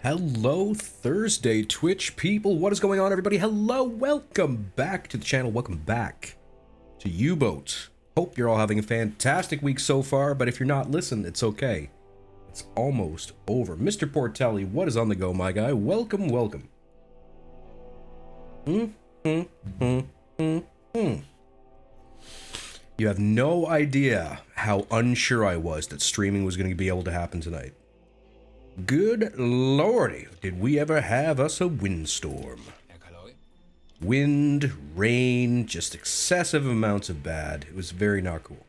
Hello, Thursday, Twitch people. What is going on, everybody? Hello, welcome back to the channel. Welcome back to Uboat. Hope you're all having a fantastic week so far, but if you're not, listen, it's okay. It's almost over. Mr. Portelli, what is on the go, my guy? Welcome, welcome. You have no idea how unsure I was that streaming was going to be able to happen tonight. Good lordy, did we ever have us a windstorm? Wind, rain, just excessive amounts of bad. It was very not cool.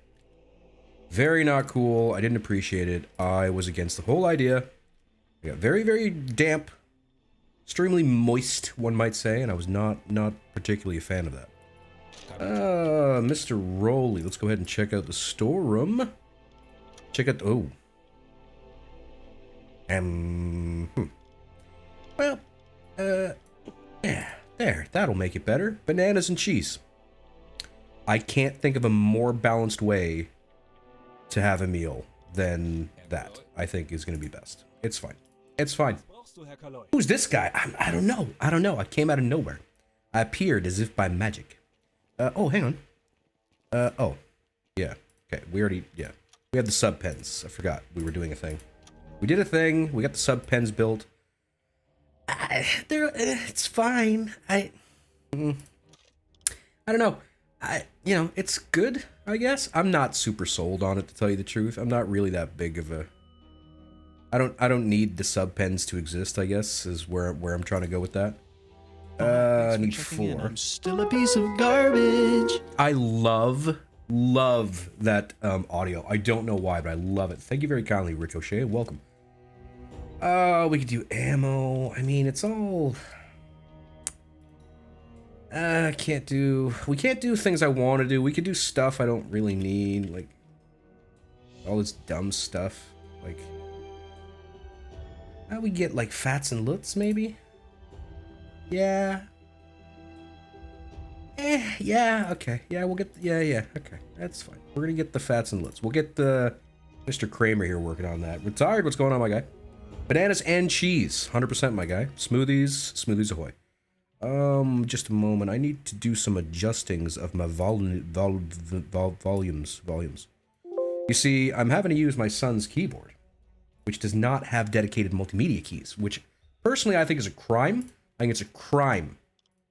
Very not cool. I didn't appreciate it. I was against the whole idea. I got very, very damp, extremely moist, one might say, and I was not particularly a fan of that. Mr. Rowley, let's go ahead and check out the storeroom. Check out, oh. Well, yeah, there, that'll make it better. Bananas and cheese. I can't think of a more balanced way to have a meal than that. I think is going to be best. It's fine. It's fine. Who's this guy? I don't know. I don't know. I came out of nowhere. I appeared as if by magic. Oh, hang on. Oh, yeah. Okay, we already, yeah. We had the sub pens. I forgot we were doing a thing. We did a thing. We got the sub pens built. It's fine. I don't know. It's good, I guess. I'm not super sold on it, to tell you the truth. I'm not really that big of a. I don't need the sub pens to exist, I guess, is where I'm trying to go with that. I need 4. I'm still a piece of garbage. I love that audio. I don't know why, but I love it. Thank you very kindly, Ricochet. Welcome. We could do ammo. I mean, it's all. We can't do things I want to do. We could do stuff I don't really need, like all this dumb stuff. Like, how we get like fats and loots, maybe? Yeah. Yeah, okay. Yeah, we'll get, yeah, okay. That's fine. We're gonna get the fats and loots. We'll get the Mr. Kramer here working on that. Retired, what's going on, my guy? Bananas and cheese, 100%, my guy. Smoothies ahoy. Just a moment. I need to do some adjustings of my volumes. You see, I'm having to use my son's keyboard, which does not have dedicated multimedia keys, which personally I think is a crime. I think it's a crime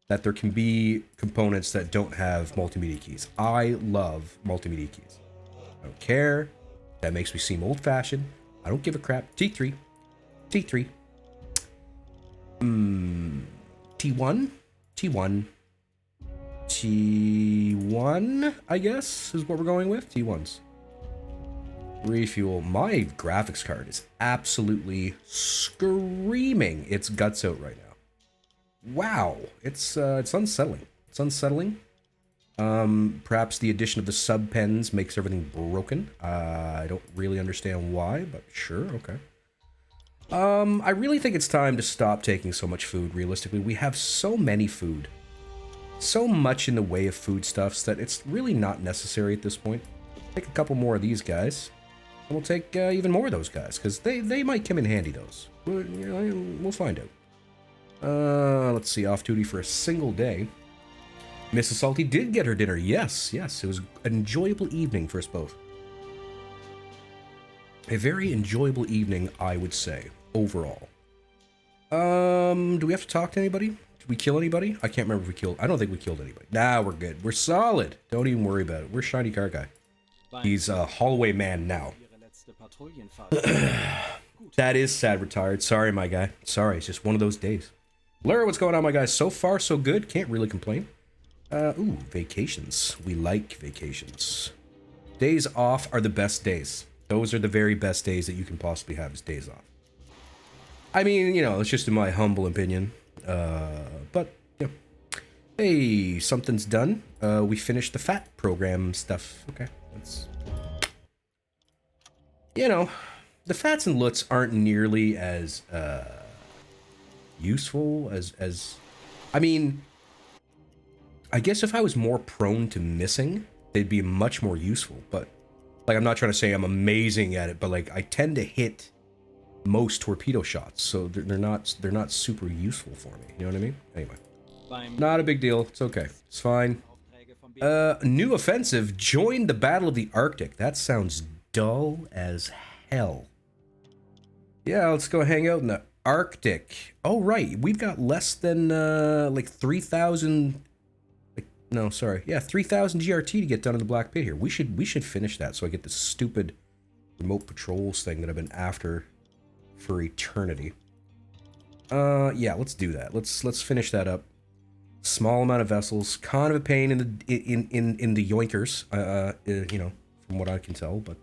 that there can be components that don't have multimedia keys. I love multimedia keys. I don't care. That makes me seem old-fashioned. I don't give a crap. T3. T1? T1, I guess, is what we're going with. T1s. Refuel. My graphics card is absolutely screaming its guts out right now. Wow. It's unsettling. It's unsettling. Perhaps the addition of the sub pens makes everything broken. I don't really understand why, but sure, okay. I really think it's time to stop taking so much food, realistically. We have so many food. So much in the way of foodstuffs that it's really not necessary at this point. Take a couple more of these guys. And we'll take even more of those guys, because they might come in handy, those. We'll find out. Let's see, off duty for a single day. Mrs. Salty did get her dinner. Yes, it was an enjoyable evening for us both. A very enjoyable evening, I would say, overall. Do we have to talk to anybody? Did we kill anybody? I can't remember if we killed. I don't think we killed anybody. Nah, we're good. We're solid. Don't even worry about it. We're Shiny Car Guy. He's a Holloway man now. That is sad, retired. Sorry, my guy. Sorry, it's just one of those days. Lara, what's going on, my guys? So far, so good. Can't really complain. Ooh, vacations. We like vacations. Days off are the best days. Those are the very best days that you can possibly have, is days off. I mean, it's just in my humble opinion. But, yeah. Hey, something's done. We finished the fat program stuff. Okay, that's... the fats and loots aren't nearly as, useful as... I mean, I guess if I was more prone to missing, they'd be much more useful, but... Like, I'm not trying to say I'm amazing at it, but, like, I tend to hit most torpedo shots, so they're not super useful for me. You know what I mean? Anyway, not a big deal. It's okay. It's fine. New offensive. Join the Battle of the Arctic. That sounds dull as hell. Yeah, let's go hang out in the Arctic. Oh right, we've got less than like 3,000. No, sorry. Yeah, 3,000 GRT to get done in the Black Pit here. We should finish that so I get this stupid remote patrols thing that I've been after for eternity. Yeah, let's do that. Let's finish that up. Small amount of vessels, kind of a pain in the yoinkers. You know, from what I can tell, but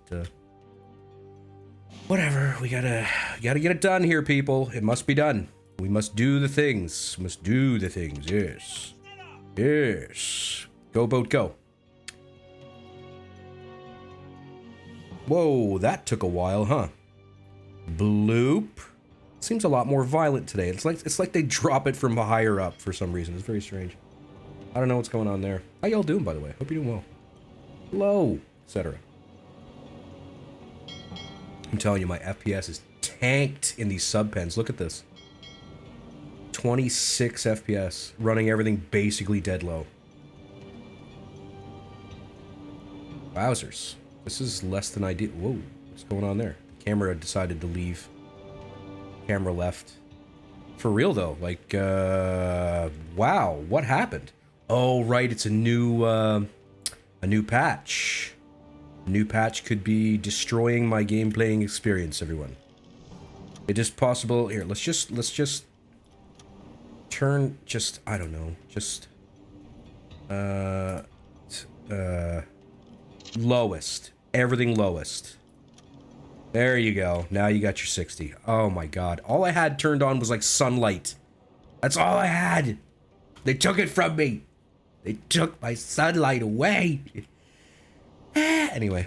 whatever. We gotta get it done here, people. It must be done. We must do the things. We must do the things. Yes. Yes. Go, boat, go. Whoa, that took a while, huh? Bloop. Seems a lot more violent today. It's like they drop it from higher up for some reason. It's very strange. I don't know what's going on there. How y'all doing, by the way? Hope you're doing well. Hello, etc. I'm telling you, my FPS is tanked in these subpens. Look at this. 26 FPS, running everything basically dead low. Wowzers. This is less than ideal. Whoa, what's going on there? The camera decided to leave. Camera left. For real though, like, wow, what happened? Oh, right, it's a new patch. A new patch could be destroying my game playing experience, everyone. It is possible. Here, let's just turn, I don't know, lowest. Everything lowest. There you go. Now you got your 60. Oh my god. All I had turned on was like sunlight. That's all I had. They took it from me. They took my sunlight away. Anyway.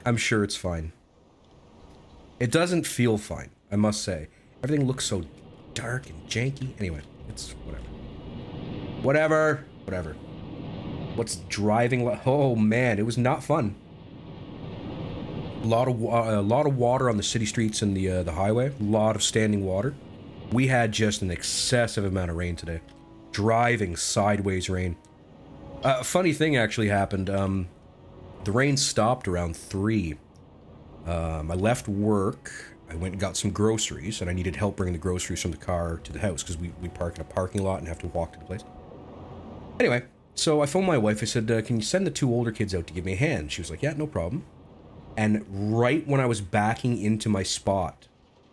I'm sure it's fine. It doesn't feel fine, I must say. Everything looks so dark and janky. Anyway, it's whatever. Whatever. What's driving? Oh man, it was not fun. A lot of water on the city streets and the highway. A lot of standing water. We had just an excessive amount of rain today. Driving sideways rain. Funny thing actually happened. The rain stopped around 3. I left work. I went and got some groceries, and I needed help bringing the groceries from the car to the house because we park in a parking lot and have to walk to the place. Anyway, so I phoned my wife. I said, can you send the 2 older kids out to give me a hand? She was like, yeah, no problem. And right when I was backing into my spot,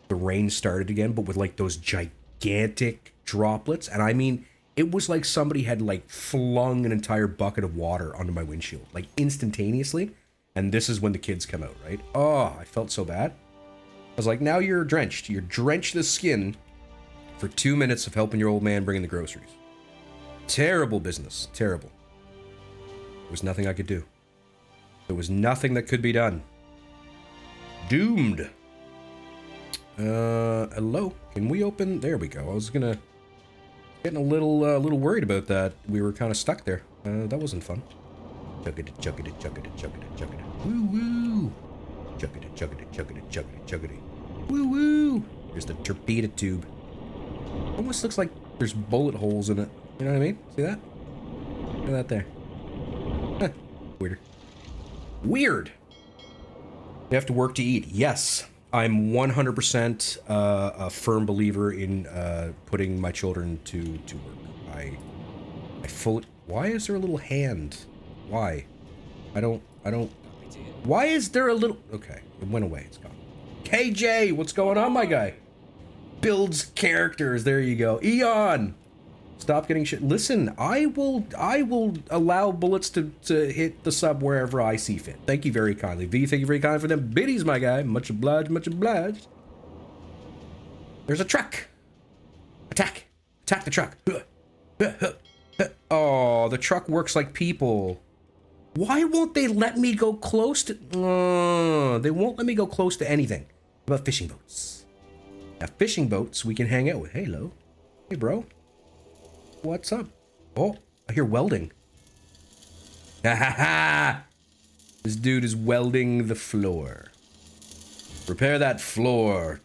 the rain started again, but with like those gigantic droplets. And I mean, it was like somebody had like flung an entire bucket of water onto my windshield, like instantaneously. And this is when the kids come out, right? Oh, I felt so bad. I was like, now you're drenched. You're drenched to the skin for 2 minutes of helping your old man bring in the groceries. Terrible business. Terrible. There was nothing I could do. There was nothing that could be done. Doomed. Hello? Can we open? There we go. I was getting a little worried about that. We were kind of stuck there. That wasn't fun. Chuggity, chuggity, chuggity, chuggity, chuggity. Woo woo. Chuggity, chuggity, chuggity, chuggity, chuggity. Woo woo. Here's the torpedo tube. Almost looks like there's bullet holes in it. You know what I mean? See that? Look at that there. Huh. Weirder. Weird. You have to work to eat. Yes. I'm 100% a firm believer in putting my children to work. I fully... Why is there a little hand? Why? I don't... Why is there a little... Okay, it went away. It's gone. KJ, what's going on, my guy? Builds characters. There you go. Eon! Stop getting shit. Listen, I will allow bullets to hit the sub wherever I see fit. Thank you very kindly. V, thank you very kindly for them biddies, my guy. Much obliged, much obliged. There's a truck. Attack. Attack the truck. Oh, the truck works like people. Why won't they let me go close to... they won't let me go close to anything. What about fishing boats? Now, fishing boats we can hang out with. Hey, hello. Hey, bro. What's up? Oh, I hear welding. Ha ha ha! This dude is welding the floor. Repair that floor,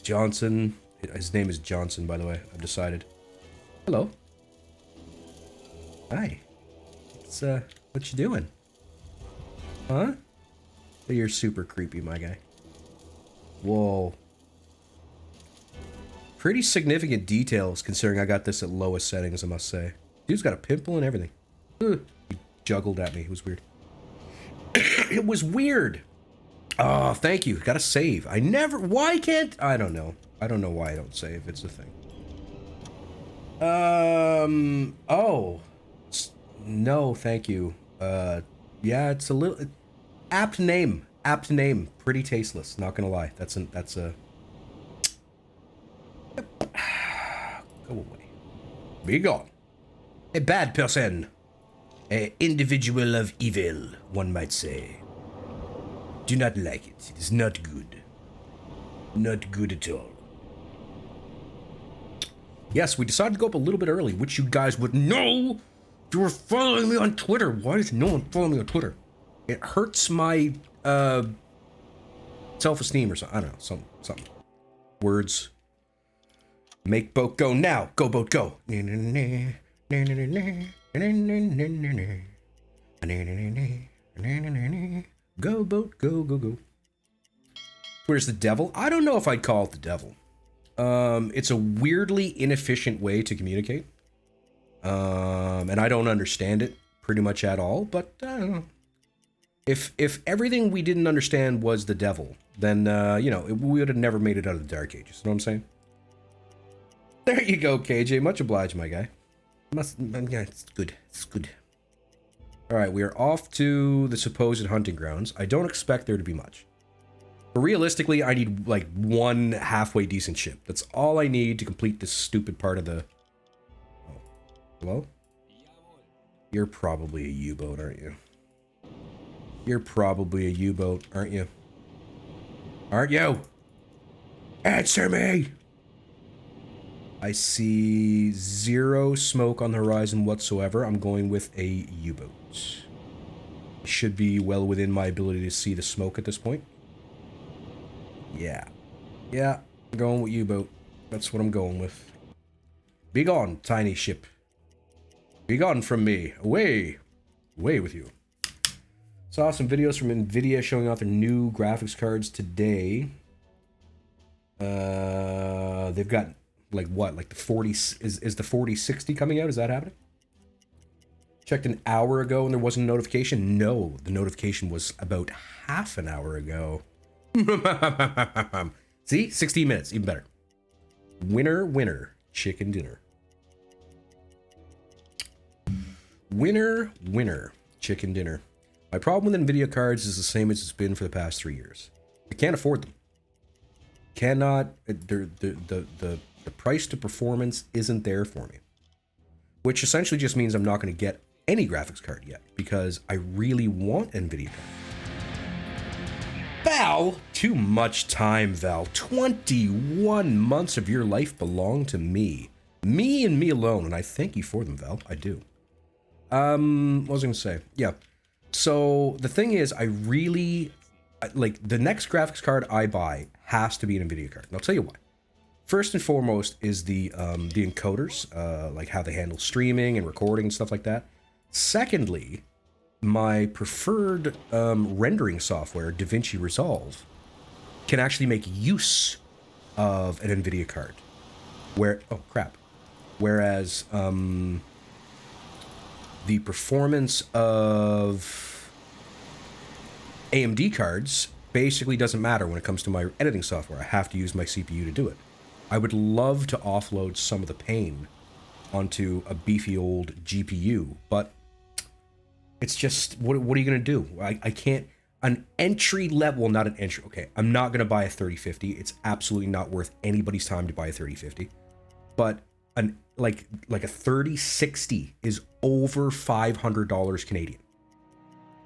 Johnson. His name is Johnson, by the way. I've decided. Hello. Hi. It's, what you doing? Huh? You're super creepy, my guy. Whoa. Pretty significant details, considering I got this at lowest settings, I must say. Dude's got a pimple and everything. Ugh. He juggled at me. It was weird. It was weird. Oh, thank you. Gotta save. I never... Why can't... I don't know. I don't know why I don't save. It's a thing. Oh. No, thank you. Yeah, it's a little... Apt name. Apt name. Pretty tasteless. Not gonna lie. That's a... Yep. Go away. Be gone. A bad person. A individual of evil, one might say. Do not like it. It is not good. Not good at all. Yes, we decided to go up a little bit early, which you guys would know if you were following me on Twitter. Why does no one follow me on Twitter? It hurts my self-esteem or something. I don't know, something. Words. Make boat go now. Go boat go. Go boat go go go. Where's the devil? I don't know if I'd call it the devil. It's a weirdly inefficient way to communicate. And I don't understand it pretty much at all, but I don't know. If everything we didn't understand was the devil, then, you know, we would have never made it out of the Dark Ages. You know what I'm saying? There you go, KJ. Much obliged, my guy. Yeah, it's good. It's good. Alright, we are off to the supposed hunting grounds. I don't expect there to be much. But realistically, I need, like, one halfway decent ship. That's all I need to complete this stupid part of the... Oh. Hello? You're probably a U-boat, aren't you? You're probably a U-boat, aren't you? Aren't you? Answer me! I see zero smoke on the horizon whatsoever. I'm going with a U-boat. Should be well within my ability to see the smoke at this point. Yeah. Yeah, I'm going with U-boat. That's what I'm going with. Be gone, tiny ship. Be gone from me. Away. Away with you. Saw some videos from NVIDIA showing off their new graphics cards today. They've got, like, what? Like the 40... Is the 4060 coming out? Is that happening? Checked an hour ago and there wasn't a notification? No, the notification was about half an hour ago. See? 16 minutes. Even better. Winner, winner. Chicken dinner. Winner, winner. Chicken dinner. My problem with NVIDIA cards is the same as it's been for the past 3 years. I can't afford them. Cannot... The price to performance isn't there for me. Which essentially just means I'm not going to get any graphics card yet, because I really want NVIDIA cards. Val! Too much time, Val. 21 months of your life belong to me. Me and me alone, and I thank you for them, Val. I do. What was I going to say? Yeah. So, the thing is, I really... Like, the next graphics card I buy has to be an NVIDIA card. And I'll tell you why. First and foremost is the encoders, like how they handle streaming and recording and stuff like that. Secondly, my preferred rendering software, DaVinci Resolve, can actually make use of an NVIDIA card. Whereas the performance of AMD cards basically doesn't matter when it comes to my editing software. I have to use my CPU to do it. I would love to offload some of the pain onto a beefy old GPU, but it's just, what are you going to do? I can't, an entry level, not an entry, okay, I'm not going to buy a 3050. It's absolutely not worth anybody's time to buy a 3050. But like a 3060 is over $500 Canadian.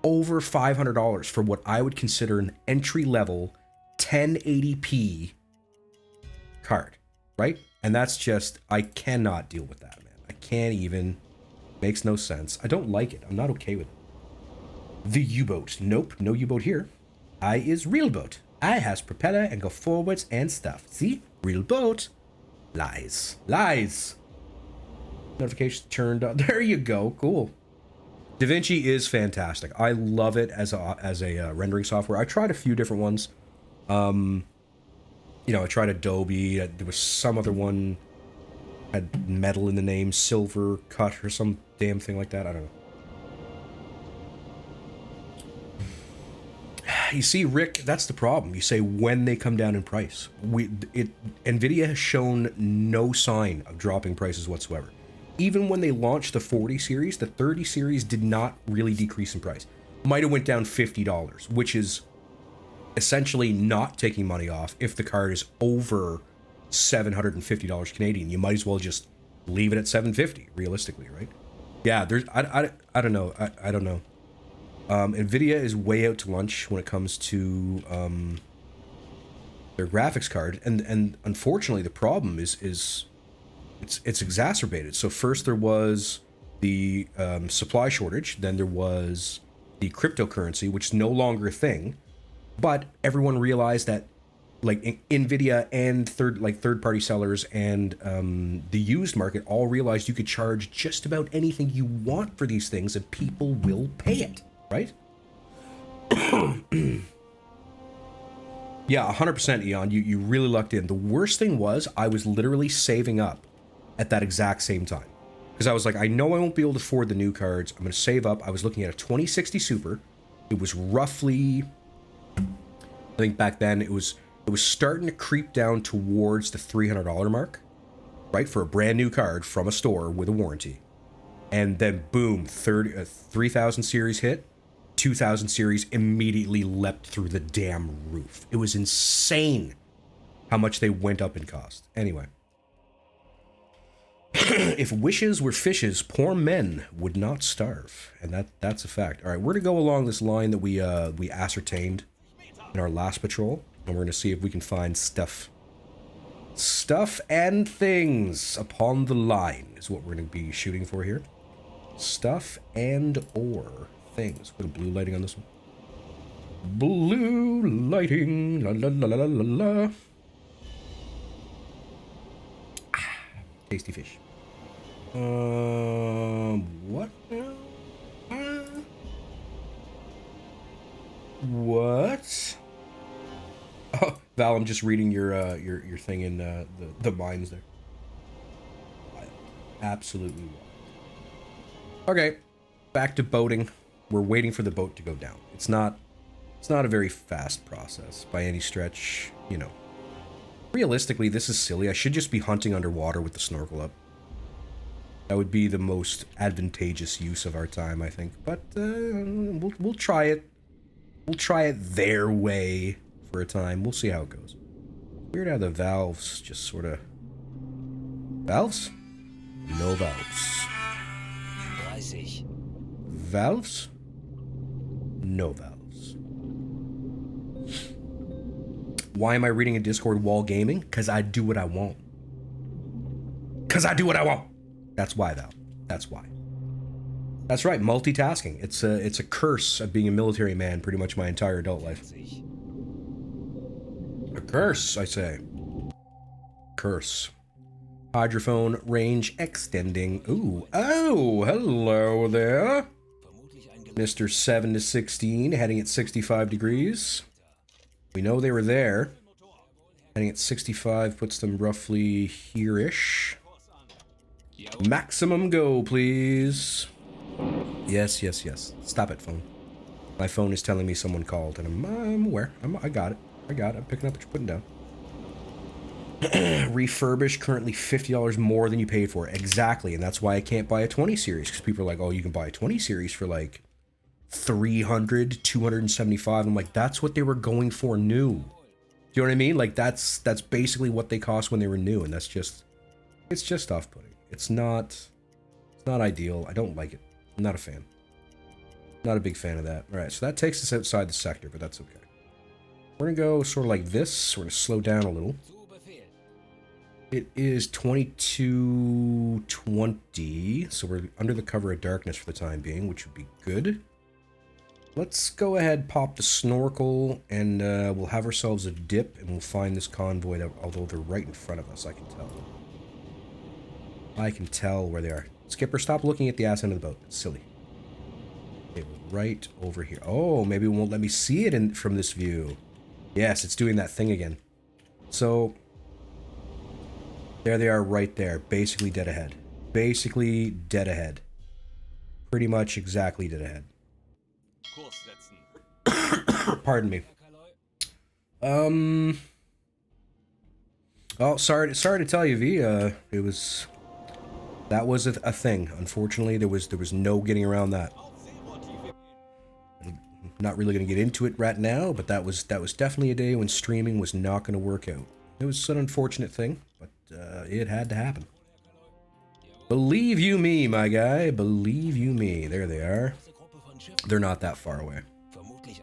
Over $500 for what I would consider an entry level 1080p card, right? And that's just, I cannot deal with that, man. I can't even. Makes no sense. I don't like it. I'm not okay with it. The U-boat. Nope, no U-boat here. I is real boat. I has propeller and go forwards and stuff. See? Real boat. Lies. Lies. Notifications turned on. There you go. Cool. DaVinci is fantastic. I love it as a rendering software. I tried a few different ones. You know, I tried Adobe. There was some other one had metal in the name, Silver Cut or some damn thing like that. I don't know. You see, Rick, that's the problem. You say when they come down in price. NVIDIA has shown no sign of dropping prices whatsoever. Even when they launched the 40 series, the 30 series did not really decrease in price. Might have went down $50, which is essentially not taking money off. If the card is over $750 Canadian, you might as well just leave it at $750, realistically, right? Yeah, there's I don't know. I don't know. NVIDIA is way out to lunch when it comes to their graphics card, and unfortunately the problem is it's exacerbated. So first there was the supply shortage, then there was the cryptocurrency, which is no longer a thing, but everyone realized that like NVIDIA and third-party sellers and the used market all realized you could charge just about anything you want for these things and people will pay it. Right? Yeah, 100% Eon. You really lucked in. The worst thing was I was literally saving up at that exact same time. Because I was like, I know I won't be able to afford the new cards. I'm going to save up. I was looking at a 2060 Super. It was roughly, I think back then it was starting to creep down towards the $300 mark, right? For a brand new card from a store with a warranty. And then boom, 3000 series hit. 2000 series immediately leapt through the damn roof. It was insane how much they went up in cost. Anyway. If wishes were fishes, poor men would not starve. And that's a fact. All right, we're going to go along this line that we ascertained in our last patrol. And we're going to see if we can find stuff. Stuff and things upon the line is what we're going to be shooting for here. Stuff and or things. Put a blue lighting on this one. Blue lighting. La la la la la la. Ah, tasty fish. What now? What? Oh, Val, I'm just reading your thing in the mines there. Wild. Absolutely wild. Okay, back to boating. We're waiting for the boat to go down. It's not a very fast process by any stretch, you know. Realistically, this is silly. I should just be hunting underwater with the snorkel up. That would be the most advantageous use of our time, I think. But we'll try it. We'll try it their way for a time. We'll see how it goes. Weird how the valves just sort of... Valves? No valves. 30. Valves? No valves. Why am I reading a Discord while gaming? Because I do what I want. Because I do what I want. That's why, Val. That's why. That's right, multitasking. It's a curse of being a military man pretty much my entire adult life. A curse, I say. Curse. Hydrophone range extending. Ooh. Oh, hello there. Mr. 7 to 16, heading at 65 degrees. We know they were there. Heading at 65 puts them roughly here-ish. Maximum go, please. Yes, yes, yes. Stop it, phone. My phone is telling me someone called, and I'm aware. I got it. I got it. I'm picking up what you're putting down. Refurbished, currently $50 more than you paid for. Exactly, and that's why I can't buy a 20 series, because people are like, oh, you can buy a 20 series for like $300, $275. I'm like, that's what they were going for new. Do you know what I mean? Like, that's basically what they cost when they were new, and that's just, it's just off-putting. It's not ideal. I don't like it. I'm not a fan. Not a big fan of that. All right, so that takes us outside the sector, but that's okay. We're gonna go sort of like this. We're gonna slow down a little. It is 22:20, so we're under the cover of darkness for the time being, which would be good. let's go ahead, pop the snorkel, and we'll have ourselves a dip, and we'll find this convoy, that, although they're right in front of us, I can tell. I can tell where they are. Skipper, stop looking at the ass end of the boat. It's silly. Okay, we're right over here. Oh, maybe it won't let me see it from this view. Yes, it's doing that thing again. So, there they are right there. Basically dead ahead. Basically dead ahead. Pretty much exactly dead ahead. Pardon me. Oh, sorry to tell you, V. That was a thing. Unfortunately, there was no getting around that. I'm not really going to get into it right now, but that was definitely a day when streaming was not going to work out. It was an unfortunate thing, but it had to happen. Believe you me, my guy. Believe you me. There they are. They're not that far away.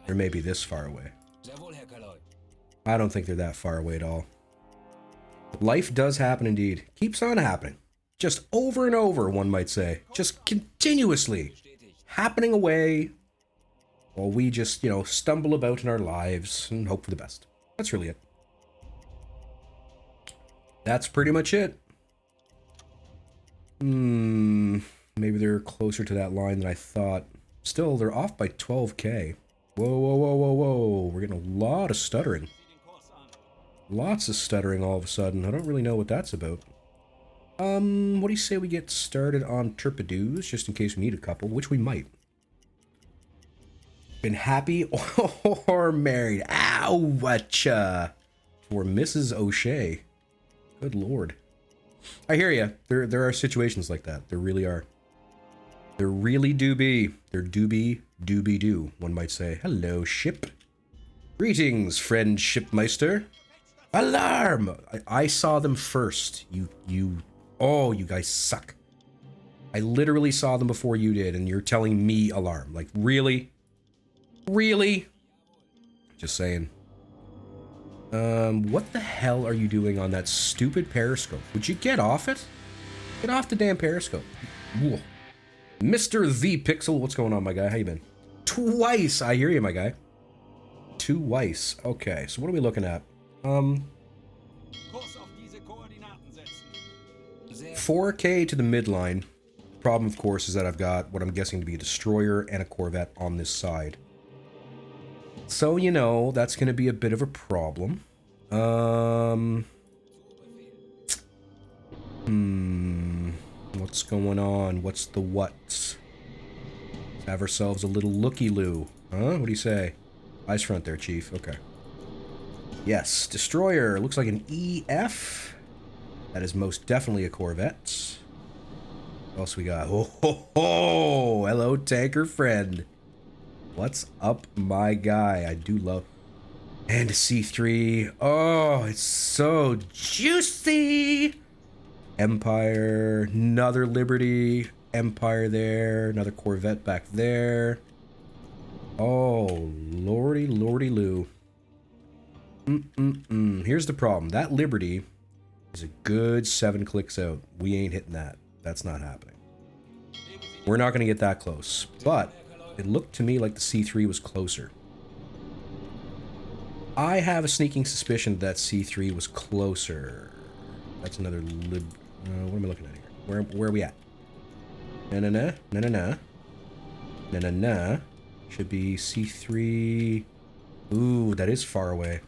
They're maybe this far away. I don't think they're that far away at all. Life does happen indeed. Keeps on happening. Just over and over, one might say. Just continuously happening away while we just, you know, stumble about in our lives and hope for the best. That's really it. That's pretty much it. Maybe they're closer to that line than I thought. Still, they're off by 12k. Whoa, whoa, whoa, whoa, whoa. We're getting a lot of stuttering. Lots of stuttering all of a sudden. I don't really know what that's about. What do you say we get started on torpedoes, just in case we need a couple, which we might. Been happy or married? Ouch! For Mrs. O'Shea. Good lord. I hear ya. There are situations like that. There really are. There really do be. There do be, do, one might say. Hello, ship. Greetings, friend shipmeister. Alarm! I saw them first. Oh, you guys suck. I literally saw them before you did, and you're telling me alarm. Like, really? Really? Just saying. What the hell are you doing on that stupid periscope? Would you get off it? Get off the damn periscope. Whoa. Mr. The Pixel, what's going on, my guy? How you been? Twice! I hear you, my guy. Twice. Okay, so what are we looking at? 4k to the midline. Problem, of course, is that I've got what I'm guessing to be a destroyer and a corvette on this side. So, you know, that's going to be a bit of a problem. What's going on? What's the what? Let's have ourselves a little looky-loo. Huh? What do you say? Eyes front there, Chief. Okay. Yes, destroyer. Looks like an EF. That is most definitely a corvette. What else we got? Oh, ho, ho. Hello, tanker friend. What's up, my guy? I do love... And a C3. Oh, it's so juicy. Empire. Another Liberty. Empire there. Another Corvette back there. Oh, lordy, lordy loo. Here's the problem. That Liberty is a good 7 clicks out. We ain't hitting that. That's not happening. We're not going to get that close. But it looked to me like the C3 was closer. I have a sneaking suspicion that C3 was closer. That's another what am I looking at here? Where are we at? Na. Should be C3. Ooh, that is far away.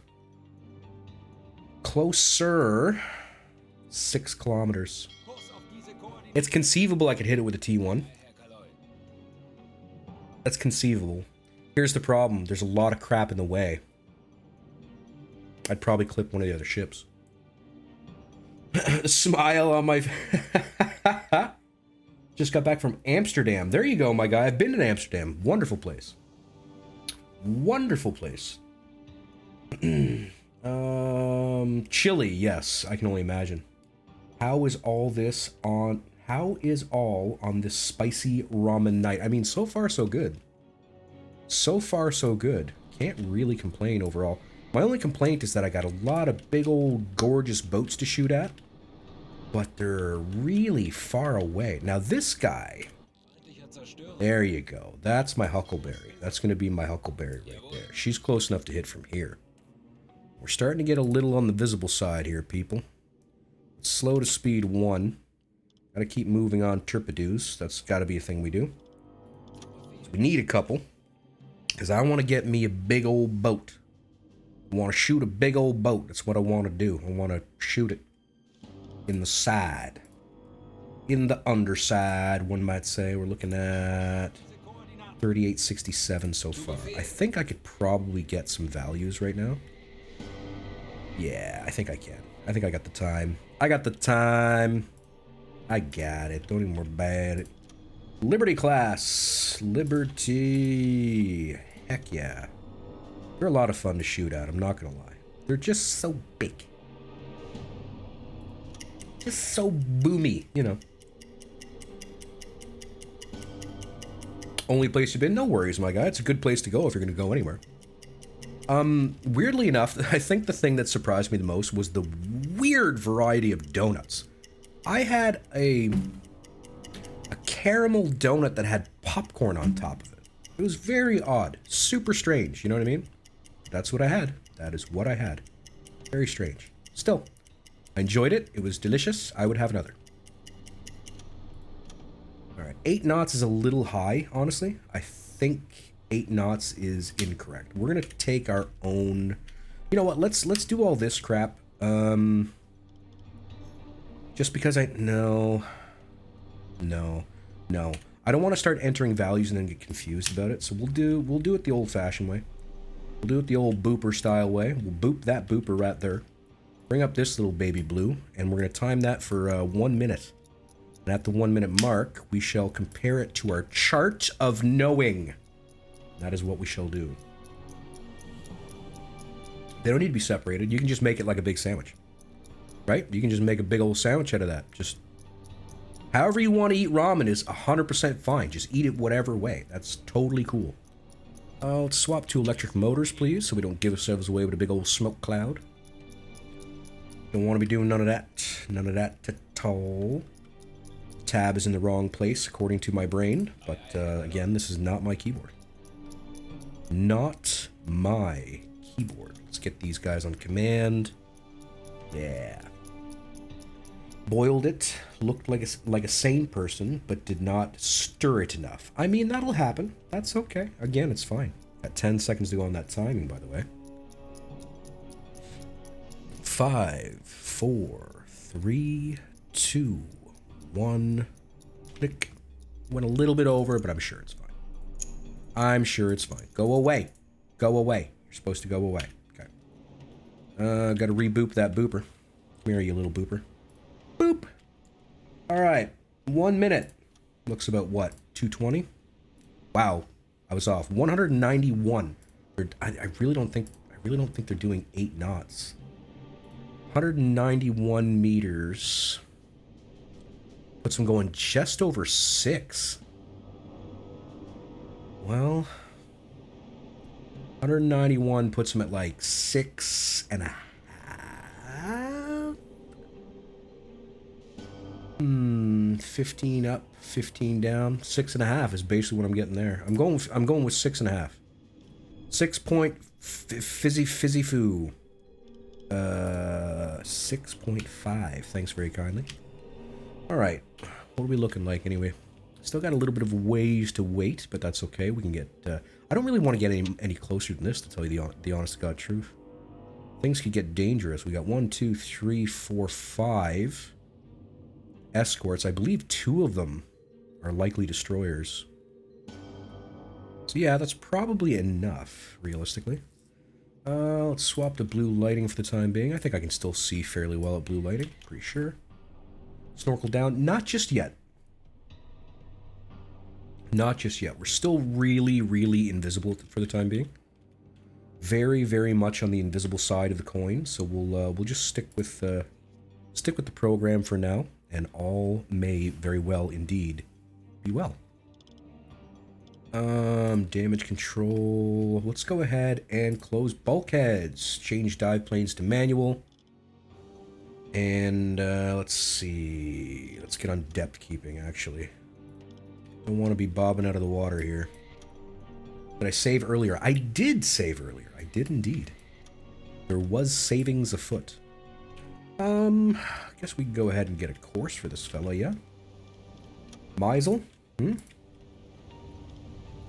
Closer. 6 kilometers. It's conceivable I could hit it with a T1. That's conceivable. Here's the problem. There's a lot of crap in the way. I'd probably clip one of the other ships. Smile on my... Just got back from Amsterdam. There you go, my guy. I've been in Amsterdam. Wonderful place. Wonderful place. Chilly, yes. I can only imagine. How is all this on... How is all on this spicy ramen night? I mean, so far, so good. So far, so good. Can't really complain overall. My only complaint is that I got a lot of big old gorgeous boats to shoot at. But they're really far away. Now this guy zerstören. There you go. That's my Huckleberry. That's going to be my Huckleberry right there. She's close enough to hit from here. We're starting to get a little on the visible side here, people. Slow to speed 1. Gotta keep moving on Turpidoos. That's gotta be a thing we do. So we need a couple. Because I want to get me a big old boat. I want to shoot a big old boat. That's what I want to do. I want to shoot it in the side. In the underside, one might say. We're looking at 3867 so far. I think I could probably get some values right now. Yeah, I think I can. I think I got the time. I got the time. I got it. Don't even worry about it. Liberty class. Liberty. Heck yeah. They're a lot of fun to shoot at, I'm not gonna lie. They're just so big. Just so boomy, you know. Only place you've been? No worries, my guy. It's a good place to go if you're gonna go anywhere. Weirdly enough, I think the thing that surprised me the most was the weird variety of donuts. I had a caramel donut that had popcorn on top of it. It was very odd. Super strange, you know what I mean? That's what I had. That is what I had. Very strange. Still, I enjoyed it. It was delicious. I would have another. Alright, 8 knots is a little high, honestly. I think 8 knots is incorrect. We're gonna take our own... You know what, let's do all this crap. Just because I... No. I don't want to start entering values and then get confused about it, so we'll do it the old-fashioned way. We'll do it the old booper style way. We'll boop that booper right there. Bring up this little baby blue, and we're going to time that for 1 minute. And at the 1 minute mark, we shall compare it to our chart of knowing. That is what we shall do. They don't need to be separated. You can just make it like a big sandwich. Right? You can just make a big old sandwich out of that. Just however you want to eat ramen is 100% fine. Just eat it whatever way. That's totally cool. Let's swap to electric motors, please, so we don't give ourselves away with a big old smoke cloud. Don't want to be doing none of that. None of that at all. Tab is in the wrong place, according to my brain. But, again, this is not my keyboard. Not my keyboard. Let's get these guys on command. Yeah. Boiled it. Looked like a sane person, but did not stir it enough. I mean, that'll happen. That's okay. Again, it's fine. Got 10 seconds to go on that timing, by the way. 5, 4, 3, 2, 1. Click. Went a little bit over, but I'm sure it's fine. I'm sure it's fine. Go away. Go away. You're supposed to go away. Okay. Gotta reboop that booper. Come here, you little booper. Boop. Alright. 1 minute. Looks about what? 220? Wow. I was off. 191. I really don't think they're doing 8 knots. 191 meters. Puts them going just over 6. Well, 191 puts them at like 6.5. 15 up, 15 down. 6.5 is basically what I'm getting there. I'm going with 6.5. 6 point fizzy foo. 6.5. Thanks very kindly. All right, what are we looking like anyway? Still got a little bit of ways to wait, but that's okay. We can get. I don't really want to get any closer than this, to tell you the honest to God truth. Things could get dangerous. We got 1, 2, 3, 4, 5 escorts. I believe 2 of them are likely destroyers. So yeah, that's probably enough, realistically. Let's swap to blue lighting for the time being. I think I can still see fairly well at blue lighting. Pretty sure. Snorkel down. Not just yet. Not just yet. We're still really, really invisible for the time being. Very, very much on the invisible side of the coin. So we'll just stick with the program for now, and all may very well indeed be well. Damage control. Let's go ahead and close bulkheads. Change dive planes to manual. And let's see. Let's get on depth keeping, actually. Don't want to be bobbing out of the water here. Did I save earlier? I did save earlier. I did indeed. There was savings afoot. I guess we can go ahead and get a course for this fella, yeah? Meisel?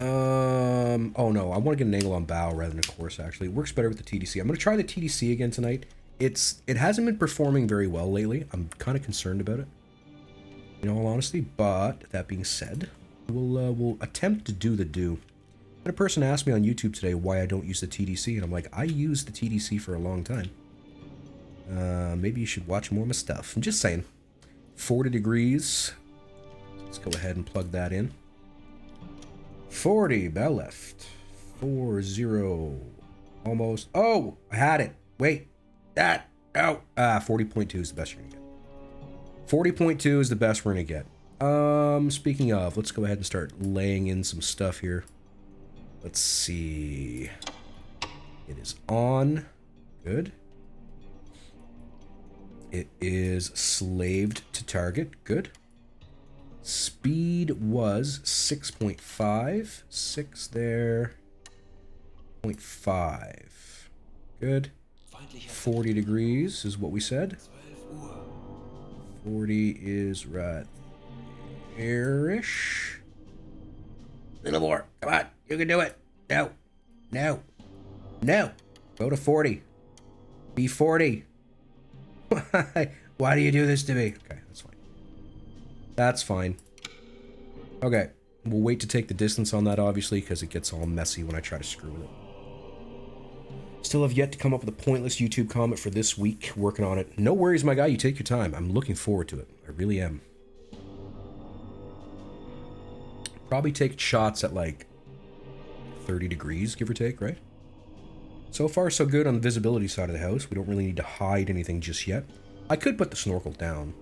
Oh no, I want to get an angle on bow rather than a course, actually. It works better with the TDC. I'm going to try the TDC again tonight. It hasn't been performing very well lately. I'm kind of concerned about it, in all honesty, but that being said, we'll attempt to do the do. And a person asked me on YouTube today why I don't use the TDC, and I'm like, I used the TDC for a long time. Maybe you should watch more of my stuff. I'm just saying. 40 degrees. Let's go ahead and plug that in. 40, bow left. 40. Almost. Oh, I had it. Wait. That. Oh. 40.2 is the best you're going to get. 40.2 is the best we're going to get. Speaking of, let's go ahead and start laying in some stuff here. Let's see. It is on. Good. It is slaved to target. Good. Speed was 6.5. 6 there. 0.5. Good. 40 degrees is what we said. 40 is right there-ish. Little more. Come on. You can do it. No. No. No. Go to 40. Be 40. Why do you do this to me? Okay, that's fine. That's fine. Okay. We'll wait to take the distance on that, obviously, because it gets all messy when I try to screw with it. Still have yet to come up with a pointless YouTube comment for this week. Working on it. No worries, my guy. You take your time. I'm looking forward to it. I really am. Probably take shots at like 30 degrees, give or take, right? So far, so good on the visibility side of the house. We don't really need to hide anything just yet. I could put the snorkel down.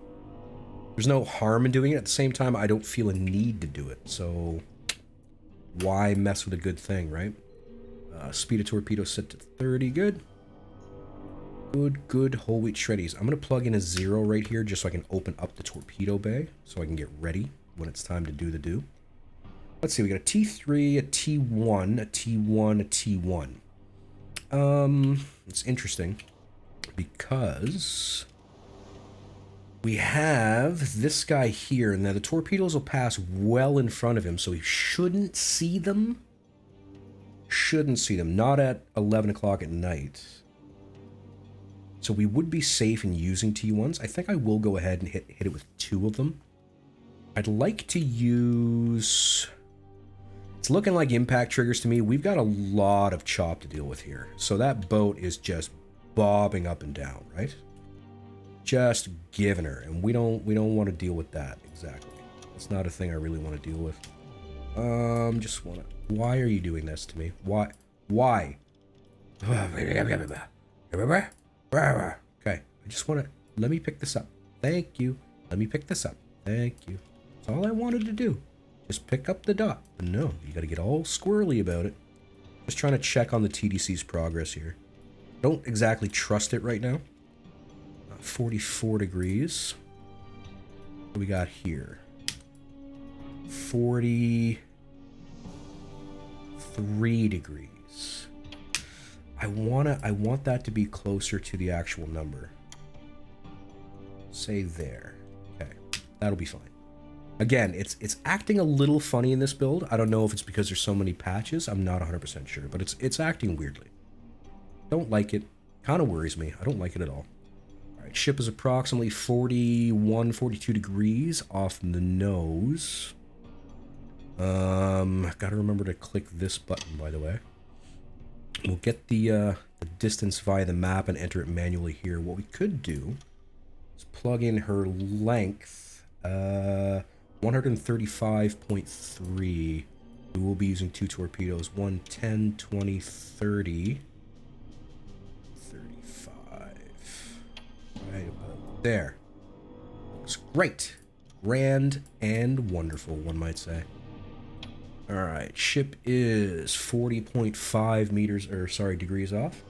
There's no harm in doing it. At the same time, I don't feel a need to do it. So why mess with a good thing, right? Speed of torpedo set to 30. Good. Good, good whole wheat shreddies. I'm going to plug in a 0 right here just so I can open up the torpedo bay so I can get ready when it's time to do the do. Let's see. We got a T3, a T1, a T1, a T1. It's interesting because we have this guy here, and now the torpedoes will pass well in front of him, so he shouldn't see them. Shouldn't see them, not at 11 o'clock at night. So we would be safe in using T1s. I think I will go ahead and hit it with 2 of them. I'd like to use... It's looking like impact triggers to me. We've got a lot of chop to deal with here. So that boat is just bobbing up and down, right? Just giving her. And we don't want to deal with that exactly. It's not a thing I really want to deal with. Just want to... Why are you doing this to me? Why? Why? Okay. I just want to... Let me pick this up. Thank you. Let me pick this up. Thank you. That's all I wanted to do. Just pick up the dot. But no, you got to get all squirrely about it. Just trying to check on the TDC's progress here. Don't exactly trust it right now. 44 degrees. What do we got here? 43 degrees. I want that to be closer to the actual number. Say there. Okay. That'll be fine. Again, it's acting a little funny in this build. I don't know if it's because there's so many patches. I'm not 100% sure, but it's acting weirdly. Don't like it. Kind of worries me. I don't like it at all. All right, ship is approximately 41, 42 degrees off the nose. Gotta remember to click this button, by the way. We'll get the distance via the map and enter it manually here. What we could do is plug in her length. 135.3. We will be using 2 torpedoes. 1, 10, 20, 30. 35. Right about there. Looks great. Grand and wonderful, one might say. Alright, ship is 40.5 meters, or sorry, degrees off.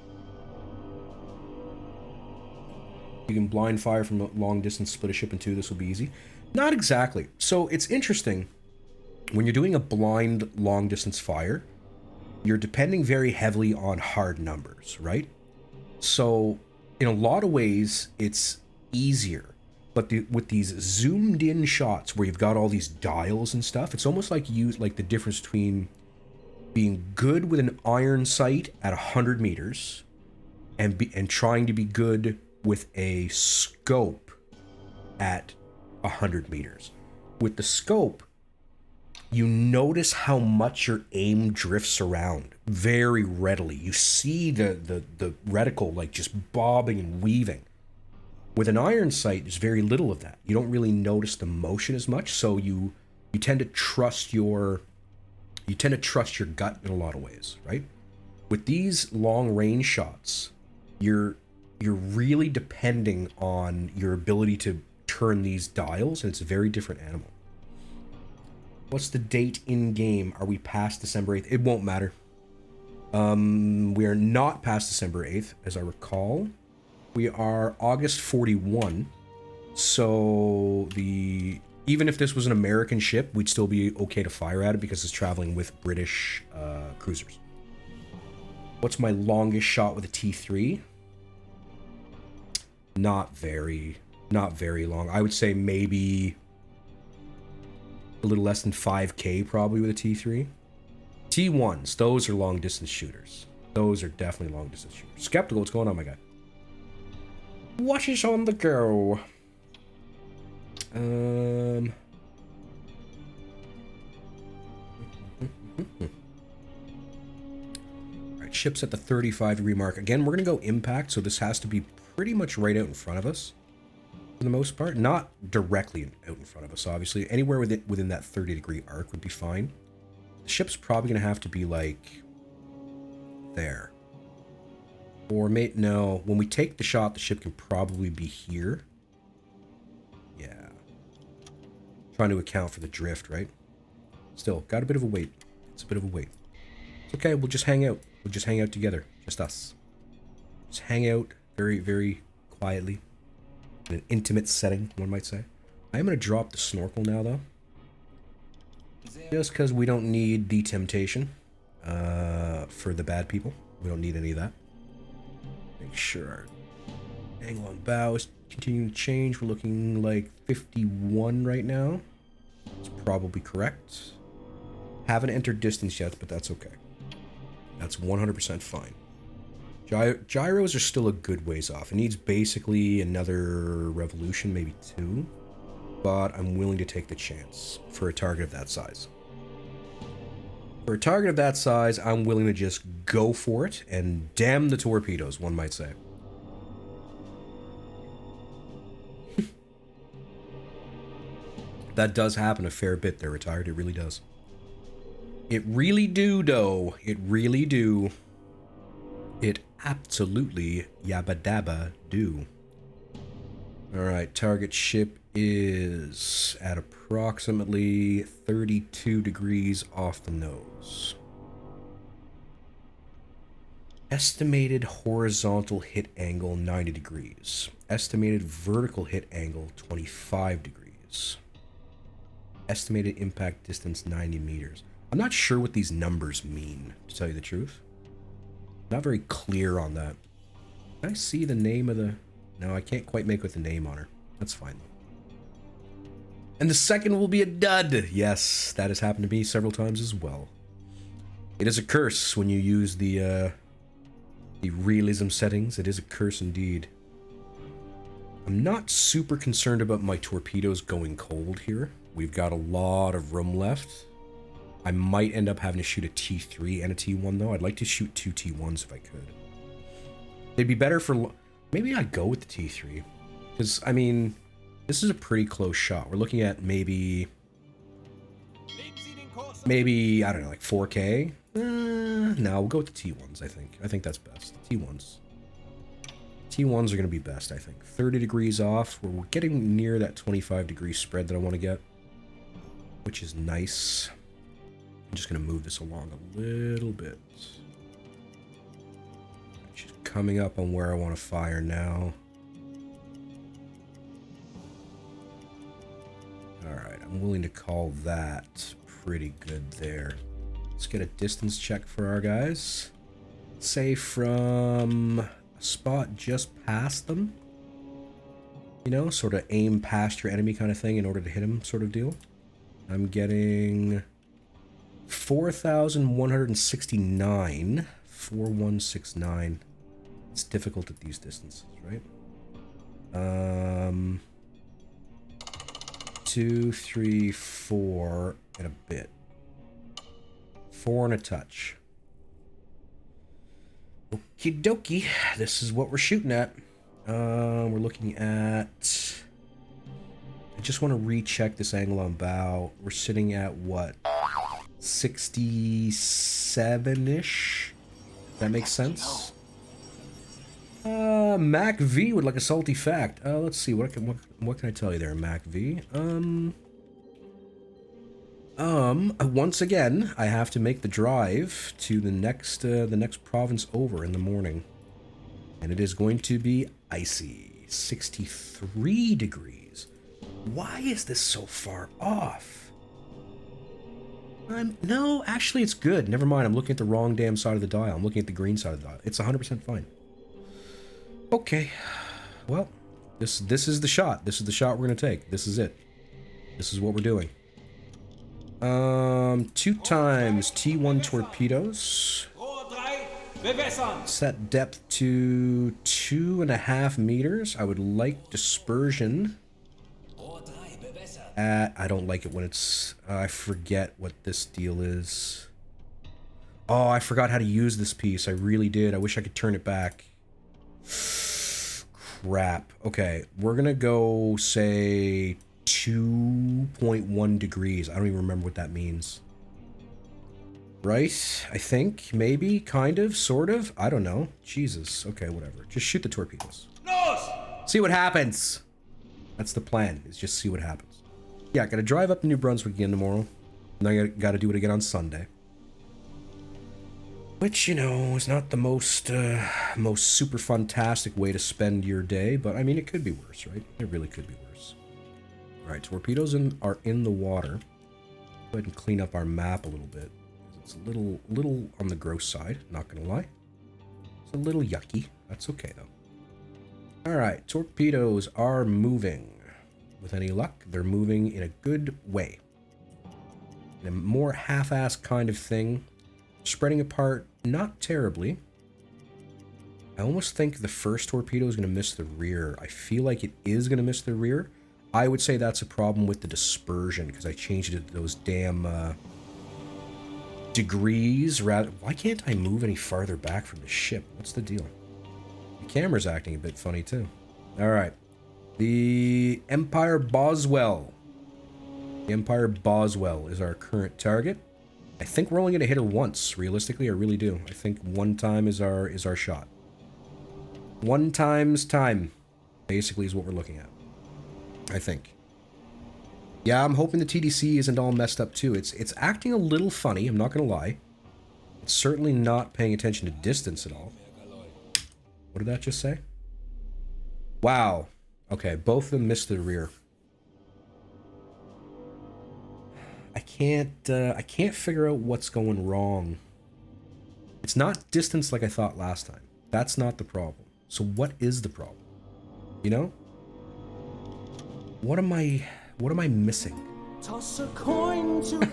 You can blind fire from a long distance, split a ship in 2. This will be easy. Not exactly. So it's interesting. when you're doing a blind long distance fire, you're depending very heavily on hard numbers, right? So in a lot of ways, it's easier. But with these zoomed in shots where you've got all these dials and stuff, it's almost like the difference between being good with an iron sight at 100 meters and trying to be good with a scope at 100 meters. With the scope, you notice how much your aim drifts around very readily. You see the reticle like just bobbing and weaving. With an iron sight, there's very little of that. You don't really notice the motion as much, so you tend to trust your gut in a lot of ways, right? With these long range shots, you're really depending on your ability to turn these dials, and it's a very different animal. What's the date in game? Are we past December 8th? It won't matter. We are not past December 8th, as I recall. We are August 41. So even if this was an American ship, we'd still be okay to fire at it because it's traveling with British cruisers. What's my longest shot with a T3? Not very long. I would say maybe a little less than 5K probably with a T3. T1s, those are long distance shooters. Those are definitely long distance shooters. Skeptical, what's going on, my guy? What is on the go? Alright, ship's at the 35-degree mark. Again, we're going to go impact, so this has to be pretty much right out in front of us. For the most part. Not directly out in front of us, obviously. Anywhere within that 30-degree arc would be fine. The ship's probably going to have to be, like, there. Or, no, when we take the shot, the ship can probably be here. Yeah. Trying to account for the drift, right? Still, got a bit of a wait. It's a bit of a wait. It's okay, we'll just hang out. We'll just hang out together. Just us. Just hang out very, very quietly. In an intimate setting, one might say. I am going to drop the snorkel now, though. Just because we don't need the temptation for the bad people. We don't need any of that. Make sure our angle on bow is continuing to change. We're looking like 51 right now. That's probably correct. Haven't entered distance yet, but that's okay. That's 100% fine. Gyros are still a good ways off. It needs basically another revolution, maybe 2. But I'm willing to take the chance for a target of that size. For a target of that size, I'm willing to just go for it, and damn the torpedoes, one might say. That does happen a fair bit there, retired. It really does. It really do, though. It really do. It absolutely yabba dabba do. Alright, target ship is at approximately 32 degrees off the nose. Estimated horizontal hit angle 90 degrees. Estimated vertical hit angle 25 degrees. Estimated impact distance 90 meters. I'm not sure what these numbers mean, to tell you the truth. Not very clear on that. Can I see the name of the... No, I can't quite make with the name on her. That's fine, though. And the second will be a dud. Yes, that has happened to me several times as well. It is a curse when you use the realism settings. It is a curse indeed. I'm not super concerned about my torpedoes going cold here. We've got a lot of room left. I might end up having to shoot a T3 and a T1, though. I'd like to shoot 2 T1s if I could. They'd be better for... Maybe I'd go with the T3. Because, I mean, this is a pretty close shot. We're looking at maybe, I don't know, like 4K? No, we'll go with the T1s, I think. I think that's best. T1s. T1s are going to be best, I think. 30 degrees off. We're getting near that 25-degree spread that I want to get, which is nice. I'm just going to move this along a little bit. She's coming up on where I want to fire now. Alright, I'm willing to call that pretty good there. Let's get a distance check for our guys. Say from a spot just past them. You know, sort of aim past your enemy kind of thing in order to hit him sort of deal. I'm getting 4,169. 4169. It's difficult at these distances, right? 2, 3, 4 and a bit. 4 and a touch. Okie dokie. This is what we're shooting at. We're looking at... I just want to recheck this angle on bow. We're sitting at what? 67-ish? That makes sense? Mac V would like a salty fact. Let's see. What can I tell you there, Mac V? Once again, I have to make the drive to the next province over in the morning. And it is going to be icy. 63 degrees. Why is this so far off? No, actually it's good. Never mind, I'm looking at the wrong damn side of the dial. I'm looking at the green side of the dial. It's 100% fine. Okay. Well, this is the shot. This is the shot we're going to take. This is it. This is what we're doing. 2 times T1 torpedoes. Set depth to 2.5 meters. I would like dispersion at... I don't like it when it's... I forget what this deal is. Oh, I forgot how to use this piece. I really did. I wish I could turn it back. Crap. Okay, we're gonna go, say, 2.1 degrees. I don't even remember what that means. Right? I think, maybe, kind of, sort of. I don't know. Jesus. Okay, whatever. Just shoot the torpedoes. See what happens. That's the plan, is just see what happens. Yeah, gotta drive up to New Brunswick again tomorrow. And I gotta do it again on Sunday. Which, you know, is not the most super fantastic way to spend your day, but I mean, it could be worse, right? It really could be worse. Alright, torpedoes are in the water. Go ahead and clean up our map a little bit. It's a little on the gross side, not gonna lie. It's a little yucky. That's okay, though. Alright, torpedoes are moving. With any luck, they're moving in a good way. In a more half-assed kind of thing. Spreading apart, not terribly. I almost think the first torpedo is going to miss the rear. I feel like it is going to miss the rear. I would say that's a problem with the dispersion, because I changed it to those damn degrees. Rather, why can't I move any farther back from the ship? What's the deal? The camera's acting a bit funny, too. Alright. The Empire Boswell. The Empire Boswell is our current target. I think we're only going to hit her once, realistically. I really do. I think one time is our shot. 1 times time, basically, is what we're looking at. I think. Yeah, I'm hoping the TDC isn't all messed up, too. It's acting a little funny, I'm not going to lie. It's certainly not paying attention to distance at all. What did that just say? Wow. Okay, both of them missed the rear. I can't figure out what's going wrong. It's not distance like I thought last time. That's not the problem. So what is the problem? You know? What am I missing? Toss a coin to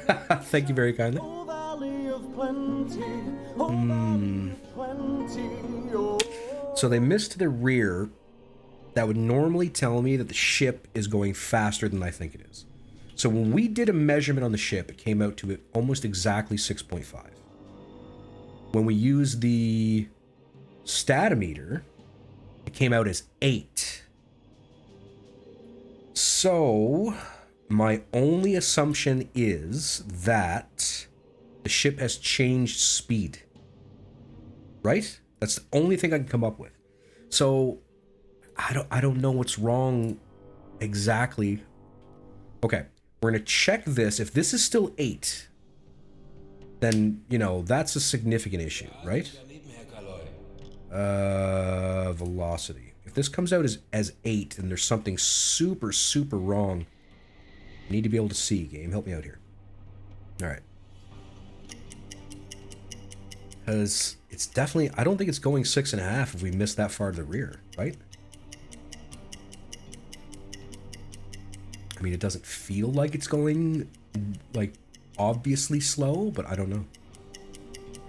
Thank you very kindly. Valley of Plenty. So they missed the rear. That would normally tell me that the ship is going faster than I think it is. So when we did a measurement on the ship, it came out to almost exactly 6.5. When we used the statometer, it came out as 8. So my only assumption is that the ship has changed speed. Right? That's the only thing I can come up with. So I don't know what's wrong exactly. Okay, we're gonna check this. If this is still 8, then, you know, that's a significant issue, right? Velocity. If this comes out as 8, then there's something super wrong. I need to be able to see, game. Help me out here. All right. Because it's definitely, I don't think it's going 6.5 if we miss that far to the rear, right? I mean, it doesn't feel like it's going, like, obviously slow, but I don't know.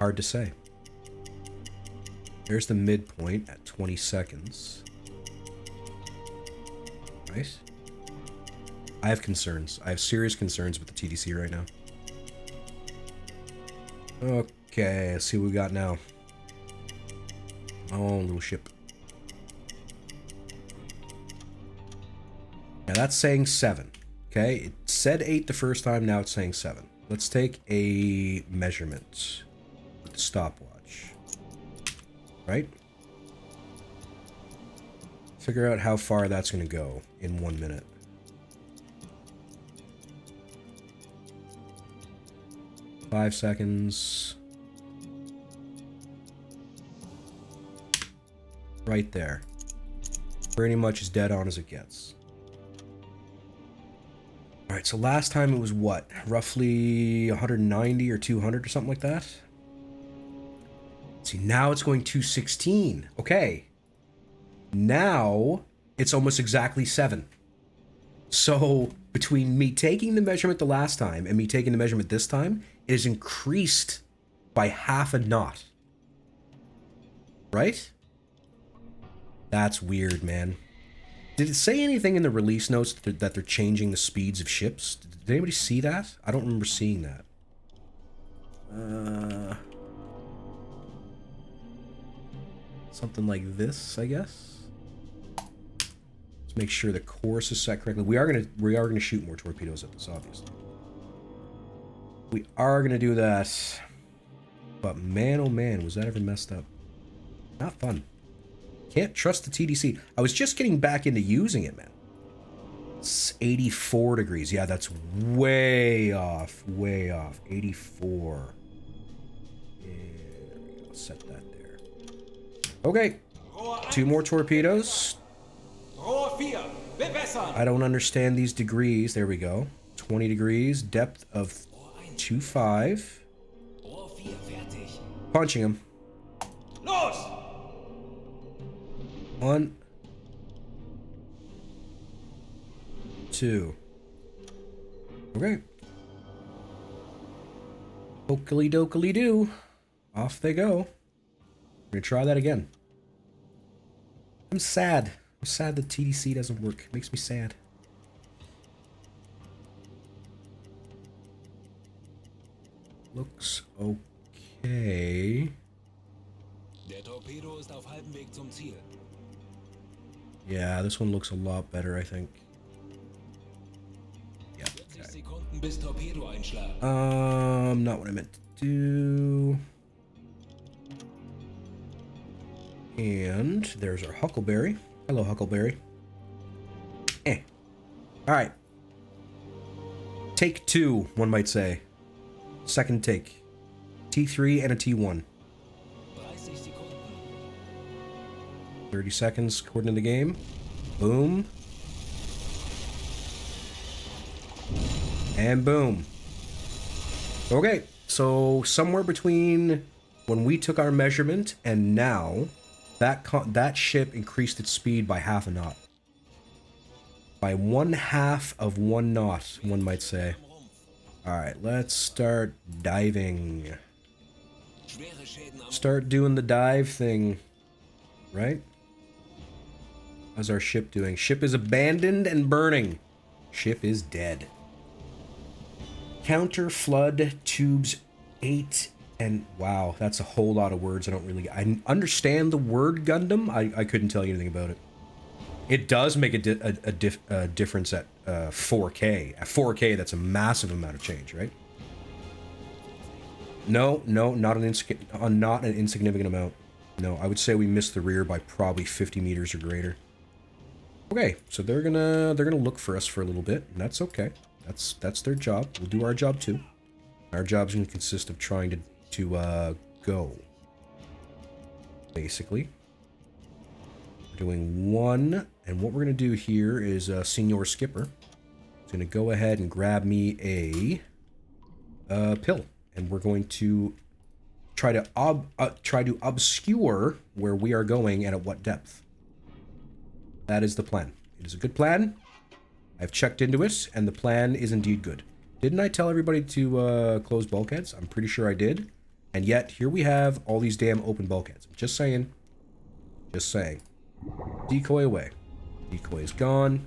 Hard to say. There's the midpoint at 20 seconds. Right? I have concerns. I have serious concerns with the TDC right now. Okay, let's see what we got now. Oh, little ship. Now that's saying 7. Okay, it said 8 the first time, now it's saying 7. Let's take a measurement with the stopwatch. Right? Figure out how far that's going to go in 1 minute. Five seconds. Right there. Pretty much as dead on as it gets. Alright, so last time it was what? Roughly 190 or 200 or something like that? See, now it's going 216. Okay. Now it's almost exactly 7. So between me taking the measurement the last time and me taking the measurement this time, it is increased by half a knot. Right? That's weird, man. Did it say anything in the release notes that they're changing the speeds of ships? Did anybody see that? I don't remember seeing that. Something like this, I guess. Let's make sure the course is set correctly. We are gonna shoot more torpedoes at this, obviously. We are gonna do that. But man, oh man, was that ever messed up? Not fun. Can't trust the TDC. I was just getting back into using it, man. It's 84 degrees. Yeah, that's way off. Way off. 84. There we go. Set that there. Okay. 2 more torpedoes. I don't understand these degrees. There we go. 20 degrees. Depth of 2.5. Punching him. Los! 1, 2. Okay. Okily dokily do. Off they go. We're gonna try that again. I'm sad. I'm sad the TDC doesn't work. It makes me sad. Looks okay. Der Torpedo ist auf halbem Weg zum Ziel. Yeah, this one looks a lot better, I think. Yeah. 40 Sekunden bis Torpedoeinschlag. Not what I meant to do. And there's our Huckleberry. Hello, Huckleberry. Alright. Take 2, one might say. Second take. T3 and a T1. 30 Sekunden. 30 seconds according to the game. Boom. And boom. Okay, so somewhere between when we took our measurement and now, that ship increased its speed by half a knot. By 1/2 of 1 knot, one might say. Alright, let's start diving. Start doing the dive thing. Right? How's our ship doing? Ship is abandoned and burning. Ship is dead. Counter flood tubes 8 and wow, that's a whole lot of words. I understand the word Gundam. I couldn't tell you anything about it. It does make a difference at 4K. At 4K, that's a massive amount of change, right? No, not an insignificant amount. No, I would say we missed the rear by probably 50 meters or greater. Okay, so they're gonna look for us for a little bit, and that's okay. That's their job. We'll do our job too. Our job's gonna consist of trying to go. Basically. We're doing 1, and what we're gonna do here is Senior Skipper is gonna go ahead and grab me a pill, and we're going to try to obscure where we are going and at what depth. That is the plan. It is a good plan. I've checked into it, and the plan is indeed good. Didn't I tell everybody to close bulkheads? I'm pretty sure I did. And yet, here we have all these damn open bulkheads. Just saying. Just saying. Decoy away. Decoy is gone.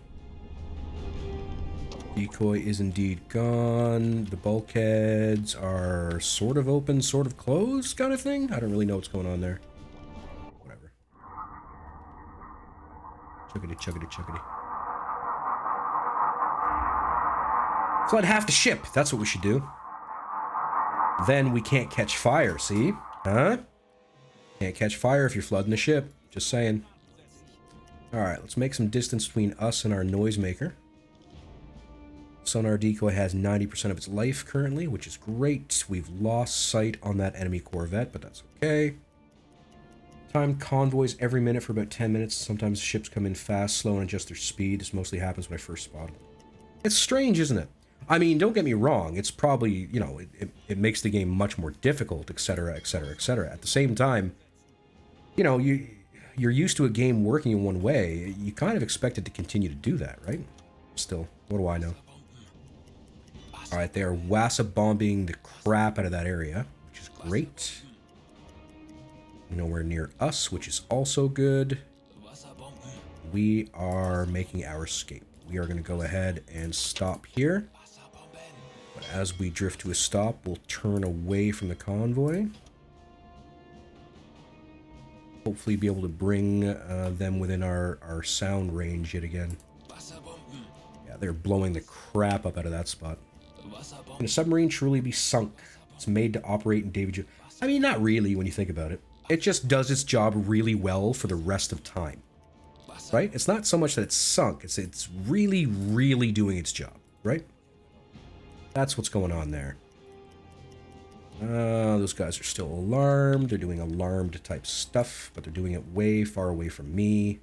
Decoy is indeed gone. The bulkheads are sort of open, sort of closed kind of thing. I don't really know what's going on there. Whatever. Chuggity, chuggity, chuggity. Flood half the ship. That's what we should do. Then we can't catch fire, see? Huh? Can't catch fire if you're flooding the ship. Just saying. Alright, let's make some distance between us and our noisemaker. Sonar decoy has 90% of its life currently, which is great. We've lost sight on that enemy corvette, but that's okay. Time convoys every minute for about 10 minutes. Sometimes ships come in fast, slow, and adjust their speed. This mostly happens when I first spot them. It's strange, isn't it? I mean, don't get me wrong. It's probably, you know, it makes the game much more difficult, etc., etc., etc. At the same time, you know, you're used to a game working in one way. You kind of expect it to continue to do that, right? Still, what do I know? Alright, they are Wassa bombing the crap out of that area, which is great. Nowhere near us, which is also good. We are making our escape. We are going to go ahead and stop here. But as we drift to a stop, we'll turn away from the convoy. Hopefully be able to bring them within our sound range yet again. Yeah, they're blowing the crap up out of that spot. Can a submarine truly be sunk? It's made to operate in Davy Jones. I mean, not really when you think about it. It just does its job really well for the rest of time. Right? It's not so much that it's sunk. It's really, really doing its job. Right? That's what's going on there. Those guys are still alarmed. They're doing alarmed type stuff, but they're doing it way far away from me.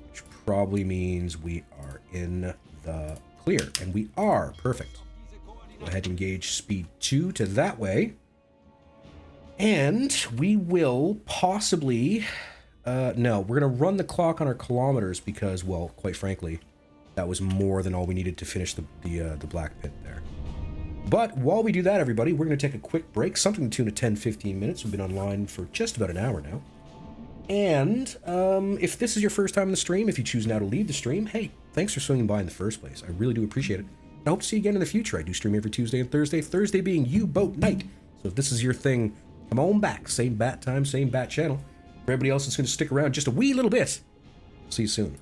Which probably means we are in the clear. And we are. Perfect. Go ahead and engage speed 2 to that way. And we will possibly... no, we're going to run the clock on our kilometers because, well, quite frankly, that was more than all we needed to finish the black pit there. But while we do that, everybody, we're going to take a quick break, something to the tune of 10-15 minutes. We've been online for just about an hour now. And if this is your first time in the stream, if you choose now to leave the stream, hey, thanks for swinging by in the first place. I really do appreciate it. I hope to see you again in the future. I do stream every Tuesday and Thursday, Thursday being Uboat night. So if this is your thing, come on back. Same bat time, same bat channel. For everybody else that's going to stick around just a wee little bit, see you soon.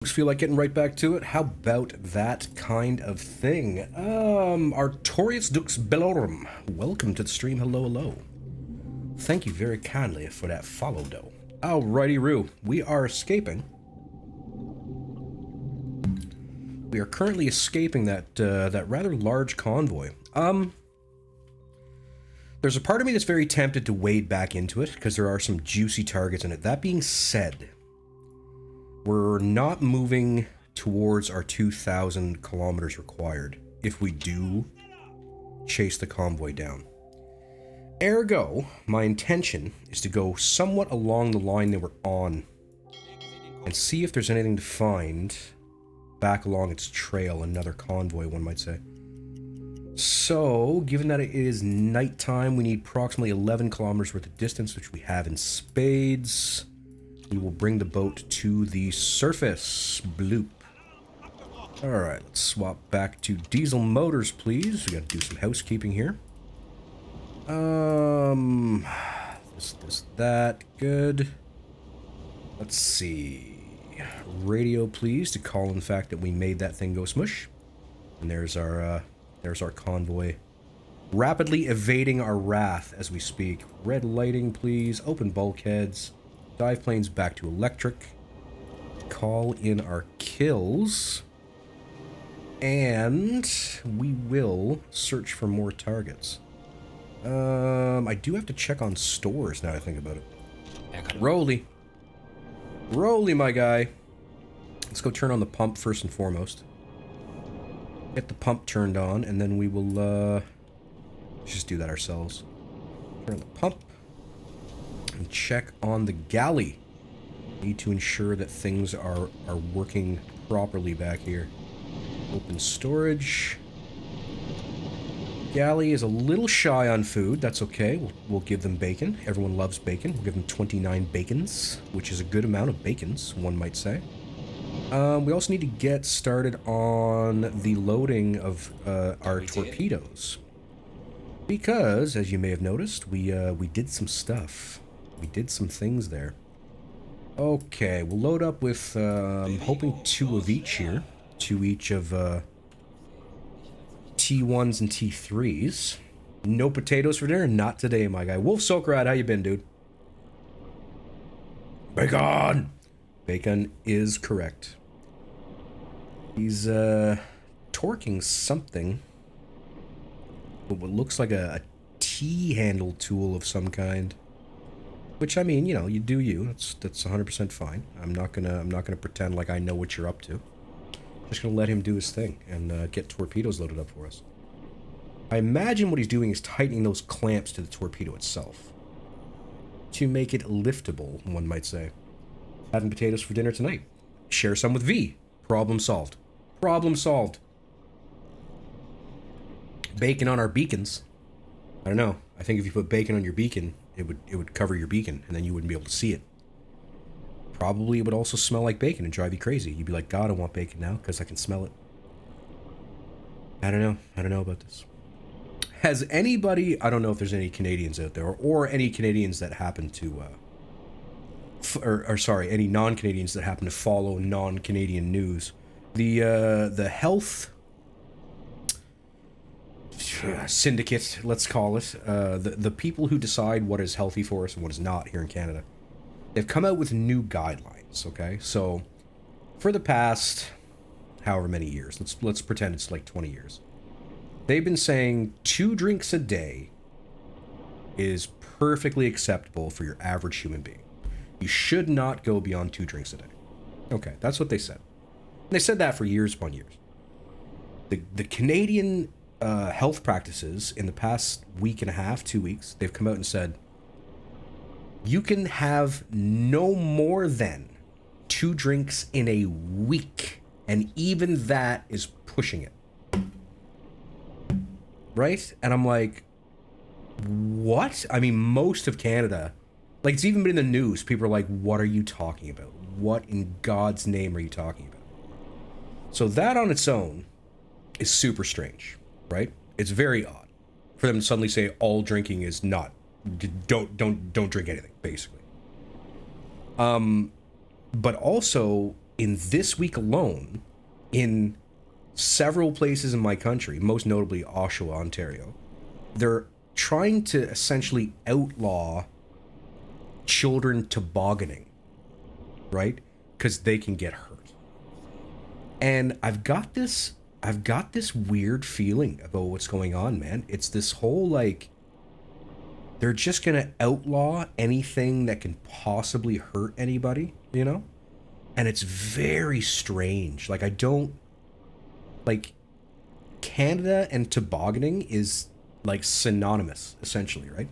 Just feel like getting right back to it. How about that kind of thing? Artorius Dux Bellorum. Welcome to the stream. Hello, hello. Thank you very kindly for that follow, though. Alrighty, Roo. We are escaping. We are currently escaping that rather large convoy. There's a part of me that's very tempted to wade back into it, because there are some juicy targets in it. That being said, we're not moving towards our 2,000 kilometers required if we do chase the convoy down. Ergo, my intention is to go somewhat along the line they were on and see if there's anything to find back along its trail, another convoy, one might say. So, given that it is nighttime, we need approximately 11 kilometers worth of distance, which we have in spades. We will bring the boat to the surface. Bloop. Alright, let's swap back to diesel motors, please. We gotta do some housekeeping here. That. Good. Let's see. Radio, please, to call in the fact that we made that thing go smush. And there's our convoy. Rapidly evading our wrath as we speak. Red lighting, please. Open bulkheads. Dive planes back to electric. Call in our kills. And we will search for more targets. I do have to check on stores now I think about it. Rolly. Rolly, my guy. Let's go turn on the pump first and foremost. Get the pump turned on, and then we will, just do that ourselves. Turn on the pump. And check on the galley. Need to ensure that things are working properly back here. Open storage. Galley is a little shy on food. That's okay. We'll give them bacon. Everyone loves bacon. We'll give them 29 bacons, which is a good amount of bacons, one might say. We also need to get started on the loading of our torpedoes. Because, as you may have noticed, we did some stuff. We did some things there. Okay, we'll load up with, I'm hoping 2 of each here. 2 each of, T1s and T3s. No potatoes for dinner? Not today, my guy. Wolf Sokrad, how you been, dude? Bacon! Bacon is correct. He's, torquing something. What looks like a T-handle tool of some kind. Which, I mean, you know, you do you. That's 100% fine. I'm not gonna pretend like I know what you're up to. Just gonna let him do his thing and get torpedoes loaded up for us. I imagine what he's doing is tightening those clamps to the torpedo itself to make it liftable, one might say. Having potatoes for dinner tonight. Share some with V. Problem solved. Problem solved. Bacon on our beacons. I don't know. I think if you put bacon on your beacon, it would cover your beacon, and then you wouldn't be able to see it. Probably it would also smell like bacon and drive you crazy. You'd be like, God, I want bacon now, because I can smell it. I don't know. I don't know about this. Has anybody, I don't know if there's any Canadians out there, or any Canadians that happen to, sorry, any non-Canadians that happen to follow non-Canadian news. The health syndicate, let's call it, the people who decide what is healthy for us and what is not here in Canada, they've come out with new guidelines, okay? So, for the past however many years, let's pretend it's like 20 years, they've been saying 2 drinks a day is perfectly acceptable for your average human being. You should not go beyond 2 drinks a day. Okay, that's what they said. And they said that for years upon years. The Canadian health practices in the past week and a half, 2 weeks, they've come out and said, you can have no more than 2 drinks in a week. And even that is pushing it. Right? And I'm like, what? I mean, most of Canada, like, it's even been in the news. People are like, what are you talking about? What in God's name are you talking about? So that on its own is super strange, right? It's very odd for them to suddenly say all drinking is not, don't drink anything, basically. But also in this week alone, in several places in my country, most notably Oshawa, Ontario, they're trying to essentially outlaw children tobogganing, right? Because they can get hurt. And I've got this weird feeling about what's going on, man. It's this whole, like, they're just gonna outlaw anything that can possibly hurt anybody, you know? And it's very strange. Like, I don't... Like, Canada and tobogganing is, like, synonymous, essentially, right?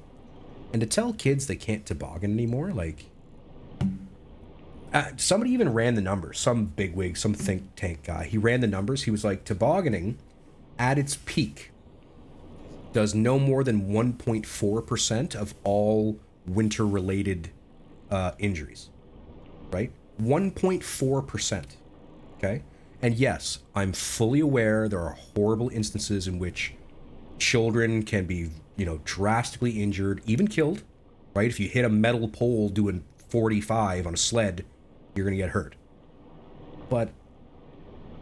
And to tell kids they can't toboggan anymore, like... somebody even ran the numbers. Some bigwig, some think tank guy. He ran the numbers. He was like, tobogganing, at its peak, does no more than 1.4% of all winter-related injuries, right? 1.4%, okay? And yes, I'm fully aware there are horrible instances in which children can be, you know, drastically injured, even killed, right? If you hit a metal pole doing 45 on a sled, you're gonna get hurt. But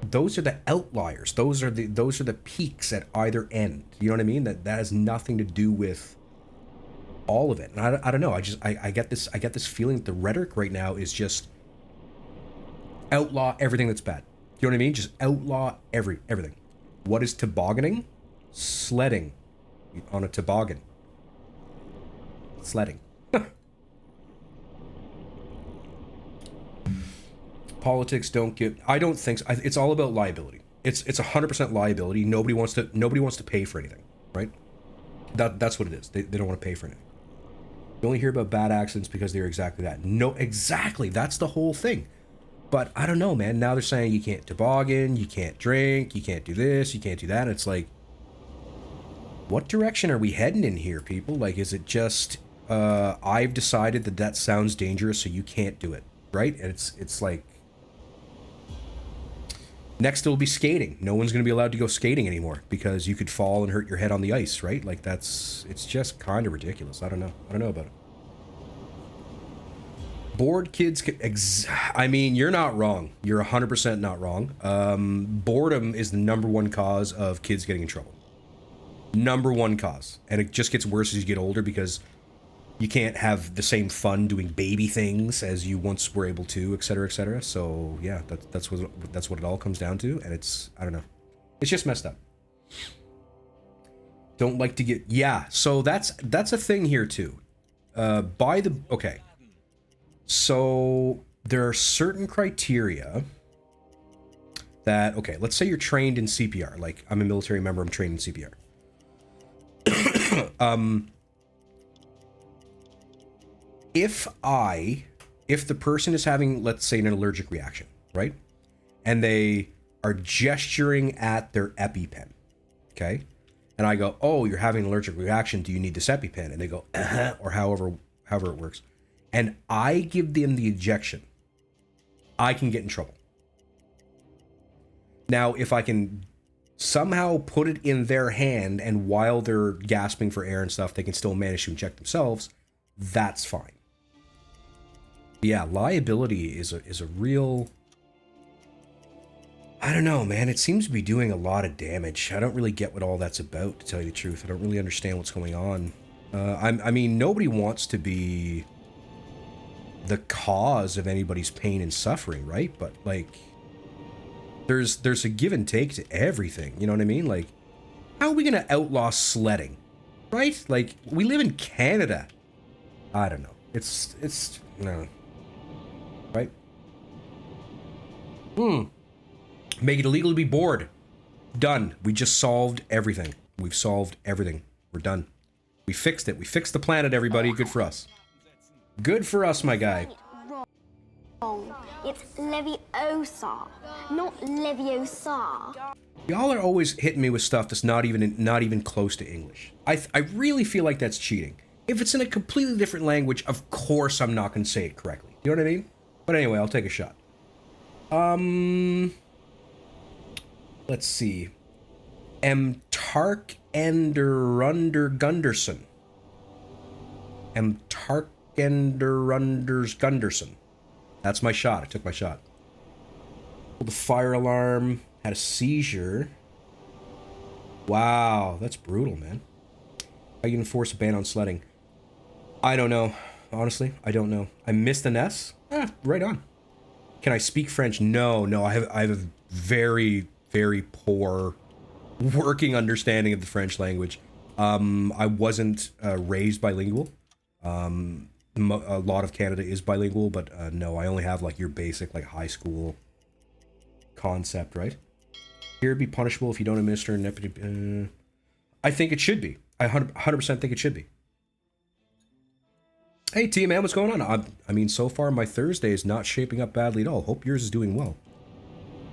those are the outliers. Those are the peaks at either end. You know what I mean? That has nothing to do with all of it. And I don't know. I get this feeling that the rhetoric right now is just outlaw everything that's bad. You know what I mean? Just outlaw everything. What is tobogganing? Sledding on a toboggan. Sledding. Politics don't get... I don't think so. It's all about liability. It's 100% liability. Nobody wants to pay for anything, right? That's what it is. They don't want to pay for anything. You only hear about bad accidents because they're exactly that. No, exactly. That's the whole thing. But I don't know, man. Now they're saying you can't toboggan, you can't drink, you can't do this, you can't do that. And it's like, what direction are we heading in here, people? Like, is it just I've decided that sounds dangerous, so you can't do it, right? And it's like, next it'll be skating. No one's going to be allowed to go skating anymore because you could fall and hurt your head on the ice, right? Like, it's just kind of ridiculous. I don't know about it. Bored kids I mean, you're not wrong. You're 100% not wrong. Boredom is the number one cause of kids getting in trouble. Number one cause. And it just gets worse as you get older because you can't have the same fun doing baby things as you once were able to, etc., etc. So yeah, that's what it all comes down to, and it's, I don't know, it's just messed up. Don't like to get, yeah. So that's a thing here too. Okay. So there are certain criteria that, okay, let's say you're trained in CPR. Like, I'm a military member. I'm trained in CPR. If the person is having, let's say, an allergic reaction, right? And they are gesturing at their EpiPen, okay? And I go, oh, you're having an allergic reaction. Do you need this EpiPen? And they go, or however it works. And I give them the injection, I can get in trouble. Now, if I can somehow put it in their hand and while they're gasping for air and stuff, they can still manage to inject themselves, that's fine. Yeah, liability is a real... I don't know, man. It seems to be doing a lot of damage. I don't really get what all that's about, to tell you the truth. I don't really understand what's going on. I mean, nobody wants to be the cause of anybody's pain and suffering, right? But, like, there's a give and take to everything, you know what I mean? Like, how are we gonna outlaw sledding, right? Like, we live in Canada. I don't know. It's no, right? Make it illegal to be bored. Done. We just solved everything. We've solved everything. We're done. We fixed it. We fixed the planet, everybody. Good for us. Good for us, my guy. Wrong. It's Leviosa, not Leviosa. Y'all are always hitting me with stuff that's not even close to English. I really feel like that's cheating. If it's in a completely different language, of course I'm not going to say it correctly. You know what I mean? But anyway, I'll take a shot. Let's see. Tark Ender Gunderson. Tark Gunderson. That's my shot. I took my shot. Pulled the fire alarm. Had a seizure. Wow, that's brutal, man. How you enforce a ban on sledding? I don't know. Honestly, I don't know. I missed an S? Right on. Can I speak French? No, no. I have a very, very poor working understanding of the French language. I wasn't raised bilingual. A lot of Canada is bilingual, but no, I only have like your basic like high school concept, right? Here be punishable if you don't administer an I think it should be. I 100% think it should be. Hey, T-Man, what's going on? I mean, so far my Thursday is not shaping up badly at all. Hope yours is doing well.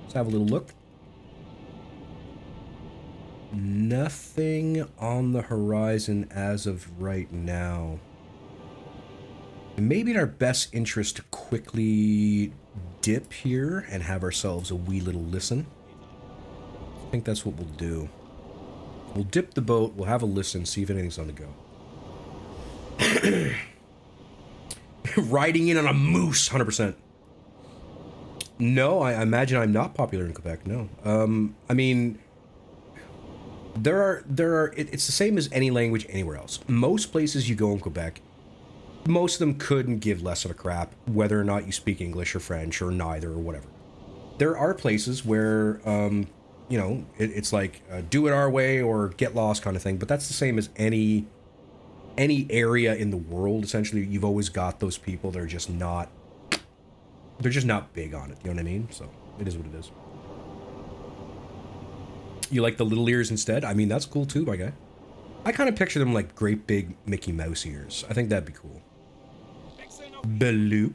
Let's have a little look. Nothing on the horizon as of right now. It may be in our best interest to quickly dip here and have ourselves a wee little listen. I think that's what we'll do. We'll dip the boat, we'll have a listen, see if anything's on the go. Riding in on a moose, 100%. No, I imagine I'm not popular in Quebec, no. I mean, it's the same as any language anywhere else. Most places you go in Quebec, most of them couldn't give less of a crap whether or not you speak English or French or neither or whatever. There are places where, you know, it's like do it our way or get lost kind of thing, but that's the same as any area in the world. Essentially, you've always got those people that are just not, they're just not big on it, you know what I mean? So it is what it is. You like the little ears instead? I mean, that's cool too, my guy. I kind of picture them like great big Mickey Mouse ears. I think that'd be cool. Bloop.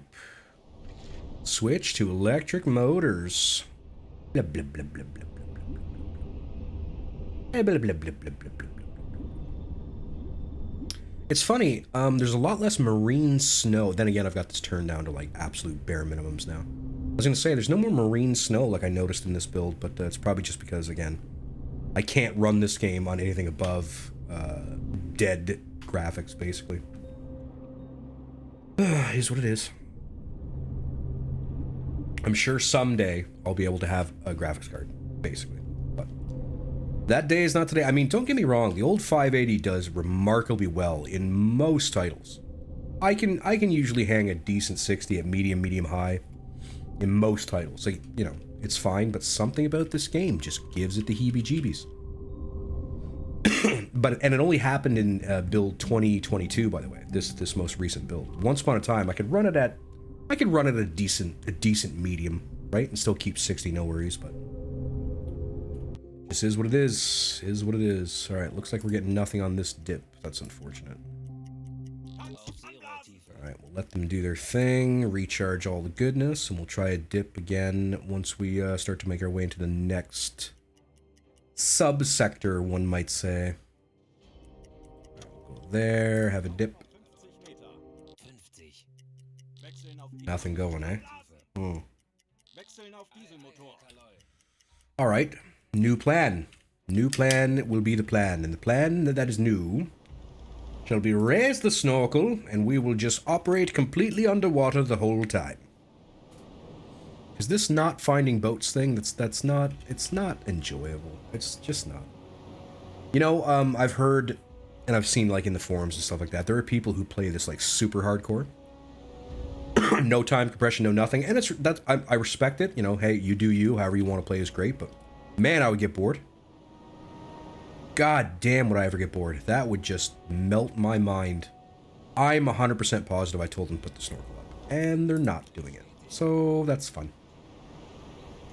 Switch to electric motors. Blah, blah, blah, blah, blah, blah, blah, blah, blah, blah, blah, blah, blah, blah. It's funny, there's a lot less marine snow. Then again, I've got this turned down to like absolute bare minimums now. I was gonna say, there's no more marine snow like I noticed in this build, but it's probably just because, again, I can't run this game on anything above dead graphics, basically. Is what it is. I'm sure someday I'll be able to have a graphics card, basically. But that day is not today. I mean, don't get me wrong, the old 580 does remarkably well in most titles. I can usually hang a decent 60 at medium, high in most titles. Like, you know, it's fine, but something about this game just gives it the heebie-jeebies. And it only happened in build 2022, by the way. This most recent build. Once upon a time, I could run it at a decent medium, right, and still keep 60, no worries. But this is what it is. Is what it is. All right, looks like we're getting nothing on this dip. That's unfortunate. All right, we'll let them do their thing, recharge all the goodness, and we'll try a dip again once we start to make our way into the next subsector, one might say. We'll go there, have a dip. Nothing going, eh? All right, new plan. New plan will be the plan, and the plan that is new shall be raise the snorkel, and we will just operate completely underwater the whole time. Is this not finding boats thing? That's not, it's not enjoyable. It's just not. You know, I've heard, and I've seen like in the forums and stuff like that, there are people who play this like super hardcore. No time compression, no nothing, and I respect it. You know, hey, you do you, however you want to play is great, but man, I would get bored. God damn, would I ever get bored? That would just melt my mind. I'm 100% positive I told them to put the snorkel up, and they're not doing it. So that's fun.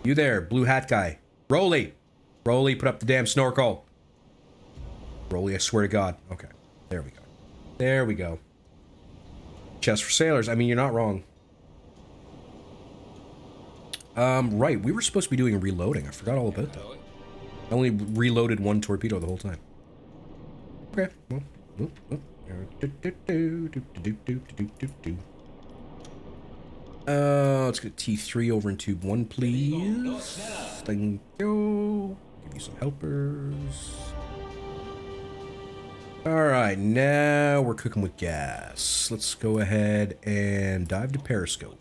You there, blue hat guy. Rolly! Rolly, put up the damn snorkel. Rolly, I swear to God. Okay, there we go. There we go. Chest for sailors. I mean, you're not wrong. Right, we were supposed to be doing reloading. I forgot all about that. I only reloaded one torpedo the whole time. Okay, well. Let's get T3 over in tube 1, please. Thank you. Give you some helpers. Alright, now we're cooking with gas. Let's go ahead and dive to periscope.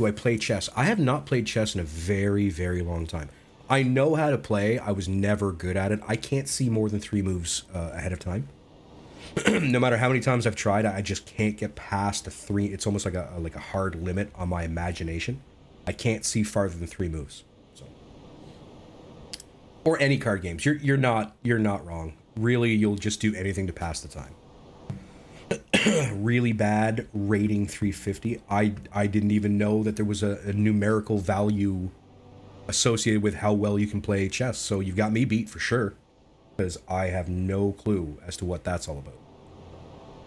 Do I play chess? I have not played chess in a very, very long time. I know how to play. I was never good at it. I can't see more than 3 moves ahead of time. No matter how many times I've tried, I just can't get past the 3. It's almost like a hard limit on my imagination. I can't see farther than 3 moves. So, or any card games. You're not wrong. Really, you'll just do anything to pass the time. Really bad rating 350. I didn't even know that there was a numerical value associated with how well you can play chess. So you've got me beat for sure, because I have no clue as to what that's all about.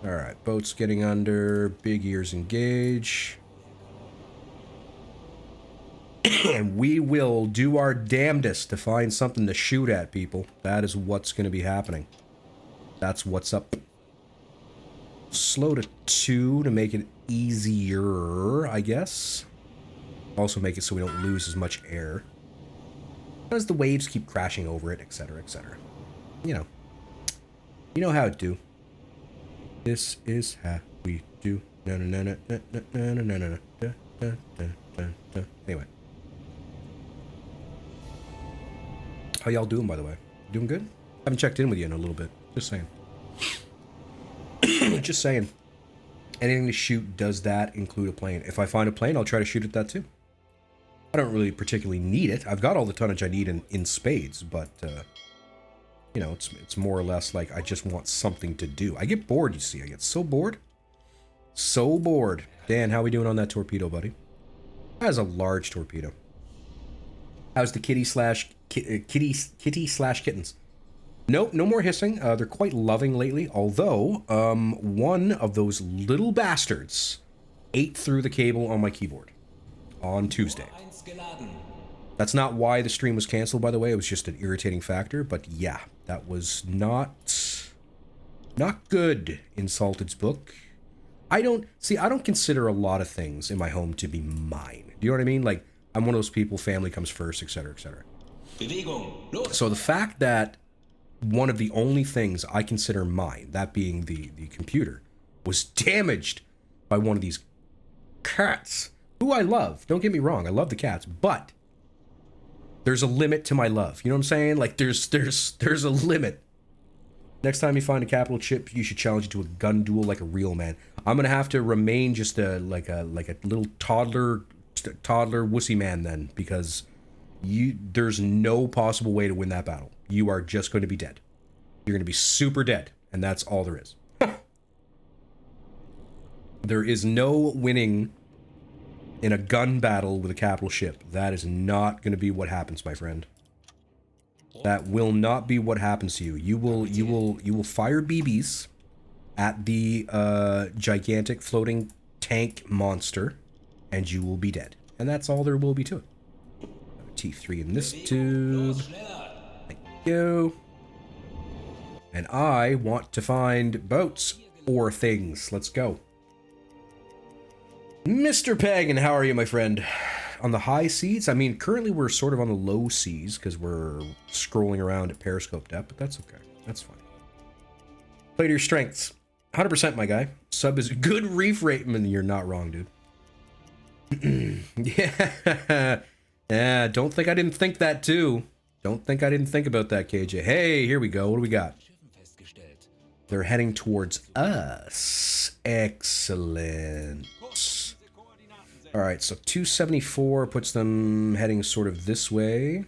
All right, boat's getting under. Big ears engage. And we will do our damnedest to find something to shoot at, people. That is what's going to be happening. That's what's up. Slow to 2 to make it easier, I guess. Also make it so we don't lose as much air. As the waves keep crashing over it, etc., etc. You know. You know how it do. This is how we do. No, no, no, no, no, no, no, no, no. Anyway. How y'all doing, by the way? Doing good? Haven't checked in with you in a little bit. Just saying. Just saying. Anything to shoot does that include a plane? If I find a plane, I'll try to shoot at that too. I don't really particularly need it. I've got all the tonnage I need in spades, but you know, it's more or less like I just want something to do. I get bored, you see. I get so bored. So bored. Dan, how we doing on that torpedo, buddy? That is a large torpedo. How's the kitty slash kittens? Nope, no more hissing. They're quite loving lately, although one of those little bastards ate through the cable on my keyboard on Tuesday. That's not why the stream was canceled, by the way. It was just an irritating factor, but yeah, that was not good in Salted's book. I don't consider a lot of things in my home to be mine. Do you know what I mean? Like, I'm one of those people, family comes first, etc., etc. So the fact that one of the only things I consider mine, that being the computer, was damaged by one of these cats, who I love. Don't get me wrong, I love the cats, but there's a limit to my love. You know what I'm saying? Like, there's a limit. Next time you find a capital chip, you should challenge it to a gun duel like a real man. I'm gonna have to remain just like a little toddler wussy man then, because there's no possible way to win that battle. You are just going to be dead. You're going to be super dead, and that's all there is. There is no winning in a gun battle with a capital ship. That is not going to be what happens, my friend. That will not be what happens to you. You will fire BBs at the gigantic floating tank monster, and you will be dead. And that's all there will be to it. T3 in this tube. Thank you. And I want to find boats or things. Let's go. Mr. Pagan, how are you, my friend? On the high seas? I mean, currently we're sort of on the low seas because we're scrolling around at periscope depth, but that's okay. That's fine. Play to your strengths. 100%, my guy. Sub is a good reef rate. You're not wrong, dude. Yeah, don't think I didn't think that too. Don't think I didn't think about that, KJ. Hey, here we go. What do we got? They're heading towards us. Excellent. All right, so 274 puts them heading sort of this way.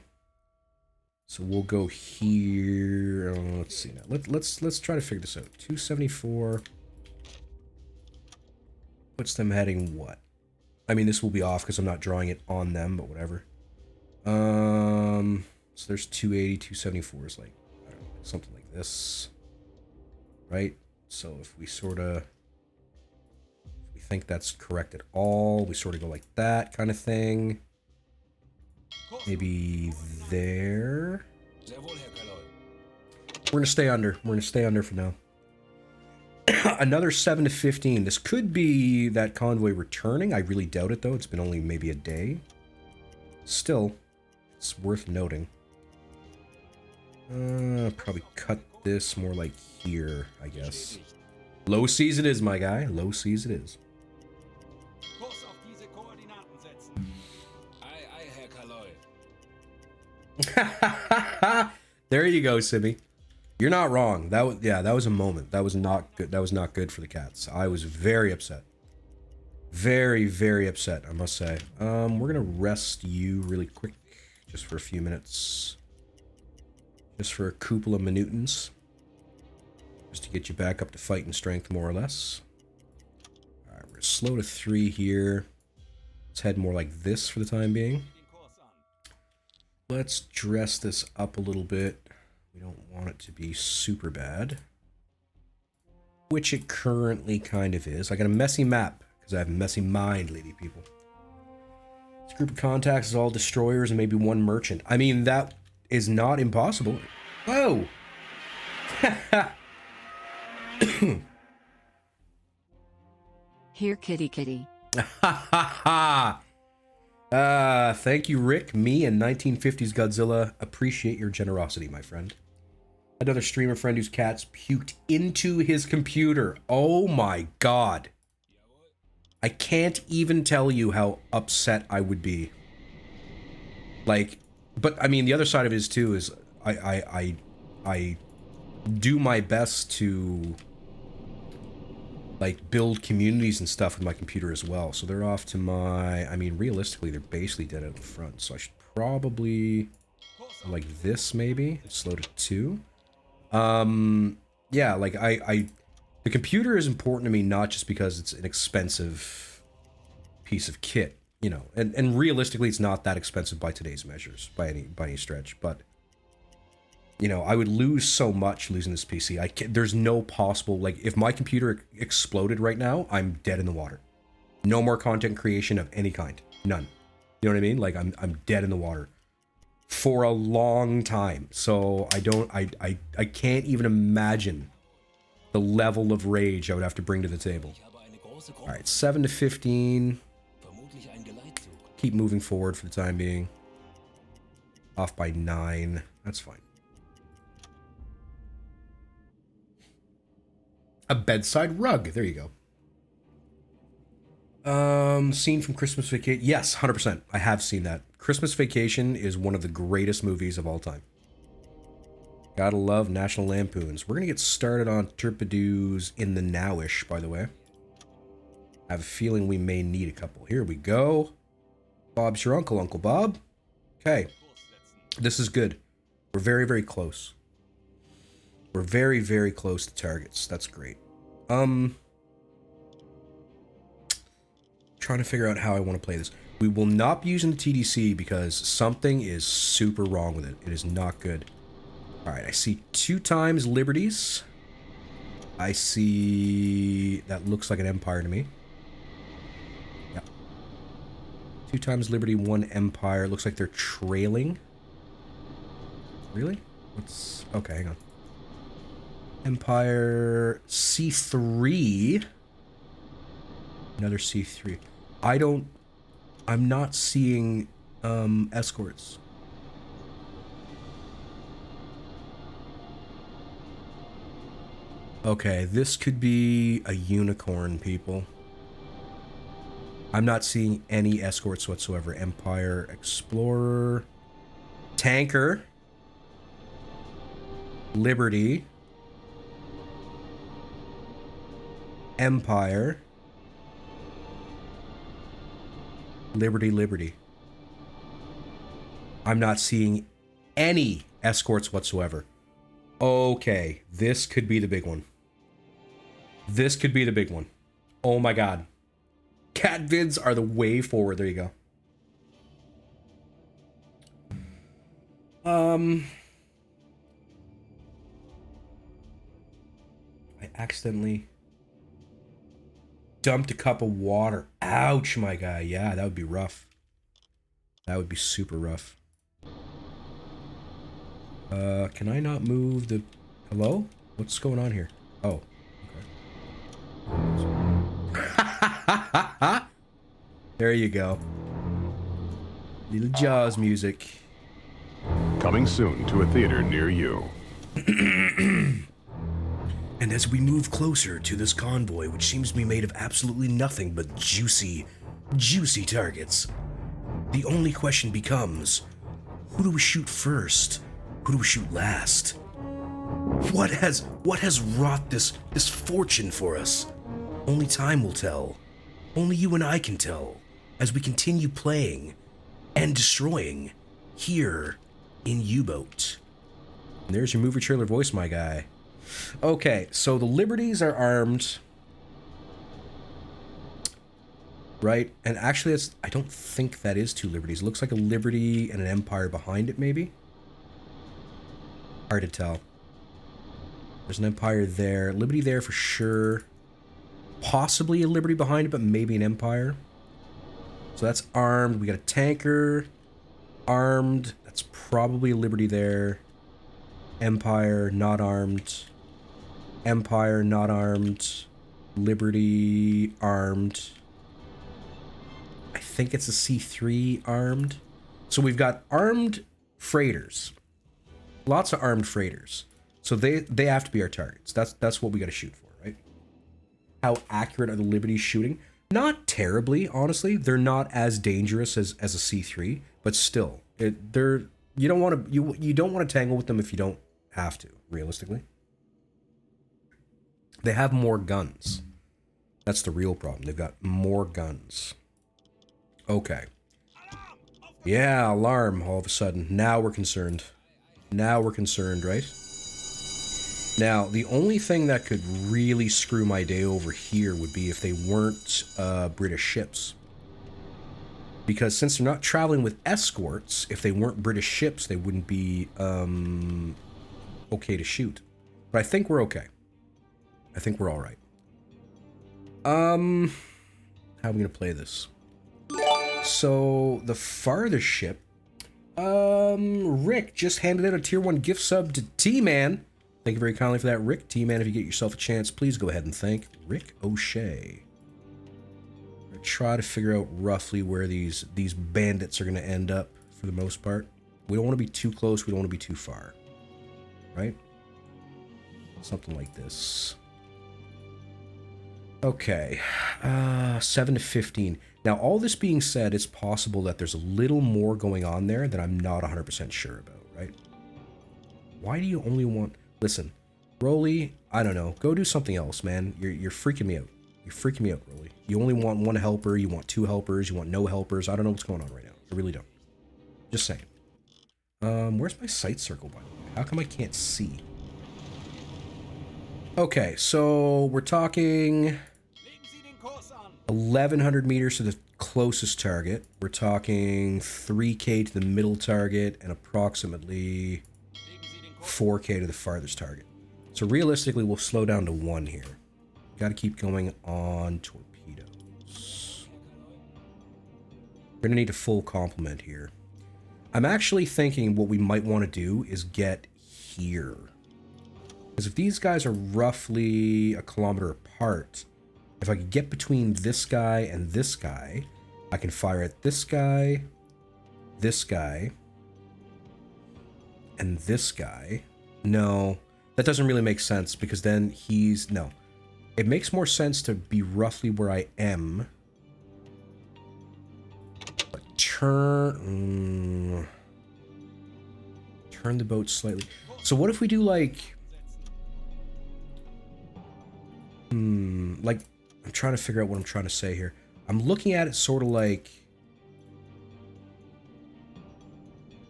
So we'll go here. Let's see now. Let's try to figure this out. 274 puts them heading what? I mean, this will be off because I'm not drawing it on them, but whatever. So there's 280, 274 is like, I don't know, something like this, right? So if we sort of, if we think that's correct at all, we sort of go like that kind of thing. Maybe there. We're gonna stay under. We're gonna stay under for now. Another 7 to 15. This could be that convoy returning. I really doubt it, though. It's been only maybe a day. Still, it's worth noting. Probably cut this more like here, I guess. Low seas it is, my guy. Low seas it is. There you go, Sibby. You're not wrong. That was a moment. That was not good. That was not good for the cats. I was very upset. Very, very upset, I must say. We're gonna rest you really quick, just for a few minutes. Just for a couple of minutins. Just to get you back up to fighting strength, more or less. Alright, we're gonna slow to 3 here. Let's head more like this for the time being. Let's dress this up a little bit. We don't want it to be super bad. Which it currently kind of is. I got a messy map, because I have a messy mind, lady people. This group of contacts is all destroyers and maybe 1 merchant. I mean, that is not impossible. Whoa! Here, kitty kitty. Thank you, Rick, me, and 1950s Godzilla. Appreciate your generosity, my friend. Another streamer friend whose cats puked into his computer. Oh my god. I can't even tell you how upset I would be. Like, but I mean, the other side of it is too, is I do my best to like build communities and stuff with my computer as well. So they're off to my, I mean, realistically, they're basically dead out in front. So I should probably like this maybe, slow to 2. Yeah, like the computer is important to me, not just because it's an expensive piece of kit, you know, and realistically, it's not that expensive by today's measures, by any stretch, but you know, I would lose so much losing this PC. There's no possible, like, if my computer exploded right now, I'm dead in the water. No more content creation of any kind. None. You know what I mean? Like, I'm dead in the water. For a long time. So, I can't even imagine the level of rage I would have to bring to the table. Alright, 7 to 15. Keep moving forward for the time being. Off by 9. That's fine. A bedside rug. There you go. Scene from Christmas Vacation. Yes, 100%. I have seen that. Christmas Vacation is one of the greatest movies of all time. Gotta love National Lampoons. We're gonna get started on Turpidoos in the nowish, by the way. I have a feeling we may need a couple. Here we go. Bob's your uncle, Uncle Bob. Okay. This is good. We're very, very close. We're very, very close to targets. That's great. Trying to figure out how I want to play this. We will not be using the TDC because something is super wrong with it. It is not good. Alright, I see 2 times Liberties. I see... That looks like an Empire to me. Yeah. 2 times Liberty, 1 Empire. Looks like they're trailing. Really? What's... Okay, hang on. Empire C3. Another C3. I'm not seeing escorts. Okay, this could be a unicorn, people. I'm not seeing any escorts whatsoever. Empire, Explorer, Tanker, Liberty, Empire, Liberty. I'm not seeing any escorts whatsoever. Okay, this could be the big one. This could be the big one. Oh my god. Cat vids are the way forward. There you go. I accidentally dumped a cup of water. Ouch, my guy. Yeah, that would be rough. That would be super rough. Can I not move the... Hello? What's going on here? Oh, okay. There you go. Little Jaws music. Coming soon to a theater near you. And as we move closer to this convoy, which seems to be made of absolutely nothing but juicy, juicy targets, the only question becomes, Who do we shoot first? Who do we shoot last? What has wrought this fortune for us? Only time will tell. Only you and I can tell as we continue playing and destroying here in Uboat. And there's your movie trailer voice, my guy. Okay, so the Liberties are armed. Right? And actually, I don't think that is two Liberties. It looks like a Liberty and an Empire behind it, maybe? Hard to tell. There's an Empire there. Liberty there for sure. Possibly a Liberty behind it, but maybe an Empire. So that's armed. We got a tanker. Armed. That's probably a Liberty there. Empire, not armed. Empire, not armed. Liberty, armed. I think it's a C3 armed. So we've got armed freighters. Lots of armed freighters. So they have to be our targets. That's what we got to shoot for, right? How accurate are the Liberties shooting? Not terribly, honestly. They're not as dangerous as a C3, but still, you don't want to tangle with them if you don't have to, realistically. They have more guns. That's the real problem. They've got more guns. Okay. Yeah, alarm all of a sudden. Now we're concerned. Now we're concerned, right? Now, the only thing that could really screw my day over here would be if they weren't British ships. Because since they're not traveling with escorts, if they weren't British ships, they wouldn't be okay to shoot. But I think we're okay. I think we're all right. How am I going to play this? So, the farthest ship, Rick just handed out a tier 1 gift sub to T-Man. Thank you very kindly for that, Rick. T-Man, if you get yourself a chance, please go ahead and thank Rick O'Shea. I'm going to try to figure out roughly where these bandits are going to end up for the most part. We don't want to be too close. We don't want to be too far. Right? Something like this. Okay. 7 to 15. Now, all this being said, it's possible that there's a little more going on there that I'm not 100% sure about, right? Why do you only want... Listen, Rolly, I don't know. Go do something else, man. You're freaking me out. You're freaking me out, Rolly. You only want one helper. You want two helpers. You want no helpers. I don't know what's going on right now. I really don't. Just saying. Where's my sight circle, by the way? How come I can't see? Okay, so we're talking 1,100 meters to the closest target. We're talking 3K to the middle target and approximately 4K to the farthest target. So realistically, we'll slow down to 1 here. Got to keep going on torpedoes. We're going to need a full complement here. I'm actually thinking what we might want to do is get here. Because if these guys are roughly a kilometer apart, if I could get between this guy and this guy, I can fire at this guy, and this guy. No, that doesn't really make sense because then he's... No. It makes more sense to be roughly where I am. But turn the boat slightly. So what if we do like... like, I'm trying to figure out what I'm trying to say here. I'm looking at it sort of like...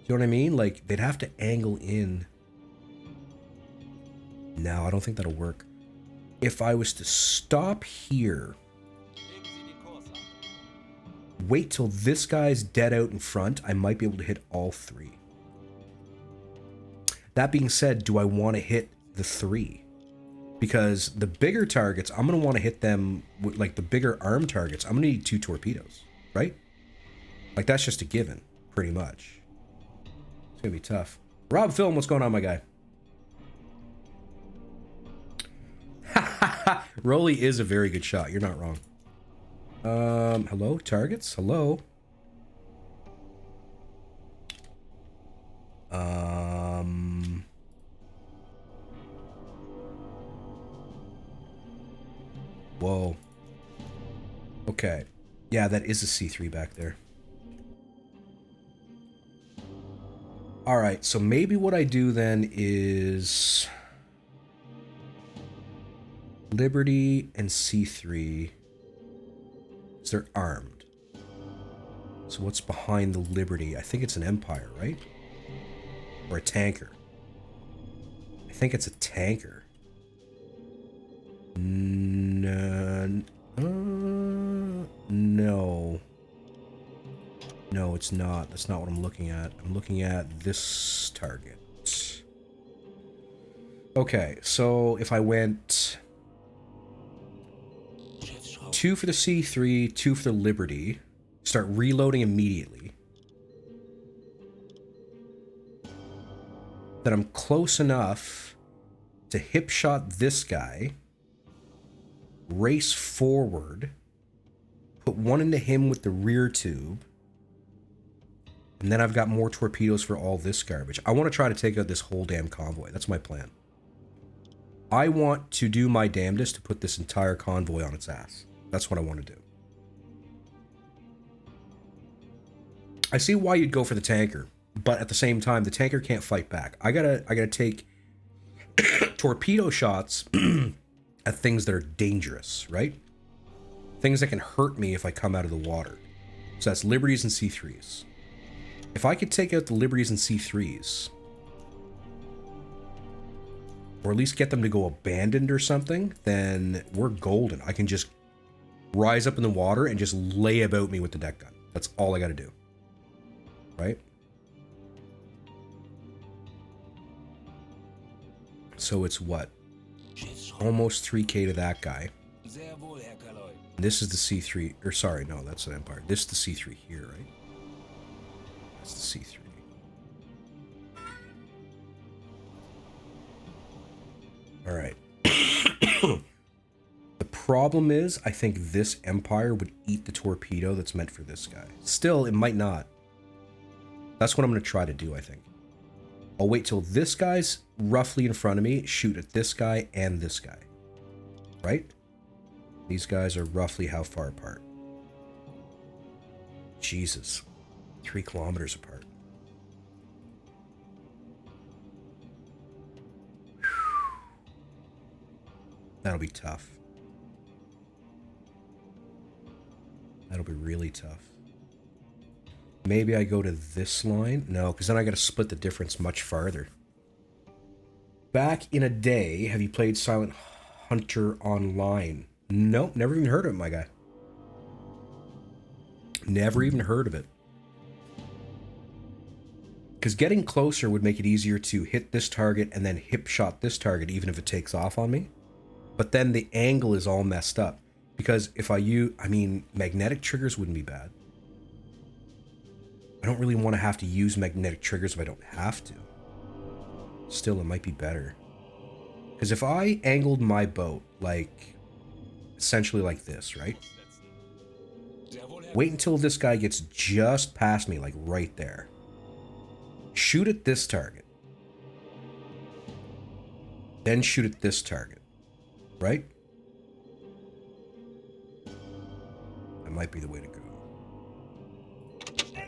You know what I mean? Like, they'd have to angle in. No, I don't think that'll work. If I was to stop here, wait till this guy's dead out in front, I might be able to hit all 3. That being said, do I want to hit the 3? Because the bigger targets, I'm going to want to hit them with, like, the bigger arm targets. I'm going to need 2 torpedoes, right? Like, that's just a given, pretty much. It's going to be tough. Rob Film, what's going on, my guy? Rolly is a very good shot. You're not wrong. Hello? Targets? Hello? Whoa. Okay. Yeah, that is a C3 back there. All right, so maybe what I do then is Liberty and C3. So they're armed. So what's behind the Liberty? I think it's an Empire, right? Or a tanker. I think it's a tanker. No. No. No, it's not. That's not what I'm looking at. I'm looking at this target. Okay, so if I went 2 for the C3, 2 for the Liberty, start reloading immediately, then I'm close enough to hip shot this guy, race forward, put one into him with the rear tube, and then I've got more torpedoes for all this garbage. I want to try to take out this whole damn convoy. That's my plan. I want to do my damnedest to put this entire convoy on its ass. That's what I want to do. I see why you'd go for the tanker, but at the same time, the tanker can't fight back. I gotta take torpedo shots at things that are dangerous, right? Things that can hurt me if I come out of the water. So that's Liberties and C3s. If I could take out the Liberties and C3s, or at least get them to go abandoned or something, then we're golden. I can just rise up in the water and just lay about me with the deck gun. That's all I gotta do. Right? So it's what? Almost 3k to that guy. This is the C3, or sorry, no, that's an Empire. This is the C3 here, right? That's the C3. All right. The problem is, I think this Empire would eat the torpedo that's meant for this guy. Still, it might not. That's what I'm going to try to do, I think. I'll wait till this guy's roughly in front of me, shoot at this guy and this guy. Right? These guys are roughly how far apart? Jesus. 3 kilometers apart. That'll be tough. That'll be really tough. Maybe I go to this line? No, because then I got to split the difference much farther. Back in a day, have you played Silent Hunter online? Nope, never even heard of it, my guy. Never even heard of it. Because getting closer would make it easier to hit this target and then hip shot this target, even if it takes off on me. But then the angle is all messed up. Because if I use, I mean, magnetic triggers wouldn't be bad. I don't really want to have to use magnetic triggers if I don't have to. Still, it might be better. Because if I angled my boat, like, essentially like this, right? Wait until this guy gets just past me, like right there. Shoot at this target. Then shoot at this target. Right? That might be the way to go.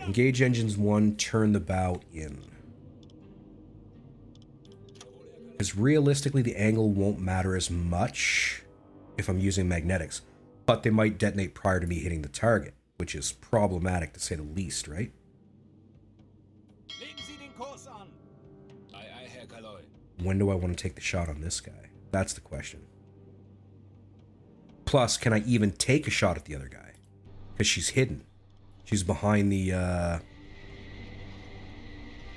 Engage engines 1, turn the bow in. Because realistically, the angle won't matter as much if I'm using magnetics. But they might detonate prior to me hitting the target, which is problematic to say the least, right? When do I want to take the shot on this guy? That's the question. Plus, can I even take a shot at the other guy? Because she's hidden. She's behind the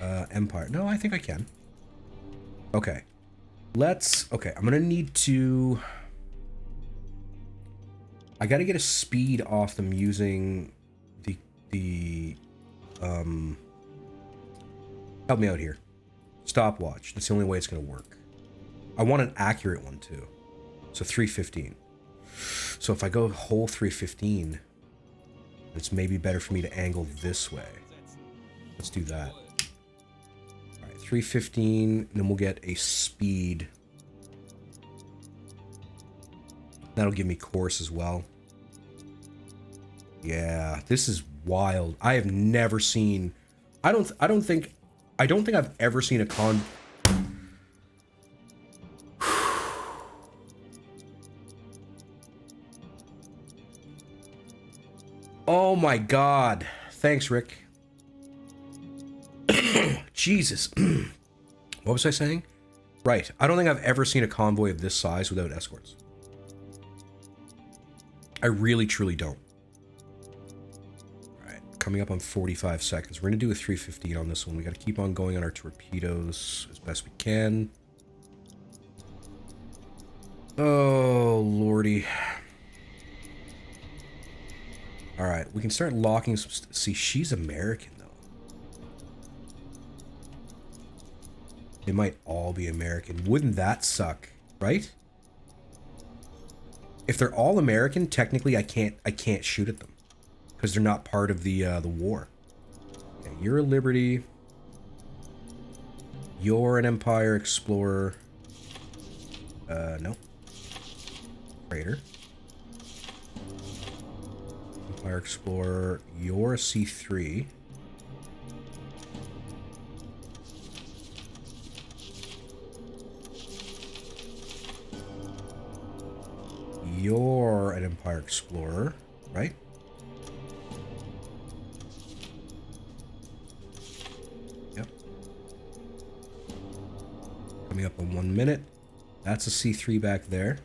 Empire. No, I think I can. Okay. Okay, I'm going to need to... I got to get a speed off them using the help me out here. Stopwatch. That's the only way it's going to work. I want an accurate one, too. So 315. So if I go whole 315, it's maybe better for me to angle this way. Let's do that. All right, 315, then we'll get a speed. That'll give me course as well. Yeah, this is wild. I have never seen... I don't think I don't think I've ever seen a con... Oh my god. Thanks, Rick. Jesus. What was I saying? Right. I don't think I've ever seen a convoy of this size without escorts. I really, truly don't. Alright. Coming up on 45 seconds. We're going to do a 315 on this one. We got to keep on going on our torpedoes as best we can. Oh, lordy. Alright, we can start locking some... See, she's American, though. They might all be American. Wouldn't that suck, right? If they're all American, technically I can't shoot at them. Because they're not part of the war. Okay, you're a Liberty. You're an Empire Explorer. No. Freighter. Empire Explorer, you're a C3. You're an Empire Explorer, right? Yep. Coming up on 1 minute. That's a C3 back there.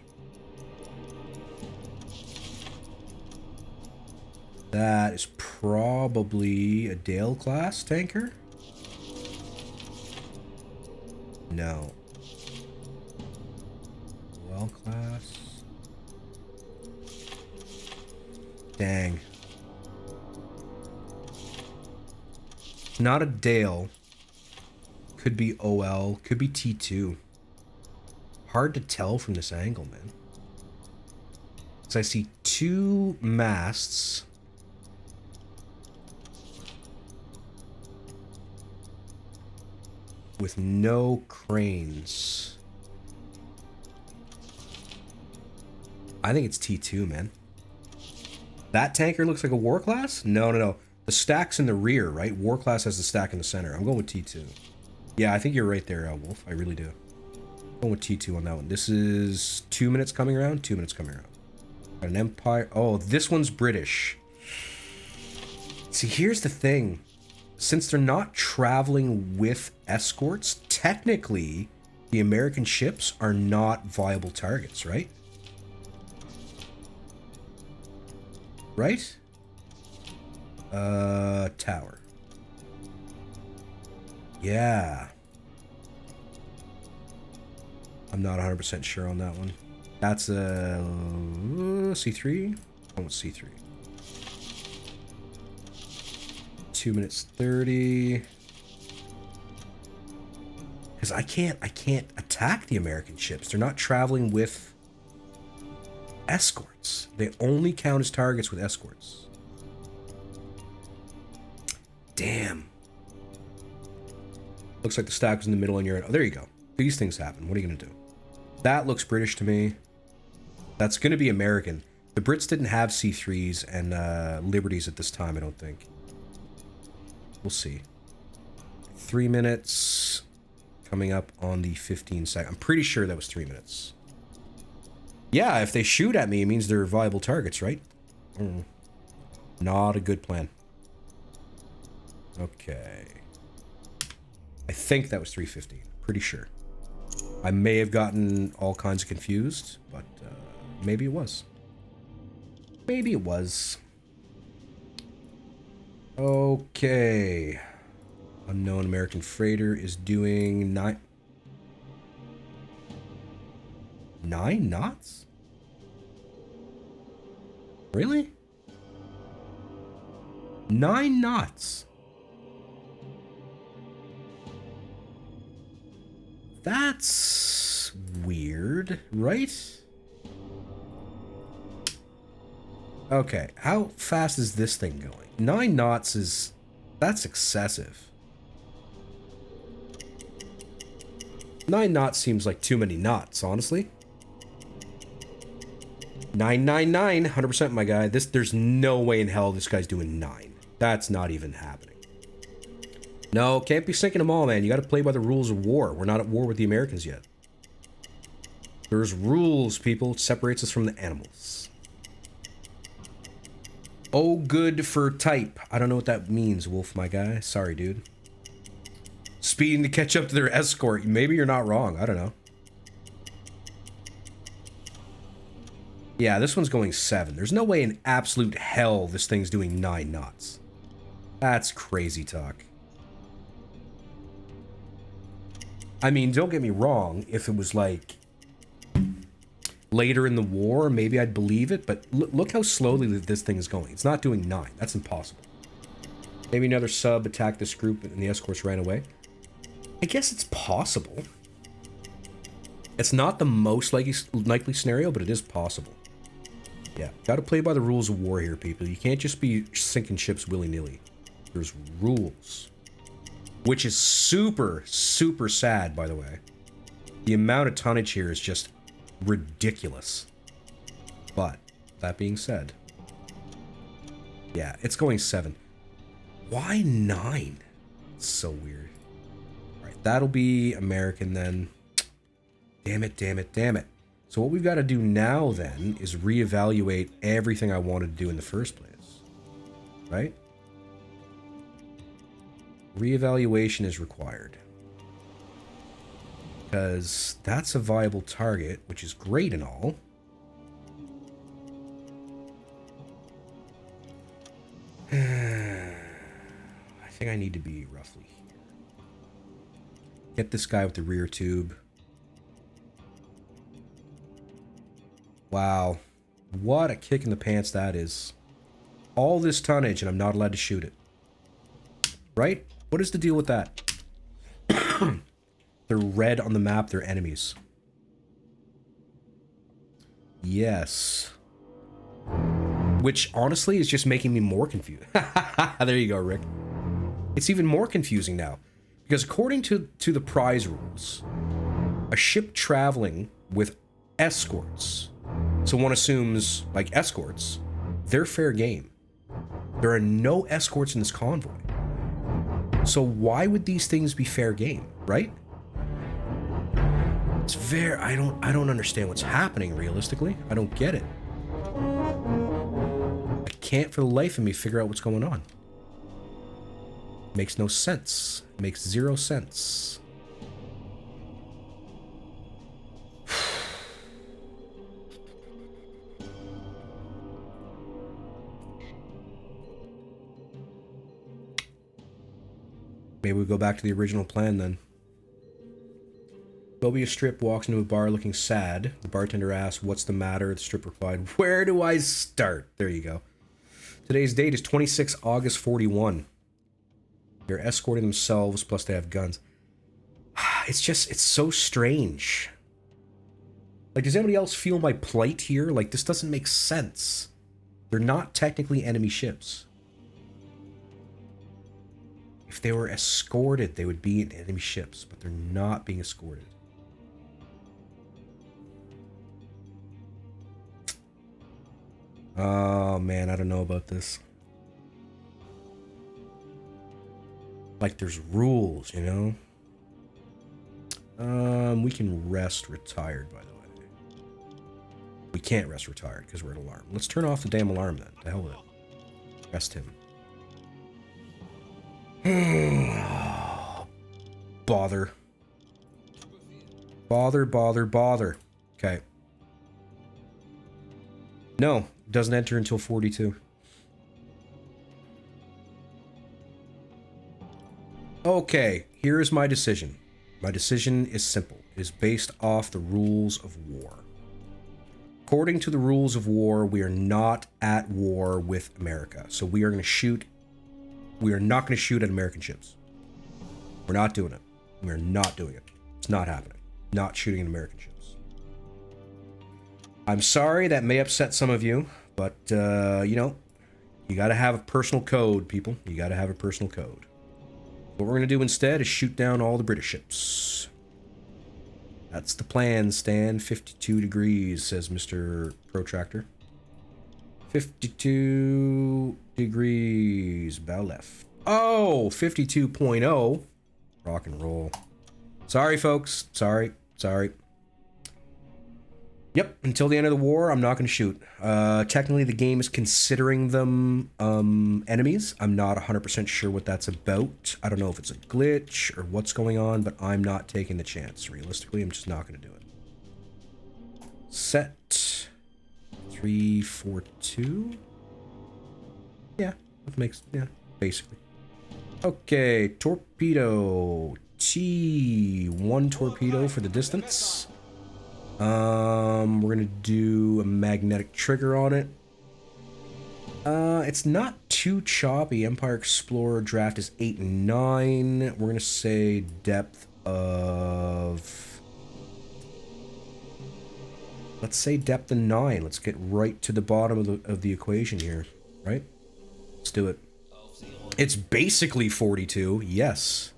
That is probably a Dale class tanker. No. Well class. Dang. Not a Dale. Could be OL. Could be T2. Hard to tell from this angle, man. So I see 2 masts. With no cranes. I think it's T2, man. That tanker looks like a war class? No, no, no. The stack's in the rear, right? War class has the stack in the center. I'm going with T2. Yeah, I think you're right there, Wolf. I really do. I'm going with T2 on that one. This is 2 minutes coming around. 2 minutes coming around. Got an Empire. Oh, this one's British. See, here's the thing. Since they're not traveling with escorts, technically, the American ships are not viable targets, right? Right? Tower. Yeah. I'm not 100% sure on that one. That's a C3? Oh, it's C3. 2 minutes 30. Because I can't attack the American ships. They're not traveling with escorts. They only count as targets with escorts. Damn. Looks like the stack was in the middle and you're... Oh, there you go. These things happen. What are you going to do? That looks British to me. That's going to be American. The Brits didn't have C3s and Liberties at this time, I don't think. We'll see. 3 minutes. Coming up on the 15 second. I'm pretty sure that was 3 minutes. Yeah, if they shoot at me, it means they're viable targets, right? Not a good plan. Okay. I think that was 315. Pretty sure. I may have gotten all kinds of confused, but maybe it was. Maybe it was. Okay. Unknown American freighter is doing 9 knots? Really? 9 knots. That's weird, right? Okay, how fast is this thing going? 9 knots is... that's excessive. 9 knots seems like too many knots, honestly. 999, 100% my guy. There's no way in hell this guy's doing 9. That's not even happening. No, can't be sinking them all, man. You got to play by the rules of war. We're not at war with the Americans yet. There's rules, people. It separates us from the animals. Oh, good for type. I don't know what that means, Wolf, my guy. Sorry, dude. Speeding to catch up to their escort. Maybe you're not wrong. I don't know. Yeah, this one's going 7. There's no way in absolute hell this thing's doing 9 knots. That's crazy talk. I mean, don't get me wrong. If it was like later in the war, maybe I'd believe it. But look how slowly this thing is going. It's not doing 9. That's impossible. Maybe another sub attacked this group and the escorts ran away. I guess it's possible. It's not the most likely scenario, but it is possible. Yeah, gotta play by the rules of war here, people. You can't just be sinking ships willy-nilly. There's rules. Which is super, super sad, by the way. The amount of tonnage here is just ridiculous. But, that being said... Yeah, it's going 7. Why 9? It's so weird. Alright, that'll be American then. Damn it, damn it, damn it. So what we've got to do now, then, is reevaluate everything I wanted to do in the first place. Right? Reevaluation is required. Because that's a viable target, which is great and all. I think I need to be roughly here. Get this guy with the rear tube. Wow. What a kick in the pants that is. All this tonnage and I'm not allowed to shoot it. Right? What is the deal with that? They're red on the map, they're enemies. Yes. Which, honestly, is just making me more confused. There you go, Rick. It's even more confusing now. Because according to the prize rules, a ship traveling with escorts, so one assumes, like, escorts, they're fair game. There are no escorts in this convoy. So why would these things be fair game, right? It's very... I don't understand what's happening, realistically. I don't get it. I can't for the life of me figure out what's going on. Makes no sense. Makes 0 sense. Maybe we go back to the original plan then. Bobia Strip walks into a bar looking sad. The bartender asks, "What's the matter?" The strip replied, "Where do I start?" There you go. Today's date is 26 August 41. They're escorting themselves, plus they have guns. It's just, it's so strange. Like, does anybody else feel my plight here? Like, this doesn't make sense. They're not technically enemy ships. If they were escorted, they would be in enemy ships, but they're not being escorted. Oh, man, I don't know about this. Like, there's rules, you know? We can rest retired, by the way. We can't rest retired because we're at alarm. Let's turn off the damn alarm then. The hell with it. Rest him. Bother. Bother. Okay. No, doesn't enter until 42. Okay, here's my decision. My decision is simple. It is based off the rules of war. According to the rules of war, we are not at war with America. So we are going to shoot. We are not going to shoot at American ships. We're not doing it. We're not doing it. It's not happening. Not shooting at American ships. I'm sorry that may upset some of you, but, you know, you got to have a personal code, people. You got to have a personal code. What we're going to do instead is shoot down all the British ships. That's the plan, Stan. 52 degrees, says Mr. Protractor. 52 degrees, bow left. Oh, 52.0. Rock and roll. Sorry, folks. Sorry. Yep, until the end of the war, I'm not going to shoot. Technically, the game is considering them enemies. I'm not 100% sure what that's about. I don't know if it's a glitch or what's going on, but I'm not taking the chance. Realistically, I'm just not going to do it. Set 342. Yeah, that makes, yeah, basically. Okay, torpedo. T1 torpedo for the distance. We're gonna do a magnetic trigger on it. It's not too choppy. Empire Explorer draft is 8 and 9. We're gonna say depth of... Let's say depth of 9. Let's get right to the bottom of the equation here, right? Let's do it. It's basically 42, yes.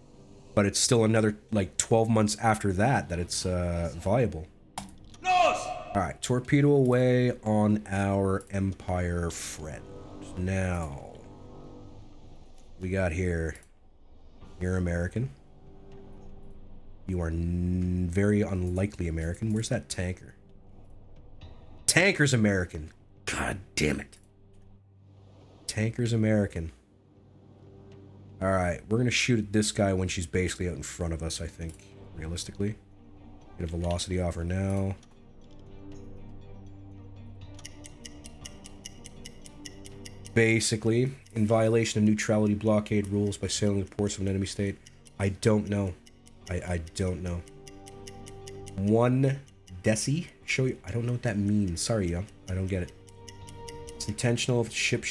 But it's still another, like, 12 months after that it's viable. Alright, torpedo away on our Empire friend. Now, we got here. You're American. You are very unlikely American. Where's that tanker? Tanker's American. God damn it. Tanker's American. Alright, we're gonna shoot at this guy when she's basically out in front of us, I think. Realistically. Get a velocity off her now. Basically, in violation of neutrality blockade rules by sailing the ports of an enemy state. I don't know. I don't know. 1 deci? Show you. I don't know what that means. Sorry, young. I don't get it. It's intentional. If it's ship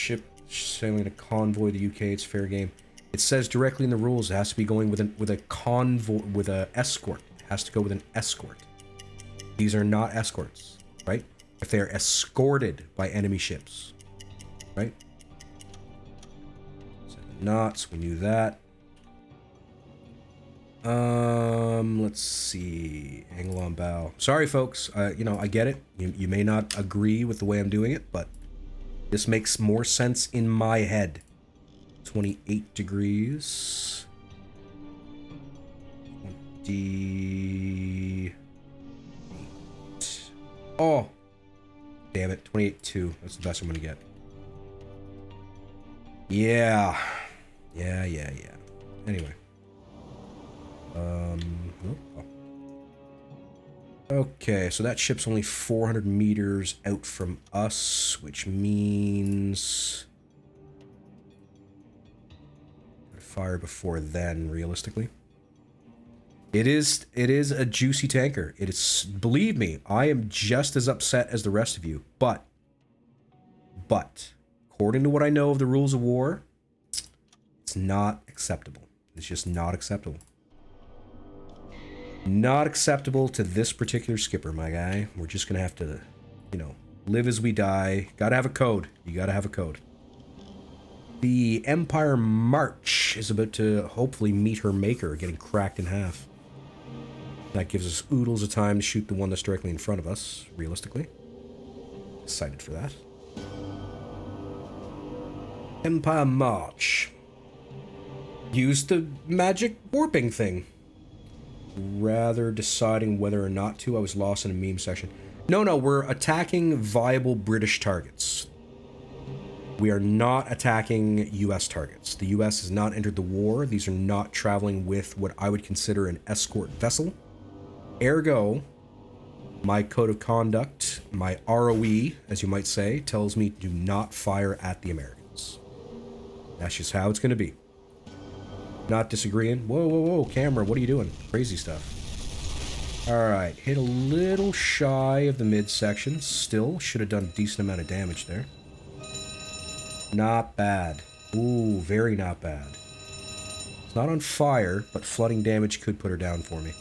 sailing a convoy to the UK, it's fair game. It says directly in the rules it has to be going with a convoy, with a escort. It has to go with an escort. These are not escorts, right? If they are escorted by enemy ships, right? 7 knots, we knew that. Let's see. Angle on bow. Sorry, folks. You know, I get it. You may not agree with the way I'm doing it, but this makes more sense in my head. 28 degrees. 28. Oh! Damn it. 28.2. That's the best I'm gonna get. Yeah. Yeah. Anyway. Okay, so that ship's only 400 meters out from us, which means... fire before then, realistically. It is a juicy tanker. It is, believe me, I am just as upset as the rest of you, but, according to what I know of the rules of war, it's not acceptable. It's just not acceptable. Not acceptable to this particular skipper, my guy. We're just gonna have to, you know, live as we die. Gotta have a code. You gotta have a code. The Empire March is about to hopefully meet her maker, getting cracked in half. That gives us oodles of time to shoot the one that's directly in front of us, realistically. Excited for that. Empire March. Use the magic warping thing. Rather deciding whether or not to. I was lost in a meme section. No, we're attacking viable British targets. We are not attacking US targets. The US has not entered the war. These are not traveling with what I would consider an escort vessel. Ergo, my code of conduct, my ROE, as you might say, tells me do not fire at the Americans. That's just how it's going to be. Not disagreeing. Whoa, camera, what are you doing? Crazy stuff. Alright, hit a little shy of the midsection. Still, should have done a decent amount of damage there. Not bad. Ooh, very not bad. It's not on fire, but flooding damage could put her down for me.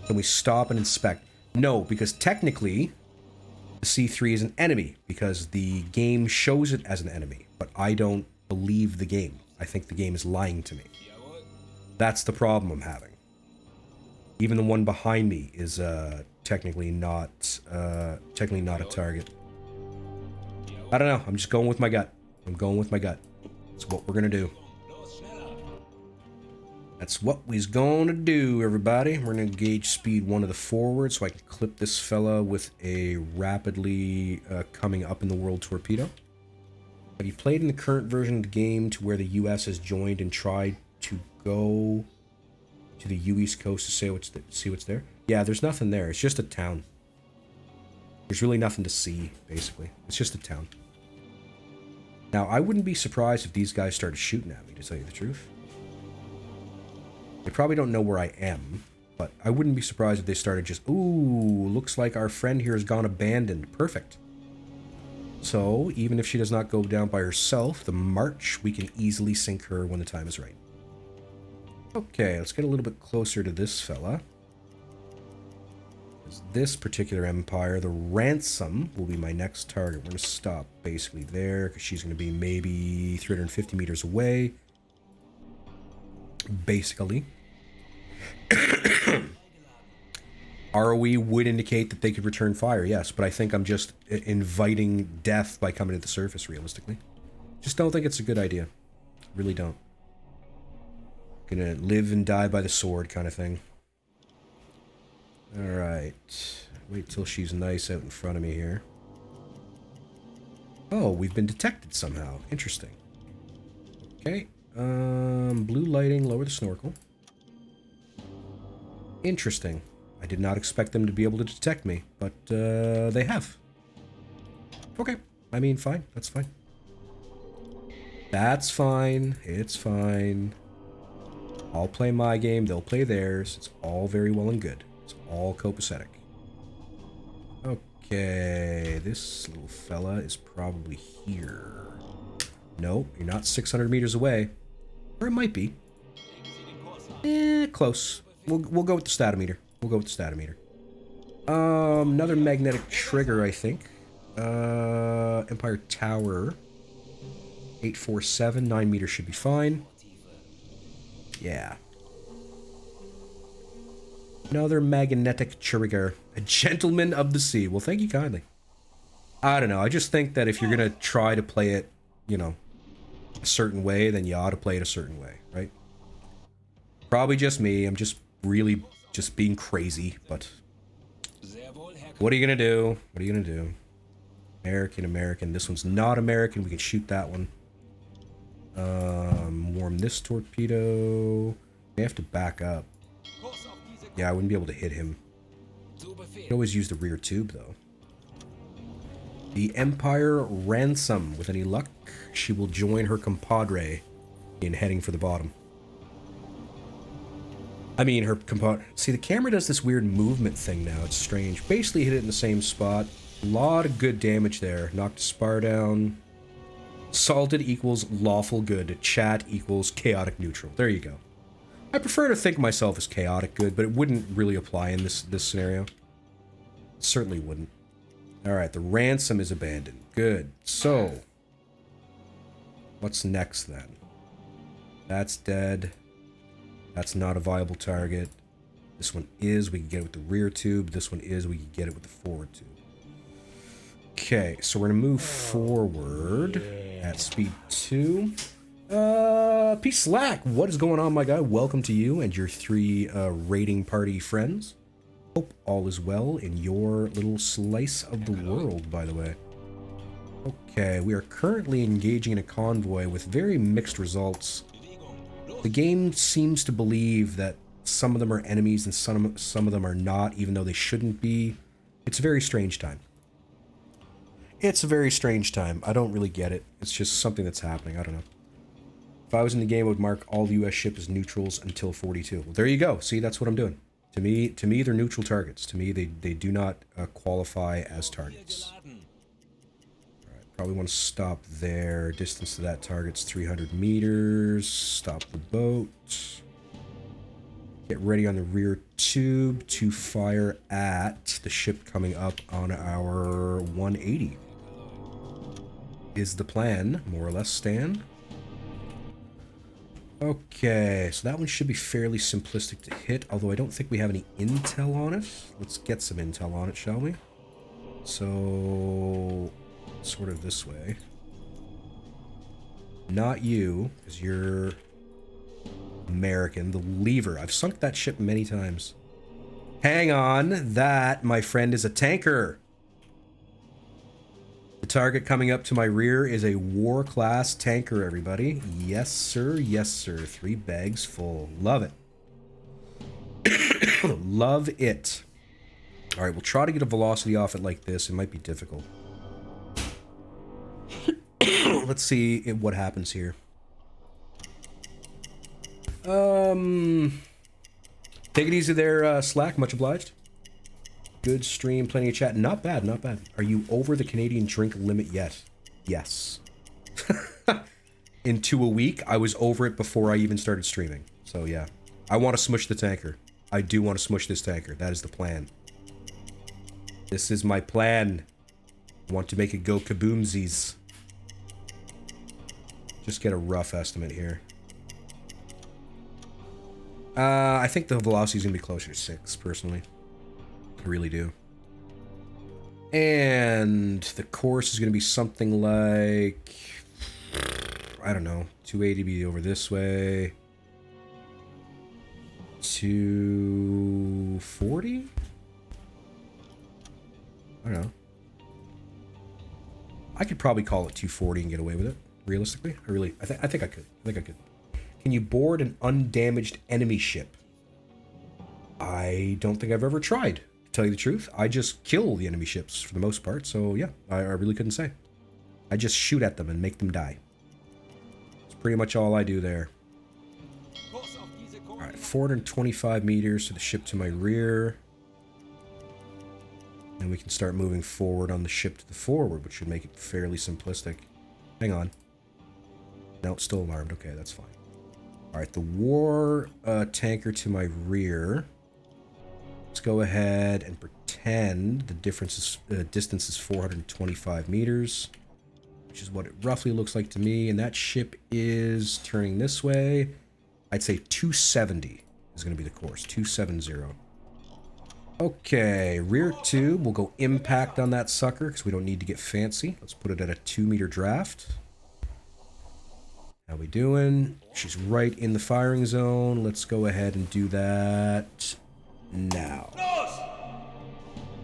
Can we stop and inspect? No, because technically, the C3 is an enemy, because the game shows it as an enemy, but I don't believe the game. I think the game is lying to me. That's the problem I'm having. Even the one behind me is technically not a target. I don't know. I'm just going with my gut. I'm going with my gut. That's what we're gonna do. That's what we's gonna do, everybody. We're gonna engage speed 1 of the forward so I can clip this fella with a rapidly coming up in the world torpedo. Have you played in the current version of the game to where the US has joined and tried to go to the East Coast to see what's there? Yeah, there's nothing there. It's just a town. There's really nothing to see, basically. It's just a town. Now, I wouldn't be surprised if these guys started shooting at me, to tell you the truth. They probably don't know where I am, but I wouldn't be surprised if they started just, ooh, looks like our friend here has gone abandoned. Perfect. So, even if she does not go down by herself, the March, we can easily sink her when the time is right. Okay, let's get a little bit closer to this fella. This particular empire, the Ransom, will be my next target. We're going to stop basically there, because she's going to be maybe 350 meters away. Basically. ROE would indicate that they could return fire, yes, but I think I'm just inviting death by coming to the surface, realistically. Just don't think it's a good idea. Really don't. Gonna live and die by the sword kind of thing. Alright. Wait till she's nice out in front of me here. Oh, we've been detected somehow. Interesting. Okay. Blue lighting, lower the snorkel. Interesting. I did not expect them to be able to detect me, but they have. Okay. I mean, fine. That's fine. That's fine. It's fine. I'll play my game. They'll play theirs. It's all very well and good. It's all copacetic. Okay. This little fella is probably here. Nope. You're not 600 meters away. Or it might be. Close. We'll go with the statometer. We'll go with the statometer. Another magnetic trigger, I think. Empire Tower. 847. 9 meters should be fine. Yeah. Another magnetic trigger. A gentleman of the sea. Well, thank you kindly. I don't know. I just think that if you're going to try to play it, you know, a certain way, then you ought to play it a certain way, right? Probably just me. I'm just really just being crazy, but what are you gonna do? What are you gonna do? American. This one's not American. We can shoot that one. Warm this torpedo. They have to back up. Yeah, I wouldn't be able to hit him. You can always use the rear tube, though. The Empire Ransom. With any luck, she will join her compadre in heading for the bottom. I mean, her compadre... See, the camera does this weird movement thing now. It's strange. Basically hit it in the same spot. A lot of good damage there. Knocked a spar down. Salted equals lawful good. Chat equals chaotic neutral. There you go. I prefer to think of myself as chaotic good, but it wouldn't really apply in this scenario. It certainly wouldn't. Alright, the Ransom is abandoned. Good. So, what's next then? That's dead. That's not a viable target. This one is. We can get it with the rear tube. This one is. We can get it with the forward tube. Okay, so we're going to move forward at speed 2. Peace Slack. What is going on, my guy? Welcome to you and your 3 raiding party friends. Hope all is well in your little slice of the world, by the way. Okay, we are currently engaging in a convoy with very mixed results. The game seems to believe that some of them are enemies and some of them are not, even though they shouldn't be. It's a very strange time. It's a very strange time. I don't really get it. It's just something that's happening. I don't know. If I was in the game, I would mark all the US ships as neutrals until 42. Well, there you go. See, that's what I'm doing. To me, they're neutral targets. To me, they do not qualify as targets. Probably want to stop there. Distance to that target's 300 meters. Stop the boat. Get ready on the rear tube to fire at the ship coming up on our 180. Is the plan, more or less, Stan? Okay, so that one should be fairly simplistic to hit, although I don't think we have any intel on it. Let's get some intel on it, shall we? So... sort of this way. Not you, because you're American, the Lever. I've sunk that ship many times. Hang on, that, my friend, is a tanker. The target coming up to my rear is a war-class tanker, everybody. Yes, sir. Yes, sir. 3 bags full. Love it. Love it. All right, we'll try to get a velocity off it like this. It might be difficult. Let's see what happens here. Take it easy there, Slack. Much obliged. Good stream, plenty of chat. Not bad, not bad. Are you over the Canadian drink limit yet? Yes. Into a week, I was over it before I even started streaming. So yeah, I want to smush the tanker. I do want to smush this tanker. That is the plan. This is my plan. I want to make it go kaboomsies. Just get a rough estimate here. I think the velocity is going to be closer to 6, personally. I really do. And the course is going to be something like, I don't know, 280 be over this way. 240? I don't know. I could probably call it 240 and get away with it. Realistically, I think I could. Can you board an undamaged enemy ship? I don't think I've ever tried, to tell you the truth. I just kill the enemy ships for the most part, so yeah, I really couldn't say. I just shoot at them and make them die. That's pretty much all I do there. Alright, 425 meters to the ship to my rear. And we can start moving forward on the ship to the forward, which should make it fairly simplistic. Hang on. No, it's still alarmed. Okay, that's fine. Alright, the war tanker to my rear. Let's go ahead and pretend the distance is 425 meters, which is what it roughly looks like to me. And that ship is turning this way. I'd say 270 is going to be the course. 270. Okay, rear tube. We'll go impact on that sucker because we don't need to get fancy. Let's put it at a 2-meter draft. How we doing? She's right in the firing zone. Let's go ahead and do that now.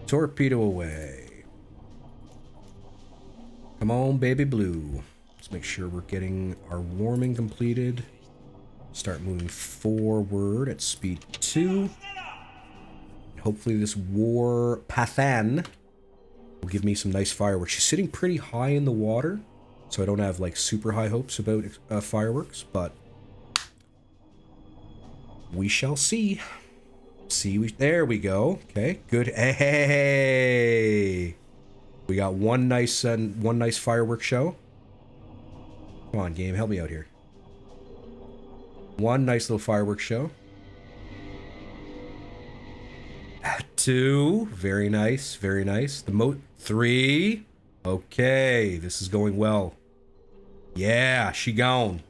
Torpedo away. Come on, baby blue. Let's make sure we're getting our warming completed. Start moving forward at speed 2. Hopefully this war Pathan will give me some nice fireworks. She's sitting pretty high in the water, so I don't have like super high hopes about fireworks, but we shall see. There we go. Okay, good. Hey, we got one nice fireworks show. Come on, game, help me out here. One nice little fireworks show. 2, very nice, very nice. 3. Okay, this is going well. Yeah, she gone.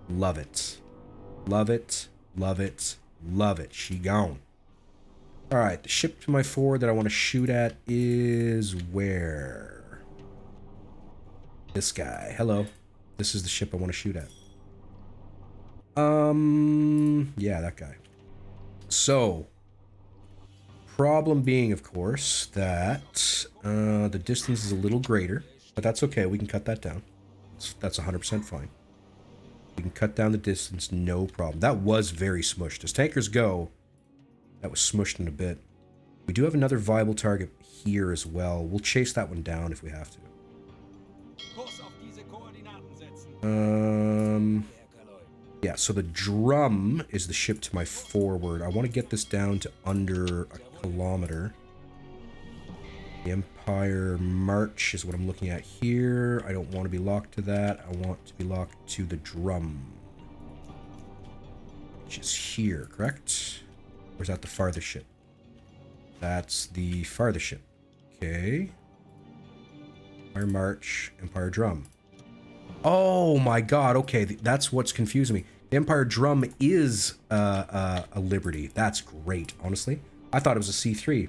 Love it. Love it. Love it. Love it. She gone. Alright, the ship to my forward that I want to shoot at is where? This guy. Hello. This is the ship I want to shoot at. Yeah, that guy. So, problem being, of course, that the distance is a little greater, but that's okay. We can cut that down. That's 100% fine. We can cut down the distance, no problem. That was very smushed. As tankers go, that was smushed in a bit. We do have another viable target here as well. We'll chase that one down if we have to. Yeah, so the drum is the ship to my forward. I want to get this down to under a kilometer. The Empire March is what I'm looking at here. I don't want to be locked to that. I want to be locked to the drum, which is here, correct? Or is that the farthest ship? That's the farthest ship. Okay. Empire March, Empire Drum. Oh my god, okay, that's what's confusing me. The Empire Drum is a Liberty. That's great, honestly. I thought it was a C3.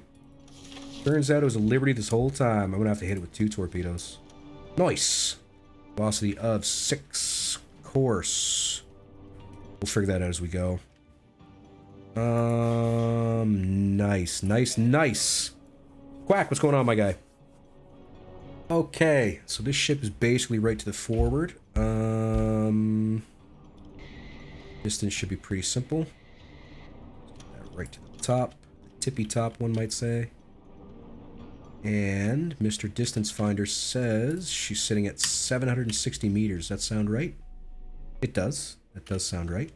Turns out it was a Liberty this whole time. I'm gonna have to hit it with 2 torpedoes. Nice. Velocity of 6. Course. We'll figure that out as we go. Nice, nice, nice. Quack, what's going on, my guy? Okay, so this ship is basically right to the forward. Distance should be pretty simple. Right to the top. Tippy top, one might say. And Mr. Distance Finder says she's sitting at 760 meters. That sound right? It does. That does sound right.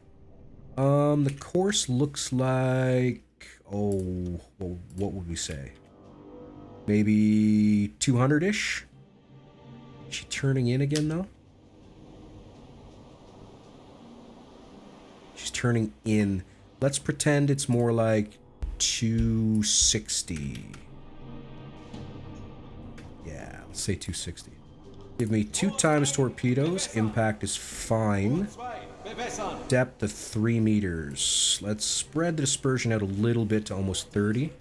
The course looks like... Oh, well, what would we say? Maybe 200-ish? Is she turning in again, though? She's turning in. Let's pretend it's more like 260. Yeah, let's say 260. Give me 2 times torpedoes. Impact is fine. Depth of 3 meters. Let's spread the dispersion out a little bit to almost 30.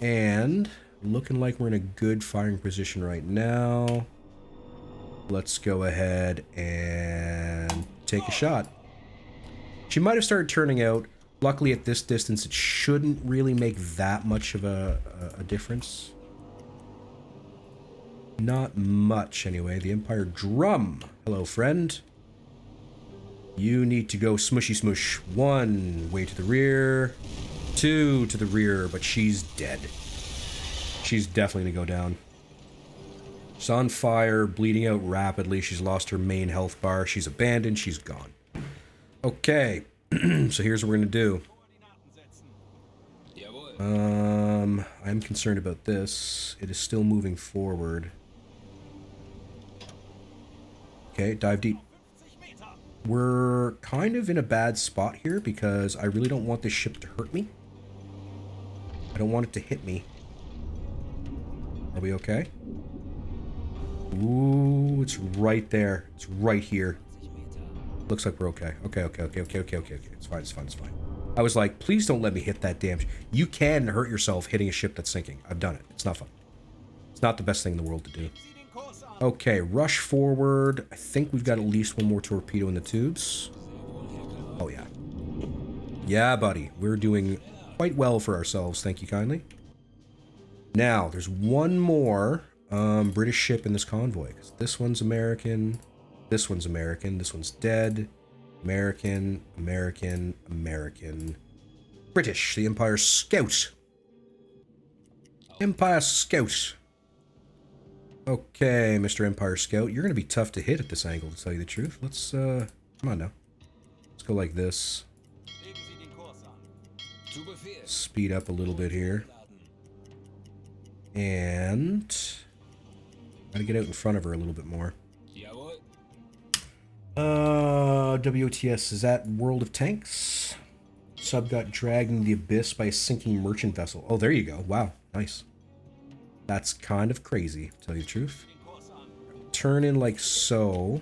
And looking like we're in a good firing position right now. Let's go ahead and take a shot. She might have started turning out. Luckily at this distance it shouldn't really make that much of a difference. Not much anyway. The Empire Drum. Hello, friend. You need to go smushy smush. 1 way to the rear. 2 to the rear, but she's dead. She's definitely gonna go down. She's on fire, bleeding out rapidly. She's lost her main health bar. She's abandoned. She's gone. Okay. So here's what we're gonna do. I'm concerned about this. It is still moving forward. Okay, dive deep. We're kind of in a bad spot here because I really don't want this ship to hurt me. I don't want it to hit me. Are we okay? Ooh, it's right there. It's right here. Looks like we're okay. Okay. It's fine, it's fine, it's fine. I was like, please don't let me hit that damn... You can hurt yourself hitting a ship that's sinking. I've done it. It's not fun. It's not the best thing in the world to do. Okay, rush forward. I think we've got at least 1 more torpedo in the tubes. Oh, yeah. Yeah, buddy. We're doing quite well for ourselves. Thank you kindly. Now, there's 1 more British ship in this convoy. This one's American. This one's American. This one's dead. American. American. American. British. The Empire Scout. Empire Scout. Okay, Mr. Empire Scout. You're going to be tough to hit at this angle, to tell you the truth. Let's, come on now. Let's go like this. Speed up a little bit here. And... gotta get out in front of her a little bit more. WOTS, is that World of Tanks? Sub got dragged into the abyss by a sinking merchant vessel. Oh, there you go. Wow, nice. That's kind of crazy, to tell you the truth. Turn in like so.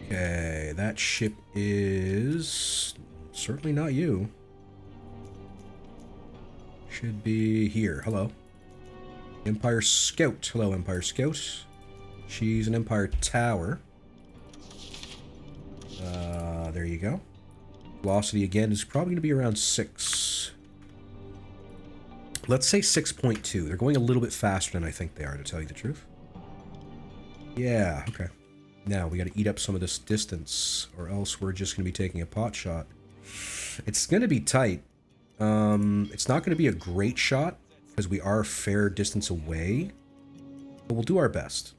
Okay, that ship is certainly not you. Should be here. Hello. Empire Scout. Hello, Empire Scout. She's an Empire Tower. There you go. Velocity again is probably going to be around 6. Let's say 6.2. They're going a little bit faster than I think they are, to tell you the truth. Yeah, okay. Now, we got to eat up some of this distance, or else we're just going to be taking a pot shot. It's going to be tight. It's not going to be a great shot, because we are a fair distance away. But we'll do our best.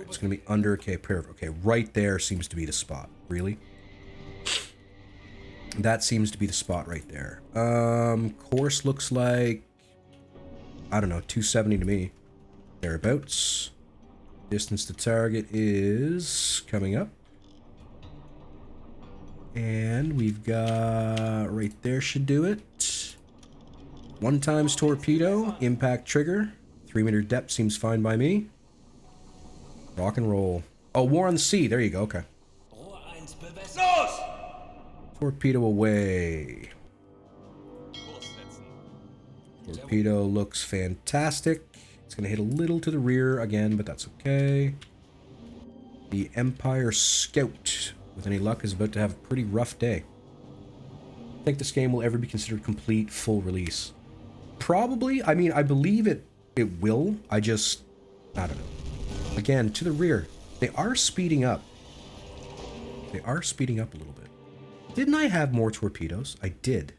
It's going to be under... Okay, perfect. Okay, right there seems to be the spot. Really? That seems to be the spot right there. Course looks like... I don't know, 270 to me. Thereabouts. Distance to target is coming up. And we've got... right there should do it. 1 times torpedo. Impact trigger. 3-meter depth seems fine by me. Rock and roll. Oh, War on the Sea. There you go. Okay. Torpedo away. Torpedo looks fantastic. It's going to hit a little to the rear again, but that's okay. The Empire Scout, with any luck, is about to have a pretty rough day. I think this game will ever be considered complete, full release. Probably. I mean, I believe it will. I don't know. Again, to the rear. They are speeding up. They are speeding up a little bit. Didn't I have more torpedoes? I did.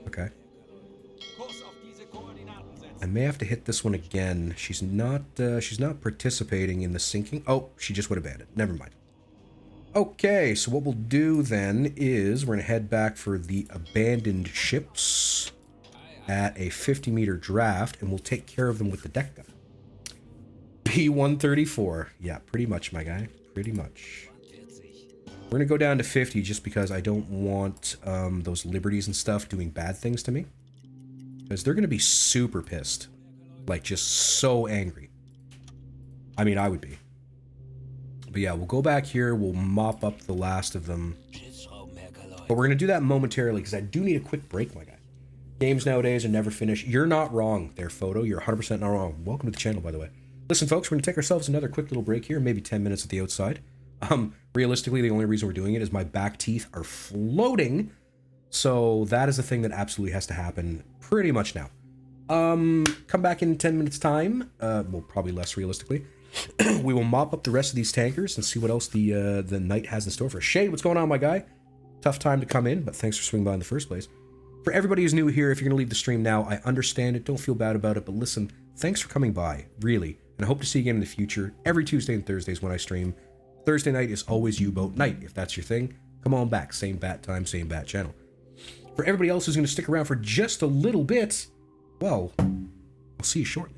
Okay. I may have to hit this one again. She's not participating in the sinking. Oh, she just would have abandoned. Never mind. Okay, so what we'll do then is we're going to head back for the abandoned ships at a 50-meter draft, and we'll take care of them with the deck gun. P-134. Yeah, pretty much, my guy. Pretty much. We're going to go down to 50 just because I don't want those liberties and stuff doing bad things to me. Because they're going to be super pissed. Like, just so angry. I mean, I would be. But yeah, we'll go back here. We'll mop up the last of them. But we're going to do that momentarily because I do need a quick break, my guy. Games nowadays are never finished. You're not wrong there, Photo. You're 100% not wrong. Welcome to the channel, by the way. Listen, folks, we're going to take ourselves another quick little break here. Maybe 10 minutes at the outside. Realistically, the only reason we're doing it is my back teeth are floating. So that is the thing that absolutely has to happen pretty much now. Come back in 10 minutes time. Well, probably less realistically. We will mop up the rest of these tankers and see what else the night has in store for us. Shade, what's going on, my guy? Tough time to come in, but thanks for swinging by in the first place. For everybody who's new here, if you're going to leave the stream now, I understand it. Don't feel bad about it, but listen, thanks for coming by, really. And I hope to see you again in the future. Every Tuesday and Thursdays when I stream. Thursday night is always Uboat night. If that's your thing, come on back. Same bat time, same bat channel. For everybody else who's going to stick around for just a little bit, well, I'll see you shortly.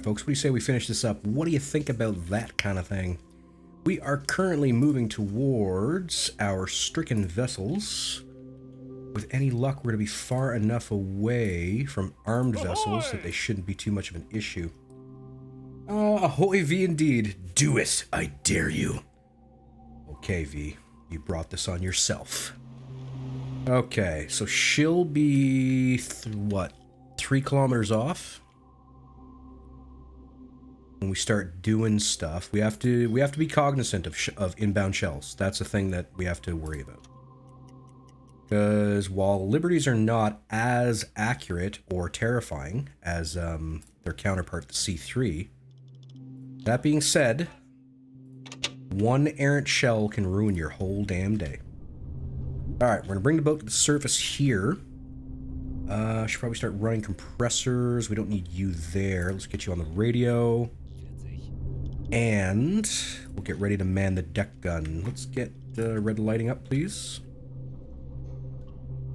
folks, what do you say we finish this up? What do you think about that kind of thing? We are currently moving towards our stricken vessels. With any luck, we're going to be far enough away from armed vessels that they shouldn't be too much of an issue. Ahoy, V, indeed. Do it, I dare you. Okay, V, you brought this on yourself. Okay, so she'll be, 3 kilometers off? When we start doing stuff, we have to be cognizant of inbound shells. That's a thing that we have to worry about. Because while Liberties are not as accurate or terrifying as their counterpart, the C3, that being said, one errant shell can ruin your whole damn day. Alright, we're going to bring the boat to the surface here. Should probably start running compressors. We don't need you there. Let's get you on the radio. And we'll get ready to man the deck gun. Let's get red lighting up, please.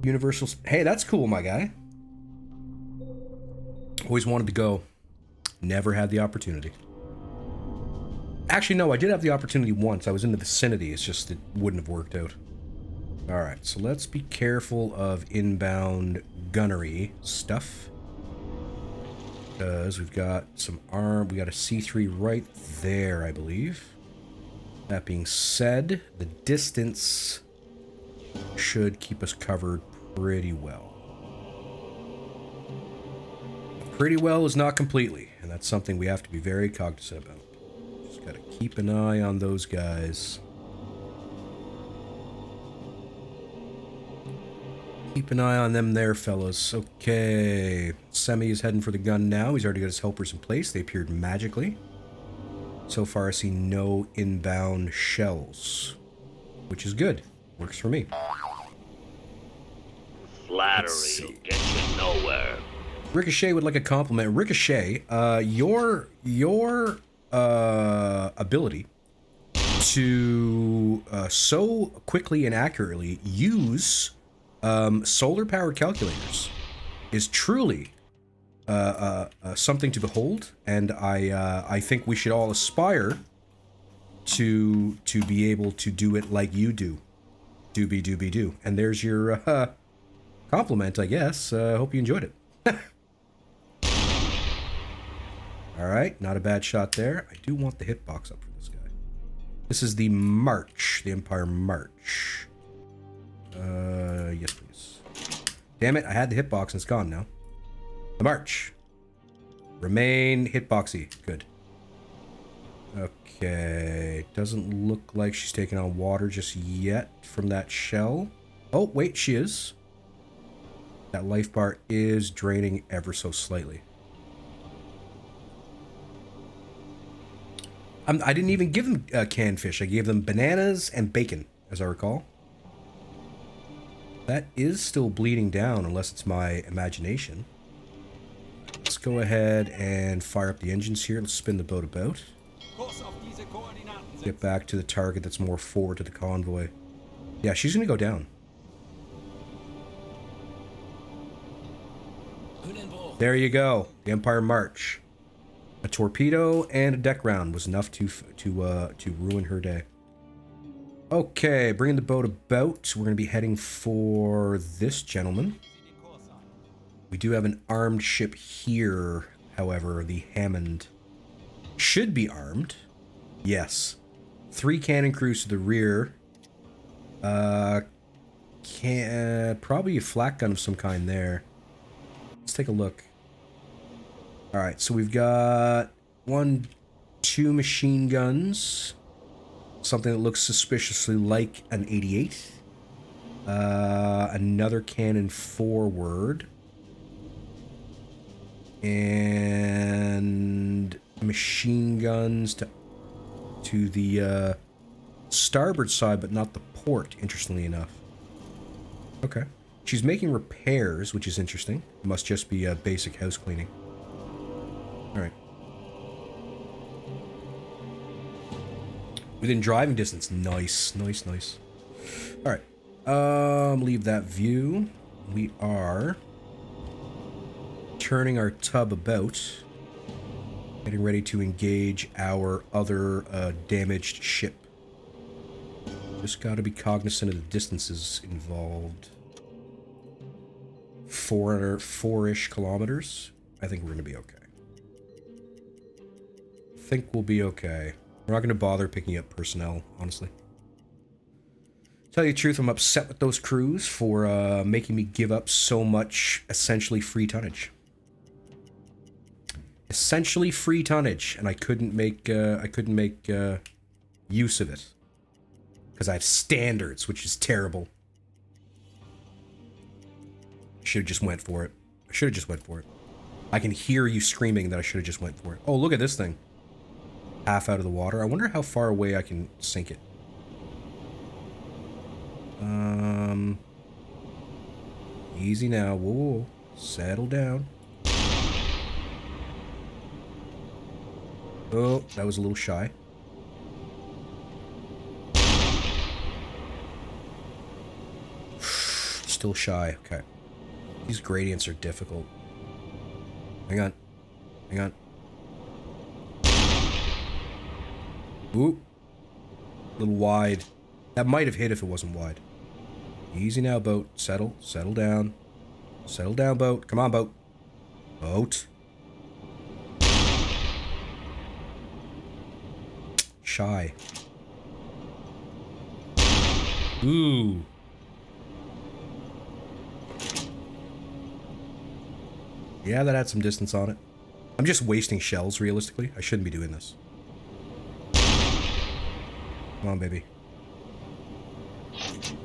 Universal... Hey, that's cool, my guy. Always wanted to go. Never had the opportunity. Actually, no, I did have the opportunity once. I was in the vicinity. It's just it wouldn't have worked out. Alright, so let's be careful of inbound gunnery stuff. Because we've got some arm... We got a C3 right there, I believe. That being said, the distance should keep us covered pretty well. Pretty well is not completely, and that's something we have to be very cognizant about. Just gotta keep an eye on those guys. Keep an eye on them there, fellas. Okay. Semi is heading for the gun now. He's already got his helpers in place. They appeared magically. So far, I see no inbound shells, which is good. Works for me. Flattery will get you nowhere. Ricochet would like a compliment. Ricochet, your ability to so quickly and accurately use solar-powered calculators is truly something to behold, and I think we should all aspire to be able to do it like you do. Do. And there's your compliment, I guess. Hope you enjoyed it. Alright, not a bad shot there. I do want the hitbox up for this guy. This is the March, the Empire March. Yes, please. Damn it, I had the hitbox and it's gone now. The March. Remain hitboxy. Good. Okay, doesn't look like she's taking on water just yet from that shell. Oh, wait, she is. That life bar is draining ever so slightly. I didn't even give them canned fish. I gave them bananas and bacon, as I recall. That is still bleeding down, unless it's my imagination. Let's go ahead and fire up the engines here. Let's spin the boat about. Get back to the target that's more forward to the convoy. Yeah, she's going to go down. There you go. The Empire March. A torpedo and a deck round was enough to ruin her day. Okay, bringing the boat about. We're going to be heading for this gentleman. We do have an armed ship here, however. The Hammond should be armed. Yes. 3 cannon crews to the rear. Probably a flak gun of some kind there. Let's take a look. Alright, so we've got 2 machine guns. Something that looks suspiciously like an 88. Another cannon forward. And machine guns to the starboard side, but not the port, interestingly enough. Okay. She's making repairs, which is interesting. It must just be a basic house cleaning. Alright. Within driving distance. Nice. Alright. Leave that view. We are turning our tub about. Getting ready to engage our other damaged ship. Just gotta be cognizant of the distances involved. 4-ish kilometers. I think we're gonna be okay. I think we'll be okay. We're not gonna bother picking up personnel, honestly. Tell you the truth, I'm upset with those crews for making me give up so much essentially free tonnage. Essentially free tonnage, and I couldn't make use of it because I have standards, which is terrible. Should have just went for it. I should have just went for it. I can hear you screaming that I should have just went for it. Oh, look at this thing. Half out of the water. I wonder how far away I can sink it. Easy now. Whoa, whoa. Settle down. Oh, that was a little shy. Still shy. Okay. These gradients are difficult. Hang on. Hang on. Ooh. A little wide. That might have hit if it wasn't wide. Easy now, boat. Settle. Settle down. Settle down, boat. Come on, boat. Boat. Shy. Ooh. Yeah, that had some distance on it. I'm just wasting shells, realistically. I shouldn't be doing this. Come on, baby.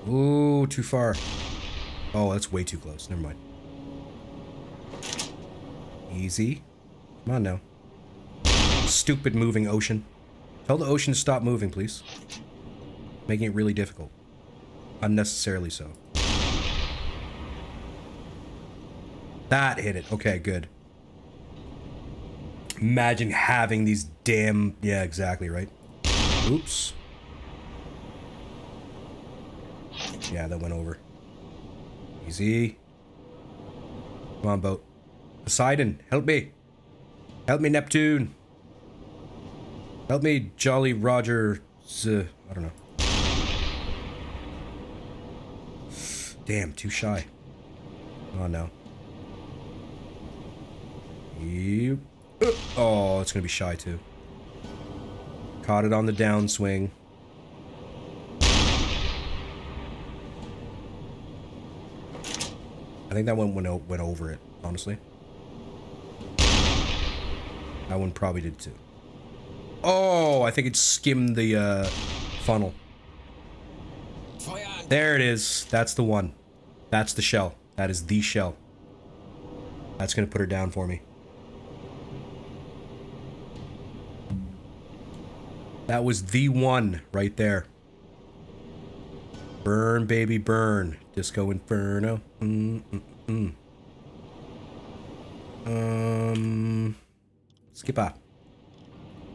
Ooh, too far. Oh, that's way too close. Never mind. Easy. Come on now. Stupid moving ocean. Tell the ocean to stop moving, please. Making it really difficult. Unnecessarily so. That hit it. Okay, good. Imagine having these damn... Yeah, exactly, right? Oops. Yeah, that went over. Easy. Come on, boat. Poseidon, help me. Help me, Neptune. Help me, Jolly Roger. I don't know. Damn, too shy. Come on now. Yep. Oh, it's gonna be shy too. Caught it on the downswing. I think that one went over it, honestly. That one probably did too. Oh, I think it skimmed the funnel. There it is. That's the one. That's the shell. That is the shell. That's gonna put her down for me. That was the one right there. Burn, baby, burn. Disco Inferno. Skipper.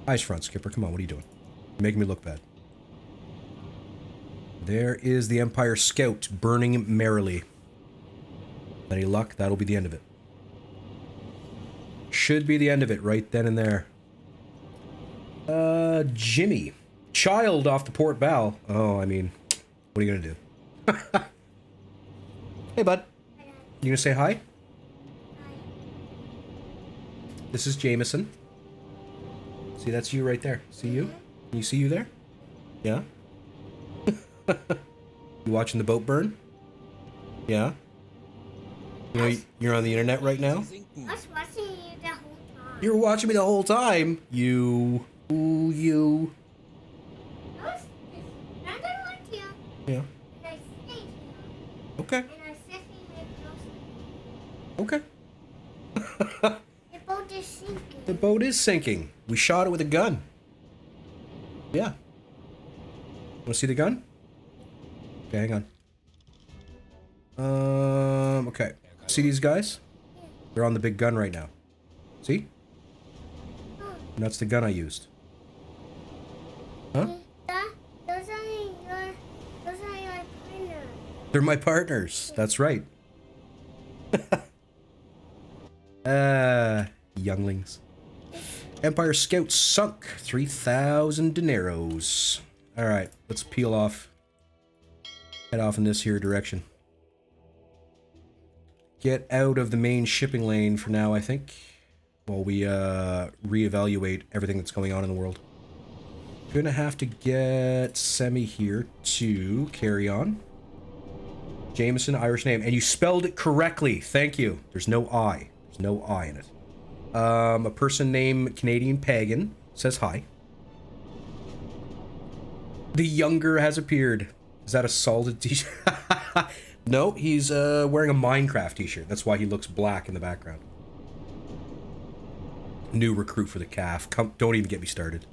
Ice front, Skipper. Come on, what are you doing? You're making me look bad. There is the Empire Scout burning merrily. Any luck? That'll be the end of it. Should be the end of it right then and there. Jimmy. Child off the port bow. Oh, I mean, what are you gonna do? Hey, bud. You gonna say hi? This is Jameson. See, that's you right there. See you? Can you see you there? Yeah? You watching the boat burn? Yeah? You know, you're on the internet right now? I was watching you the whole time. You were watching me the whole time? You. Ooh, you. I don't want you. Yeah. And I stayed here. Okay. And I said we made close. Okay. The boat is sinking. The boat is sinking. We shot it with a gun. Yeah. Want to see the gun? Okay, hang on. Okay. See these guys? They're on the big gun right now. See? And that's the gun I used. Huh? Those are your partners. They're my partners. That's right. Younglings. Empire Scout sunk. 3,000 dineros. Alright, let's peel off. Head off in this here direction. Get out of the main shipping lane for now, I think. While we reevaluate everything that's going on in the world. Gonna have to get Semi here to carry on. Jameson, Irish name. And you spelled it correctly. Thank you. There's no I. There's no I in it. A person named Canadian Pagan says hi. The Younger has appeared. Is that a salted t-shirt? No, he's wearing a Minecraft t-shirt. That's why he looks black in the background. New recruit for the calf. Come, don't even get me started.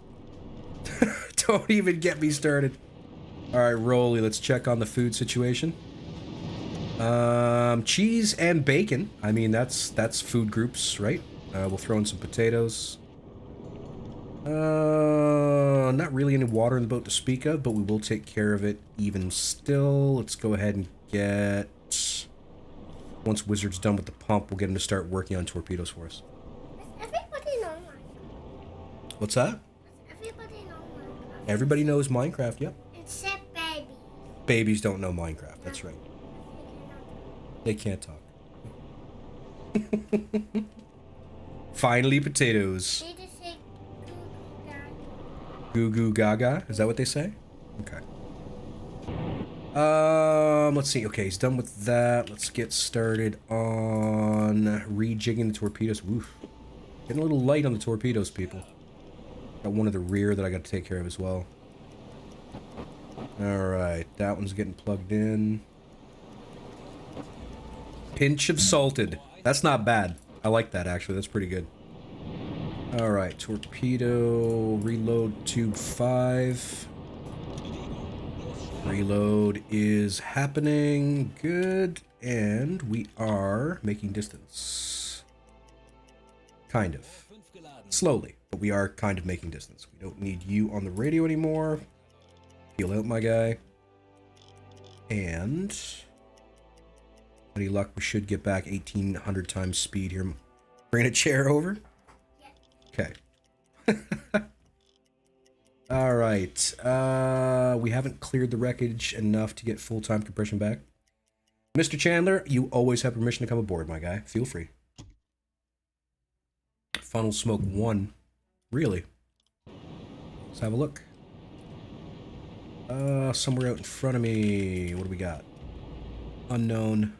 Don't even get me started. Alright, Rolly, let's check on the food situation. Cheese and bacon. I mean, that's food groups, right? We'll throw in some potatoes. Not really any water in the boat to speak of, but we will take care of it even still. Let's go ahead and get... Once Wizard's done with the pump, we'll get him to start working on torpedoes for us. Does everybody know Minecraft? What's that? Does everybody know Minecraft? Everybody knows Minecraft, yep. Except baby. Babies don't know Minecraft, that's right. They can't talk. Finally, potatoes. They just say Goo goo gaga? Is that what they say? Okay. Let's see. Okay, he's done with that. Let's get started on rejigging the torpedoes. Woof. Getting a little light on the torpedoes, people. Got one at the rear that I got to take care of as well. Alright, that one's getting plugged in. Pinch of salted. That's not bad. I like that, actually. That's pretty good. Alright, torpedo, reload tube 5. Reload is happening. Good. And we are making distance. Kind of. Slowly, but we are kind of making distance. We don't need you on the radio anymore. Peel out, my guy. And... any luck, we should get back 1,800 times speed here. Bring a chair over. Okay. Alright. We haven't cleared the wreckage enough to get full-time compression back. Mr. Chandler, you always have permission to come aboard, my guy. Feel free. Funnel smoke 1. Really? Let's have a look. Somewhere out in front of me. What do we got? Unknown.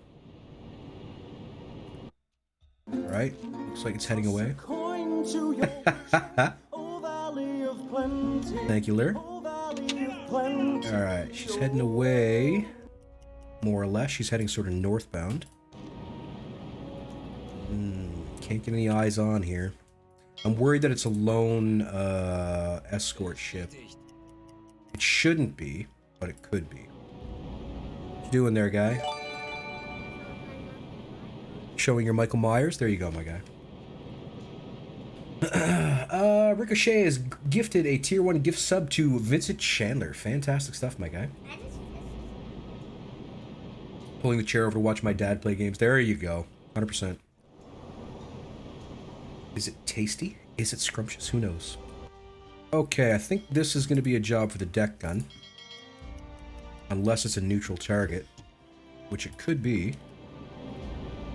Alright. Looks like it's heading away. Thank you, Lyr. Alright, she's heading away. More or less. She's heading sort of northbound. Can't get any eyes on here. I'm worried that it's a lone escort ship. It shouldn't be, but it could be. What you doing there, guy? Showing your Michael Myers? There you go, my guy. Ricochet is gifted a tier 1 gift sub to Vincent Chandler. Fantastic stuff, my guy. Pulling the chair over to watch my dad play games. There you go. 100%. Is it tasty? Is it scrumptious? Who knows? Okay, I think this is going to be a job for the deck gun. Unless it's a neutral target. Which it could be.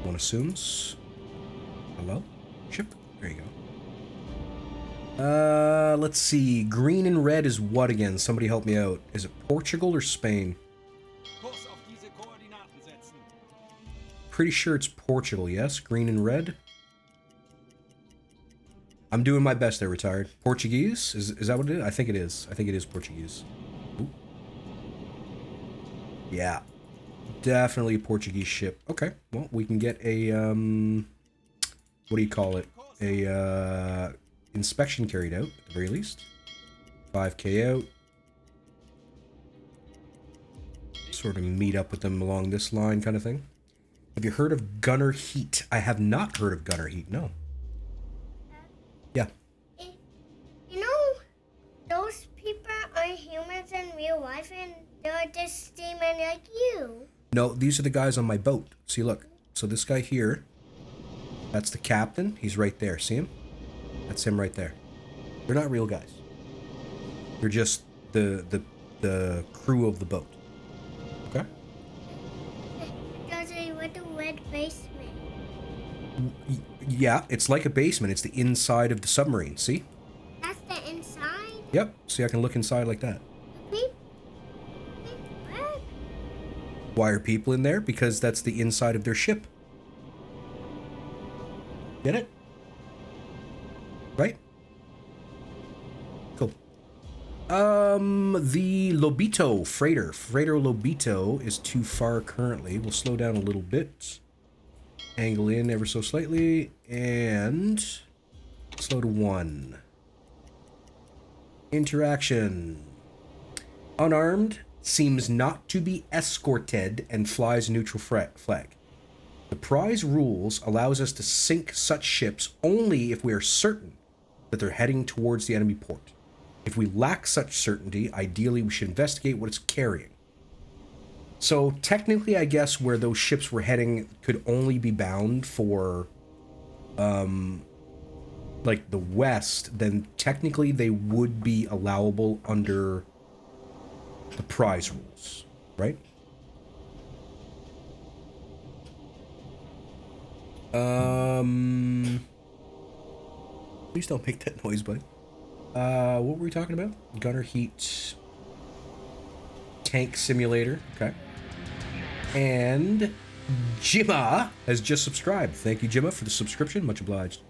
One assumes. Hello? Ship? There you go. Let's see. Green and red is what again? Somebody help me out. Is it Portugal or Spain? Pretty sure it's Portugal, yes? Green and red? I'm doing my best there, retired. Portuguese? Is that what it is? I think it is. I think it is Portuguese. Ooh. Yeah. Definitely a Portuguese ship. Okay. Well, we can get a, what do you call it? A, inspection carried out, at the very least. 5k out. Sort of meet up with them along this line kind of thing. Have you heard of gunner heat? I have not heard of gunner heat, no. Yeah. You know, those people are humans in real life and they're just demon like you. No, these are the guys on my boat. See, look. So this guy here, that's the captain. He's right there. See him? That's him right there. They're not real guys. They're just the crew of the boat. Okay? Does it with the red basement? Yeah, it's like a basement. It's the inside of the submarine. See? That's the inside? Yep. See, I can look inside like that. What? Why are people in there? Because that's the inside of their ship. Get it? Right? Cool. The Lobito freighter Lobito is too far currently. We'll slow down a little bit. Angle in ever so slightly and slow to 1. Interaction. Unarmed, seems not to be escorted and flies neutral flag. The prize rules allows us to sink such ships only if we are certain that they're heading towards the enemy port. If we lack such certainty, ideally we should investigate what it's carrying. So technically, I guess where those ships were heading could only be bound for, like the west, then technically they would be allowable under the prize rules, right? Please don't make that noise, buddy. What were we talking about? Gunner heat. Tank simulator. Okay. And Jimma has just subscribed. Thank you, Jimma, for the subscription. Much obliged.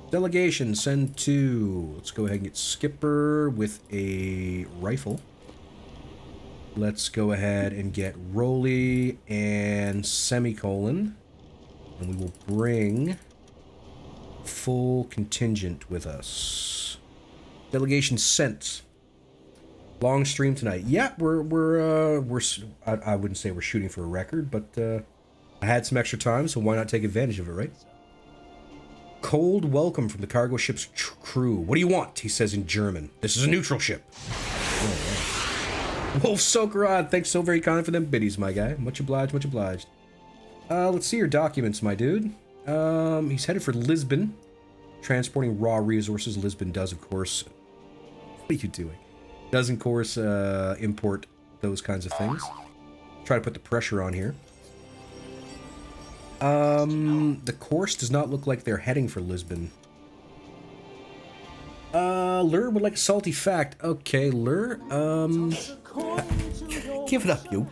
Delegation, send to... Let's go ahead and get Skipper with a rifle. Let's go ahead and get Rolly and Semicolon. And we will bring full contingent with us. Delegation sent. Long stream tonight. Yeah, I wouldn't say we're shooting for a record, but I had some extra time, so why not take advantage of it, right? Cold welcome from the cargo ship's crew. What do you want? He says in German. This is a neutral ship. Oh, right. Wolf Sokarad, thanks so very kindly for them biddies, my guy. Much obliged, much obliged. Let's see your documents, my dude. He's headed for Lisbon, transporting raw resources. Lisbon does, of course. What are you doing? Does, of course, import those kinds of things. Try to put the pressure on here. The course does not look like they're heading for Lisbon. Lur would like a salty fact. Okay, Lur, give it up, you.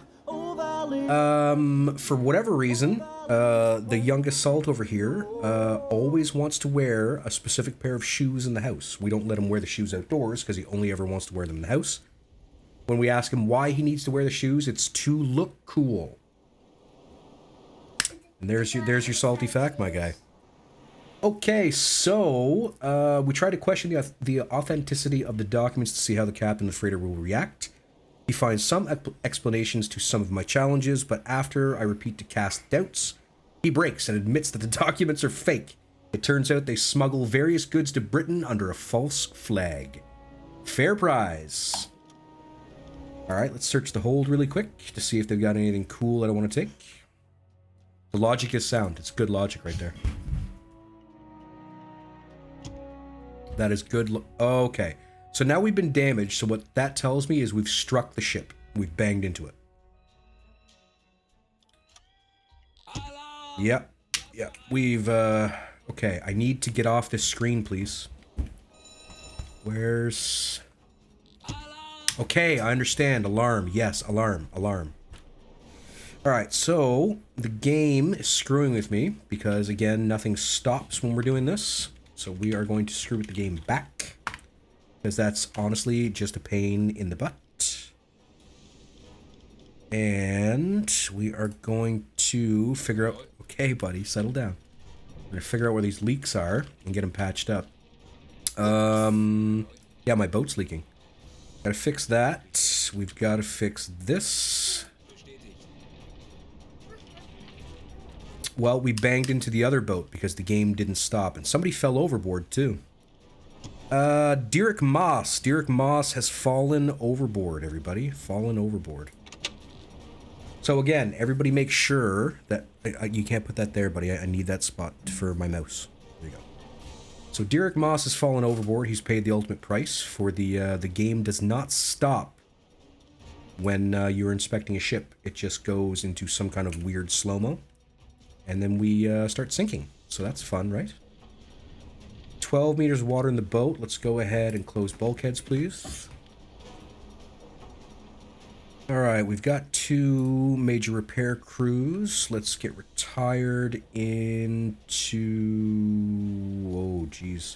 For whatever reason, the youngest Salt over here, always wants to wear a specific pair of shoes in the house. We don't let him wear the shoes outdoors because he only ever wants to wear them in the house. When we ask him why he needs to wear the shoes, it's to look cool. And there's your salty fact, my guy. Okay, so, we tried to question the authenticity of the documents to see how the captain of the freighter will react. He finds some explanations to some of my challenges, but after I repeat to cast doubts, he breaks and admits that the documents are fake. It turns out they smuggle various goods to Britain under a false flag. Fair prize. Alright, let's search the hold really quick to see if they've got anything cool that I want to take. The logic is sound. It's good logic right there. That is good. Okay. So now we've been damaged, so what that tells me is we've struck the ship. We've banged into it. Yep. Yep. We've, okay, I need to get off this screen, please. Where's... Okay, I understand. Alarm. Yes, alarm. Alarm. Alright, so the game is screwing with me because, again, nothing stops when we're doing this. So we are going to screw with the game back. Because that's honestly just a pain in the butt. And we are going to figure out... Okay, buddy, settle down. We're going to figure out where these leaks are and get them patched up. Yeah, my boat's leaking. Gotta fix that. We've got to fix this. Well, we banged into the other boat because the game didn't stop. And somebody fell overboard, too. Derek Moss. Derek Moss has fallen overboard, everybody. Fallen overboard. So again, everybody make sure that... you can't put that there, buddy. I need that spot for my mouse. There you So Derek Moss has fallen overboard. He's paid the ultimate price for the game does not stop when you're inspecting a ship. It just goes into some kind of weird slow-mo. And then we start sinking. So that's fun, right? 12 meters of water in the boat. Let's go ahead and close bulkheads, please. Alright, we've got 2 major repair crews. Let's get retired into... Oh, jeez.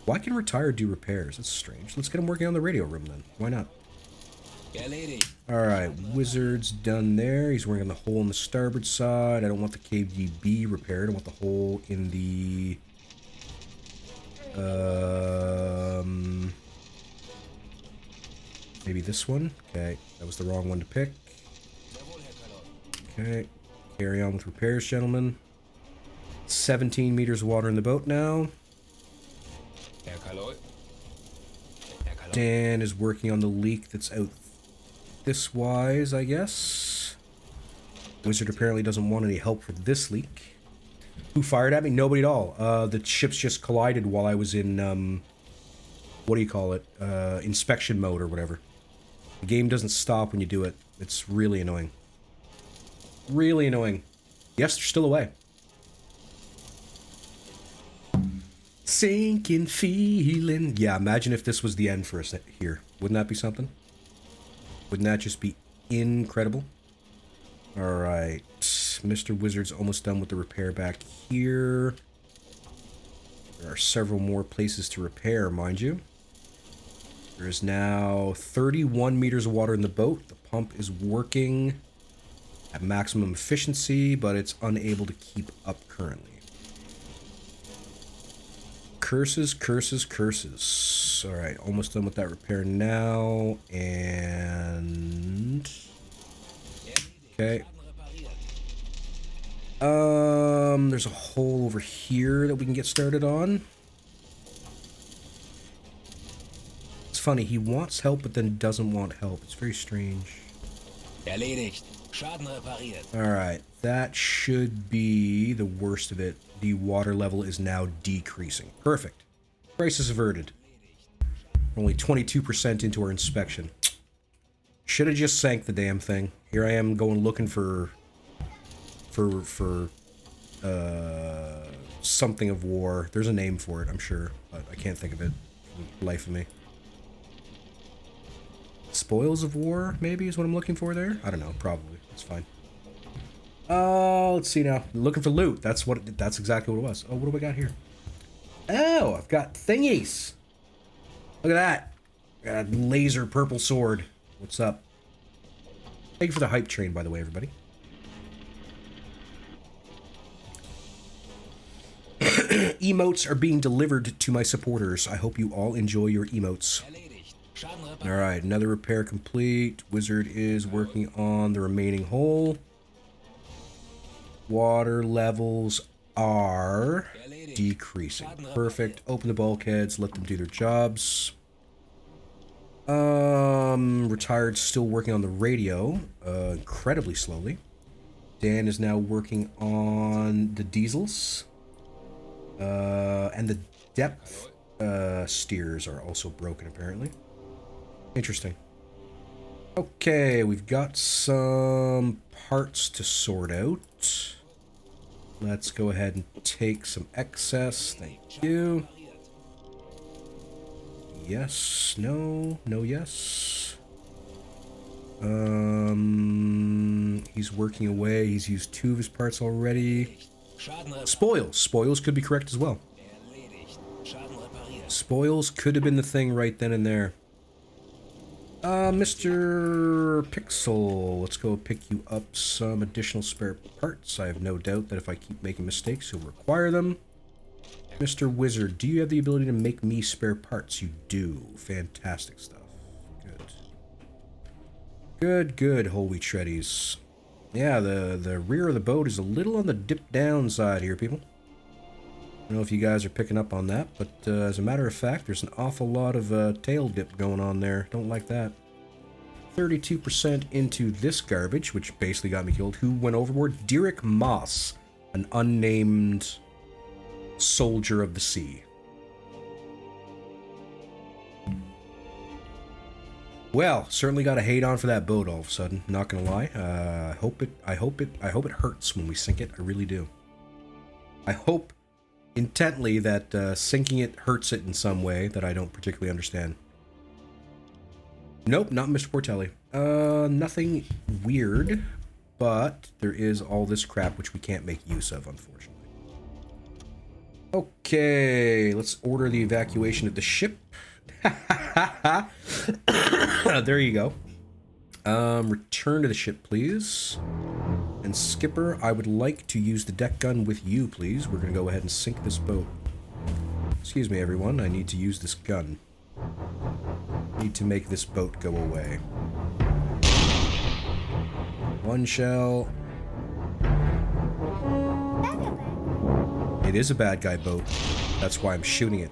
Why can retired do repairs? That's strange. Let's get them working on the radio room then. Why not? Alright, Wizard's done there. He's working on the hole on the starboard side. I don't want the KVB repaired. I want the hole in the... Maybe this one? Okay, that was the wrong one to pick. Okay, carry on with repairs, gentlemen. 17 meters of water in the boat now. Dan is working on the leak that's out this wise, I guess. Wizard apparently doesn't want any help for this leak. Who fired at me? Nobody at all. The ships just collided while I was in, what do you call it? Inspection mode or whatever. The game doesn't stop when you do it. It's really annoying. Really annoying. Yes, they're still away. Sinking feeling. Yeah, imagine if this was the end for us here. Wouldn't that be something? Wouldn't that just be incredible? Alright. Mr. Wizard's almost done with the repair back here. There are several more places to repair, mind you. There is now 31 meters of water in the boat. The pump is working at maximum efficiency, but it's unable to keep up currently. Curses, curses, curses. Alright, almost done with that repair now. And... Okay. There's a hole over here that we can get started on. It's funny, he wants help but then doesn't want help. It's very strange. Alright, that should be the worst of it. The water level is now decreasing. Perfect. Crisis averted. Only 22% into our inspection. Should have just sank the damn thing. Here I am going looking for something of war. There's a name for it, I'm sure, but I can't think of it for the life of me. Spoils of war, maybe, is what I'm looking for there? I don't know, probably. It's fine. Let's see now. Looking for loot. That's exactly what it was. Oh, what do we got here? Oh, I've got thingies. Look at that. Got a laser purple sword. What's up? Thank you for the hype train, by the way, everybody. Emotes are being delivered to my supporters. I hope you all enjoy your emotes. Alright, another repair complete. Wizard is working on the remaining hole. Water levels are decreasing. Perfect. Open the bulkheads, let them do their jobs. Retired still working on the radio, incredibly slowly. Dan is now working on the diesels. And the depth steers are also broken, apparently. Interesting. Okay, we've got some parts to sort out. Let's go ahead and take some excess. Thank you. Yes, no, no, yes. He's working away. He's used 2 of his parts already. Spoils. Spoils could be correct as well. Spoils could have been the thing right then and there. Mr. Pixel, let's go pick you up some additional spare parts. I have no doubt that if I keep making mistakes, you'll require them. Mr. Wizard, do you have the ability to make me spare parts? You do. Fantastic stuff. Good. Good, good, holy treadies. Yeah, the rear of the boat is a little on the dip down side here, people. I don't know if you guys are picking up on that, but as a matter of fact, there's an awful lot of tail dip going on there. Don't like that. 32% into this garbage, which basically got me killed. Who went overboard? Derek Moss, an unnamed soldier of the sea. Well, certainly got a hate on for that boat all of a sudden. Not gonna lie. I hope it hurts when we sink it. I really do. I hope intently that sinking it hurts it in some way that I don't particularly understand. Nope, not Mr. Portelli. Nothing weird, but there is all this crap which we can't make use of, unfortunately. Okay, let's order the evacuation of the ship. There you go. Return to the ship, please. And Skipper, I would like to use the deck gun with you, please. We're going to go ahead and sink this boat. Excuse me, everyone. I need to use this gun. Need to make this boat go away. One shell. It is a bad guy boat. That's why I'm shooting it.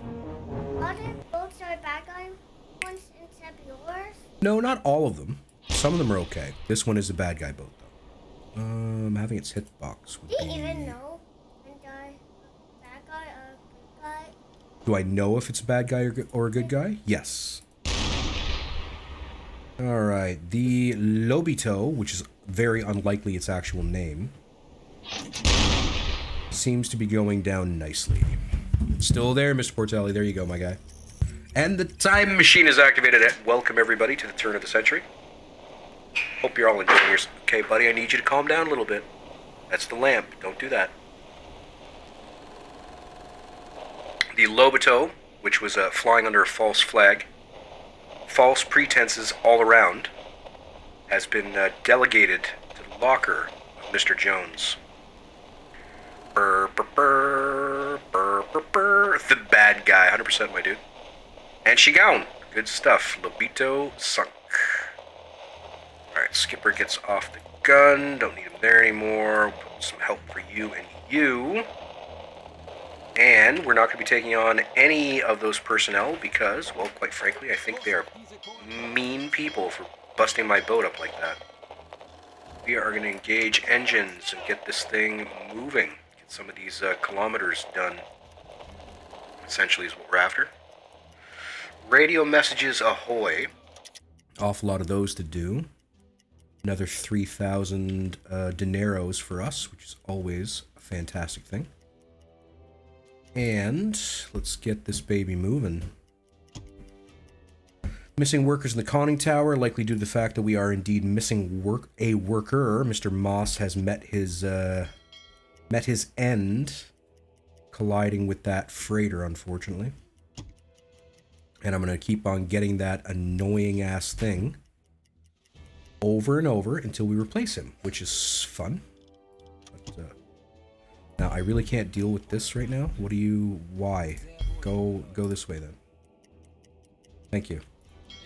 Other boats are bad guy ones instead of yours? No, not all of them. Some of them are okay. This one is a bad guy boat, though. Having its hitbox would Do be... you even know when they're a bad guy or a good guy? Do I know if it's a bad guy or a good guy? Yes. Alright, the Lobito, which is very unlikely its actual name, seems to be going down nicely. Still there, Mr. Portelli. There you go, my guy. And the time machine is activated. Welcome, everybody, to the turn of the century. Hope you're all enjoying yours. Okay, buddy, I need you to calm down a little bit. That's the lamp. Don't do that. The Lobito, which was flying under a false flag, false pretenses all around, has been delegated to the locker of Mr. Jones. Brr, brr, brr, brr, brr, brr. The bad guy, 100% my dude. And she gone. Good stuff. Lobito sunk. Alright, Skipper gets off the gun. Don't need him there anymore. Put some help for you and you. And we're not going to be taking on any of those personnel because, well, quite frankly, I think they are mean people for busting my boat up like that. We are going to engage engines and get this thing moving. Get some of these kilometers done. Essentially is what we're after. Radio messages ahoy. Awful lot of those to do. Another 3,000 dineros for us, which is always a fantastic thing. And let's get this baby moving. Missing workers in the conning tower, likely due to the fact that we are indeed missing a worker. Mr. Moss has met his end, colliding with that freighter, unfortunately. And I'm going to keep on getting that annoying ass thing over and over until we replace him, which is fun. But, now, I really can't deal with this right now. What do you... Why? Go this way, then. Thank you.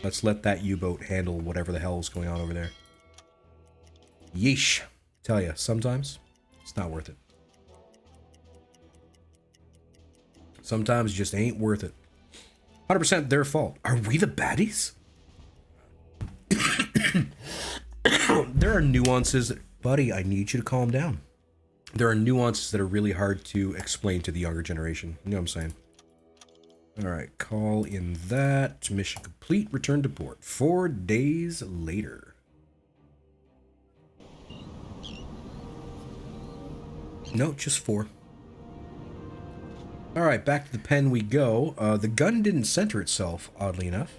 Let's let that U-boat handle whatever the hell is going on over there. Yeesh. Tell ya, sometimes it's not worth it. Sometimes it just ain't worth it. 100% their fault. Are we the baddies? There are nuances... Buddy, I need you to calm down. There are nuances that are really hard to explain to the younger generation. You know what I'm saying? Alright, call in that. Mission complete. Return to port. 4 days later. No, just 4. Alright, back to the pen we go. The gun didn't center itself, oddly enough.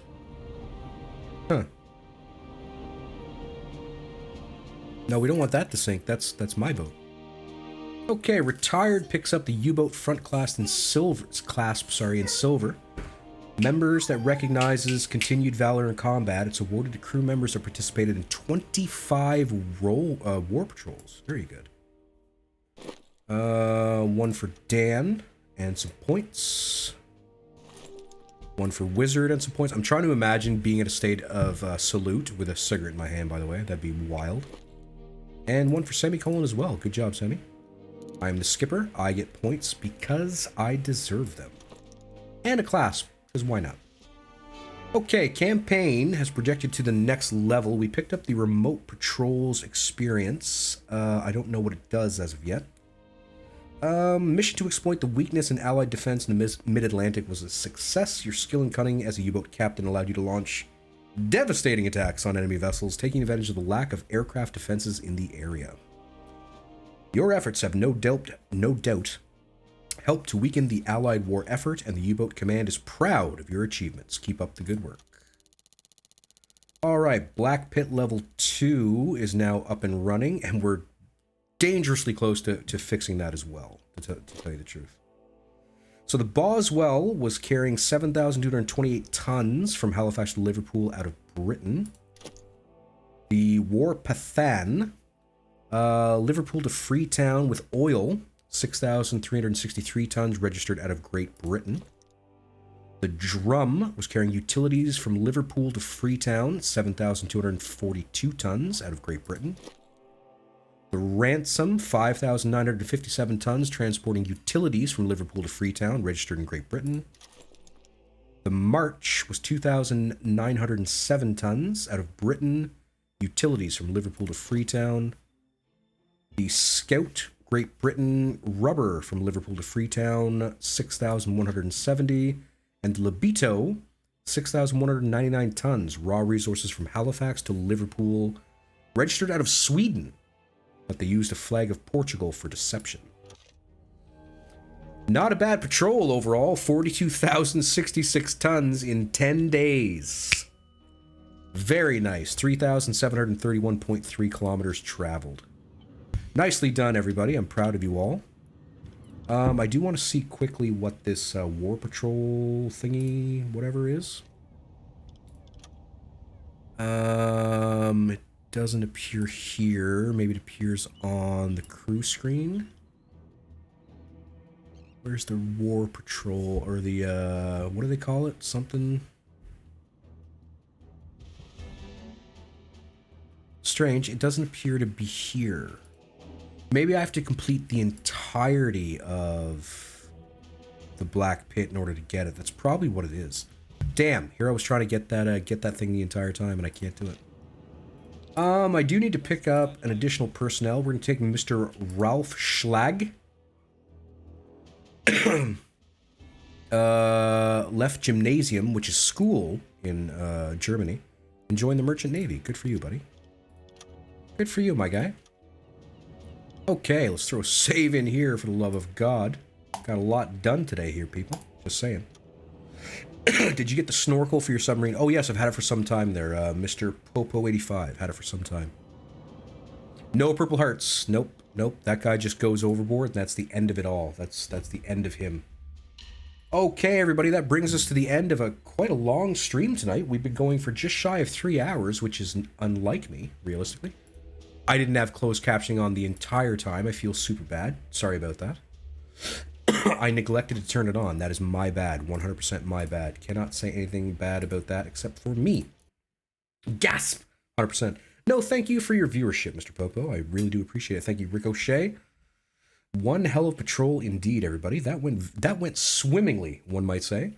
Huh. No, we don't want that to sink. That's my boat. Okay, retired picks up the U-boat front clasp in silver. Members that recognizes continued valor in combat. It's awarded to crew members that participated in 25 war patrols. Very good. One for Dan and some points. One for Wizard and some points. I'm trying to imagine being in a state of salute with a cigarette in my hand, by the way. That'd be wild. And one for Semicolon as well. Good job, Semi. I'm the skipper. I get points because I deserve them. And a clasp, because why not? Okay, campaign has projected to the next level. We picked up the remote patrols experience. I don't know what it does as of yet. Mission to exploit the weakness in Allied defense in the mid-Atlantic was a success. Your skill and cunning as a U-boat captain allowed you to launch devastating attacks on enemy vessels, taking advantage of the lack of aircraft defenses in the area. Your efforts have no doubt helped to weaken the Allied war effort, and the U-Boat Command is proud of your achievements. Keep up the good work. Alright, Black Pit level 2 is now up and running, and we're dangerously close to fixing that as well, to tell you the truth. So the Boswell was carrying 7,228 tons from Halifax to Liverpool out of Britain. The War Pathan, Liverpool to Freetown with oil, 6,363 tons registered out of Great Britain. The Drum was carrying utilities from Liverpool to Freetown, 7,242 tons out of Great Britain. The Ransom, 5,957 tons transporting utilities from Liverpool to Freetown, registered in Great Britain. The March was 2,907 tons out of Britain, utilities from Liverpool to Freetown. The Scout, Great Britain, rubber from Liverpool to Freetown, 6,170. And Libito, 6,199 tons, raw resources from Halifax to Liverpool, registered out of Sweden, but they used a flag of Portugal for deception. Not a bad patrol overall, 42,066 tons in 10 days. Very nice, 3,731.3 kilometers traveled. Nicely done, everybody. I'm proud of you all. I do want to see quickly what this War Patrol thingy, whatever is. It doesn't appear here. Maybe it appears on the crew screen. Where's the War Patrol, or the, what do they call it? Something... Strange, it doesn't appear to be here. Maybe I have to complete the entirety of the Black Pit in order to get it. That's probably what it is. Damn, here I was trying to get that thing the entire time, and I can't do it. I do need to pick up an additional personnel. We're going to take Mr. Ralph Schlag. Left gymnasium, which is school in Germany, and joined the Merchant Navy. Good for you, buddy. Good for you, my guy. Okay, let's throw a save in here for the love of God. Got a lot done today here, people. Just saying. Did you get the snorkel for your submarine? Oh, yes, I've had it for some time there. Mr. Popo85. Had it for some time. No Purple Hearts. Nope. Nope. That guy just goes overboard, and that's the end of it all. That's the end of him. Okay, everybody, that brings us to the end of quite a long stream tonight. We've been going for just shy of 3 hours, which is unlike me, realistically. I didn't have closed captioning on the entire time. I feel super bad. Sorry about that. I neglected to turn it on. That is my bad. 100% my bad. Cannot say anything bad about that except for me. Gasp! 100%. No, thank you for your viewership, Mr. Popo. I really do appreciate it. Thank you, Ricochet. One hell of patrol indeed, everybody. That went swimmingly, one might say.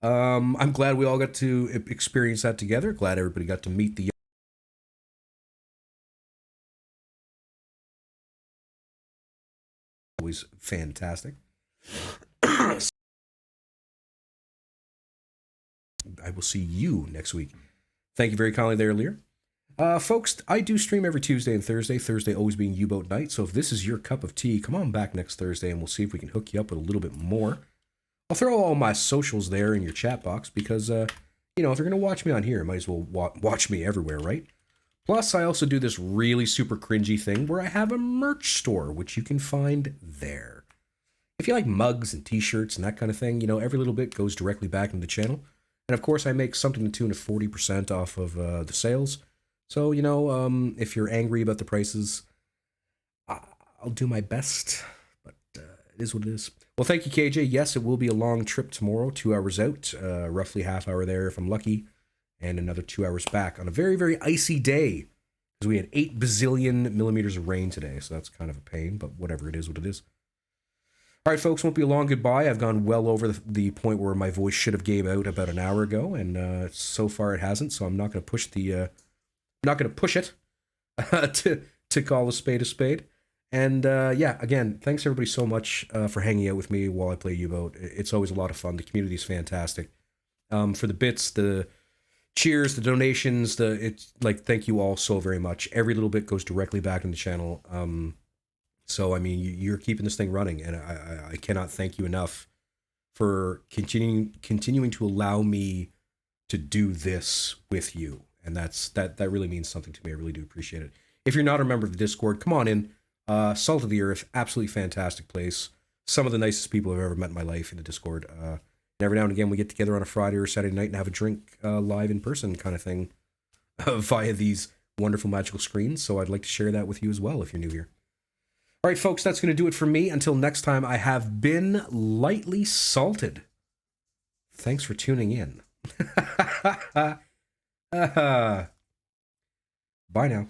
I'm glad we all got to experience that together. Glad everybody got to meet the always fantastic. I will see you next week. Thank you very kindly there, Lear. Folks, I do stream every Tuesday and Thursday. Thursday always being U-Boat night. So if this is your cup of tea, come on back next Thursday and we'll see if we can hook you up with a little bit more. I'll throw all my socials there in your chat box because, you know, if you're going to watch me on here, might as well watch me everywhere, right? Plus, I also do this really super cringy thing where I have a merch store, which you can find there. If you like mugs and t-shirts and that kind of thing, you know, every little bit goes directly back into the channel. And of course, I make something to the tune of 40% off of the sales. So, you know, if you're angry about the prices, I'll do my best, but it is what it is. Well, thank you, KJ. Yes, it will be a long trip tomorrow, 2 hours out, roughly half hour there if I'm lucky, and another 2 hours back on a very, very icy day, because we had 8 bazillion millimeters of rain today, so that's kind of a pain, but whatever, it is what it is. All right, folks, won't be a long goodbye. I've gone well over the point where my voice should have gave out about an hour ago, and so far it hasn't, so I'm not going to push it to call a spade a spade. And yeah, again, thanks everybody so much for hanging out with me while I play U-Boat. It's always a lot of fun. The community is fantastic. For the bits, the cheers, the donations, it's like, thank you all so very much. Every little bit goes directly back in the channel. So, I mean, you're keeping this thing running, and I cannot thank you enough for continuing to allow me to do this with you. And that really means something to me. I really do appreciate it. If you're not a member of the Discord, come on in. Salt of the Earth, absolutely fantastic place. Some of the nicest people I've ever met in my life in the Discord. And every now and again, we get together on a Friday or Saturday night and have a drink live in person kind of thing via these wonderful magical screens. So I'd like to share that with you as well if you're new here. All right, folks, that's going to do it for me. Until next time, I have been lightly salted. Thanks for tuning in. Bye now.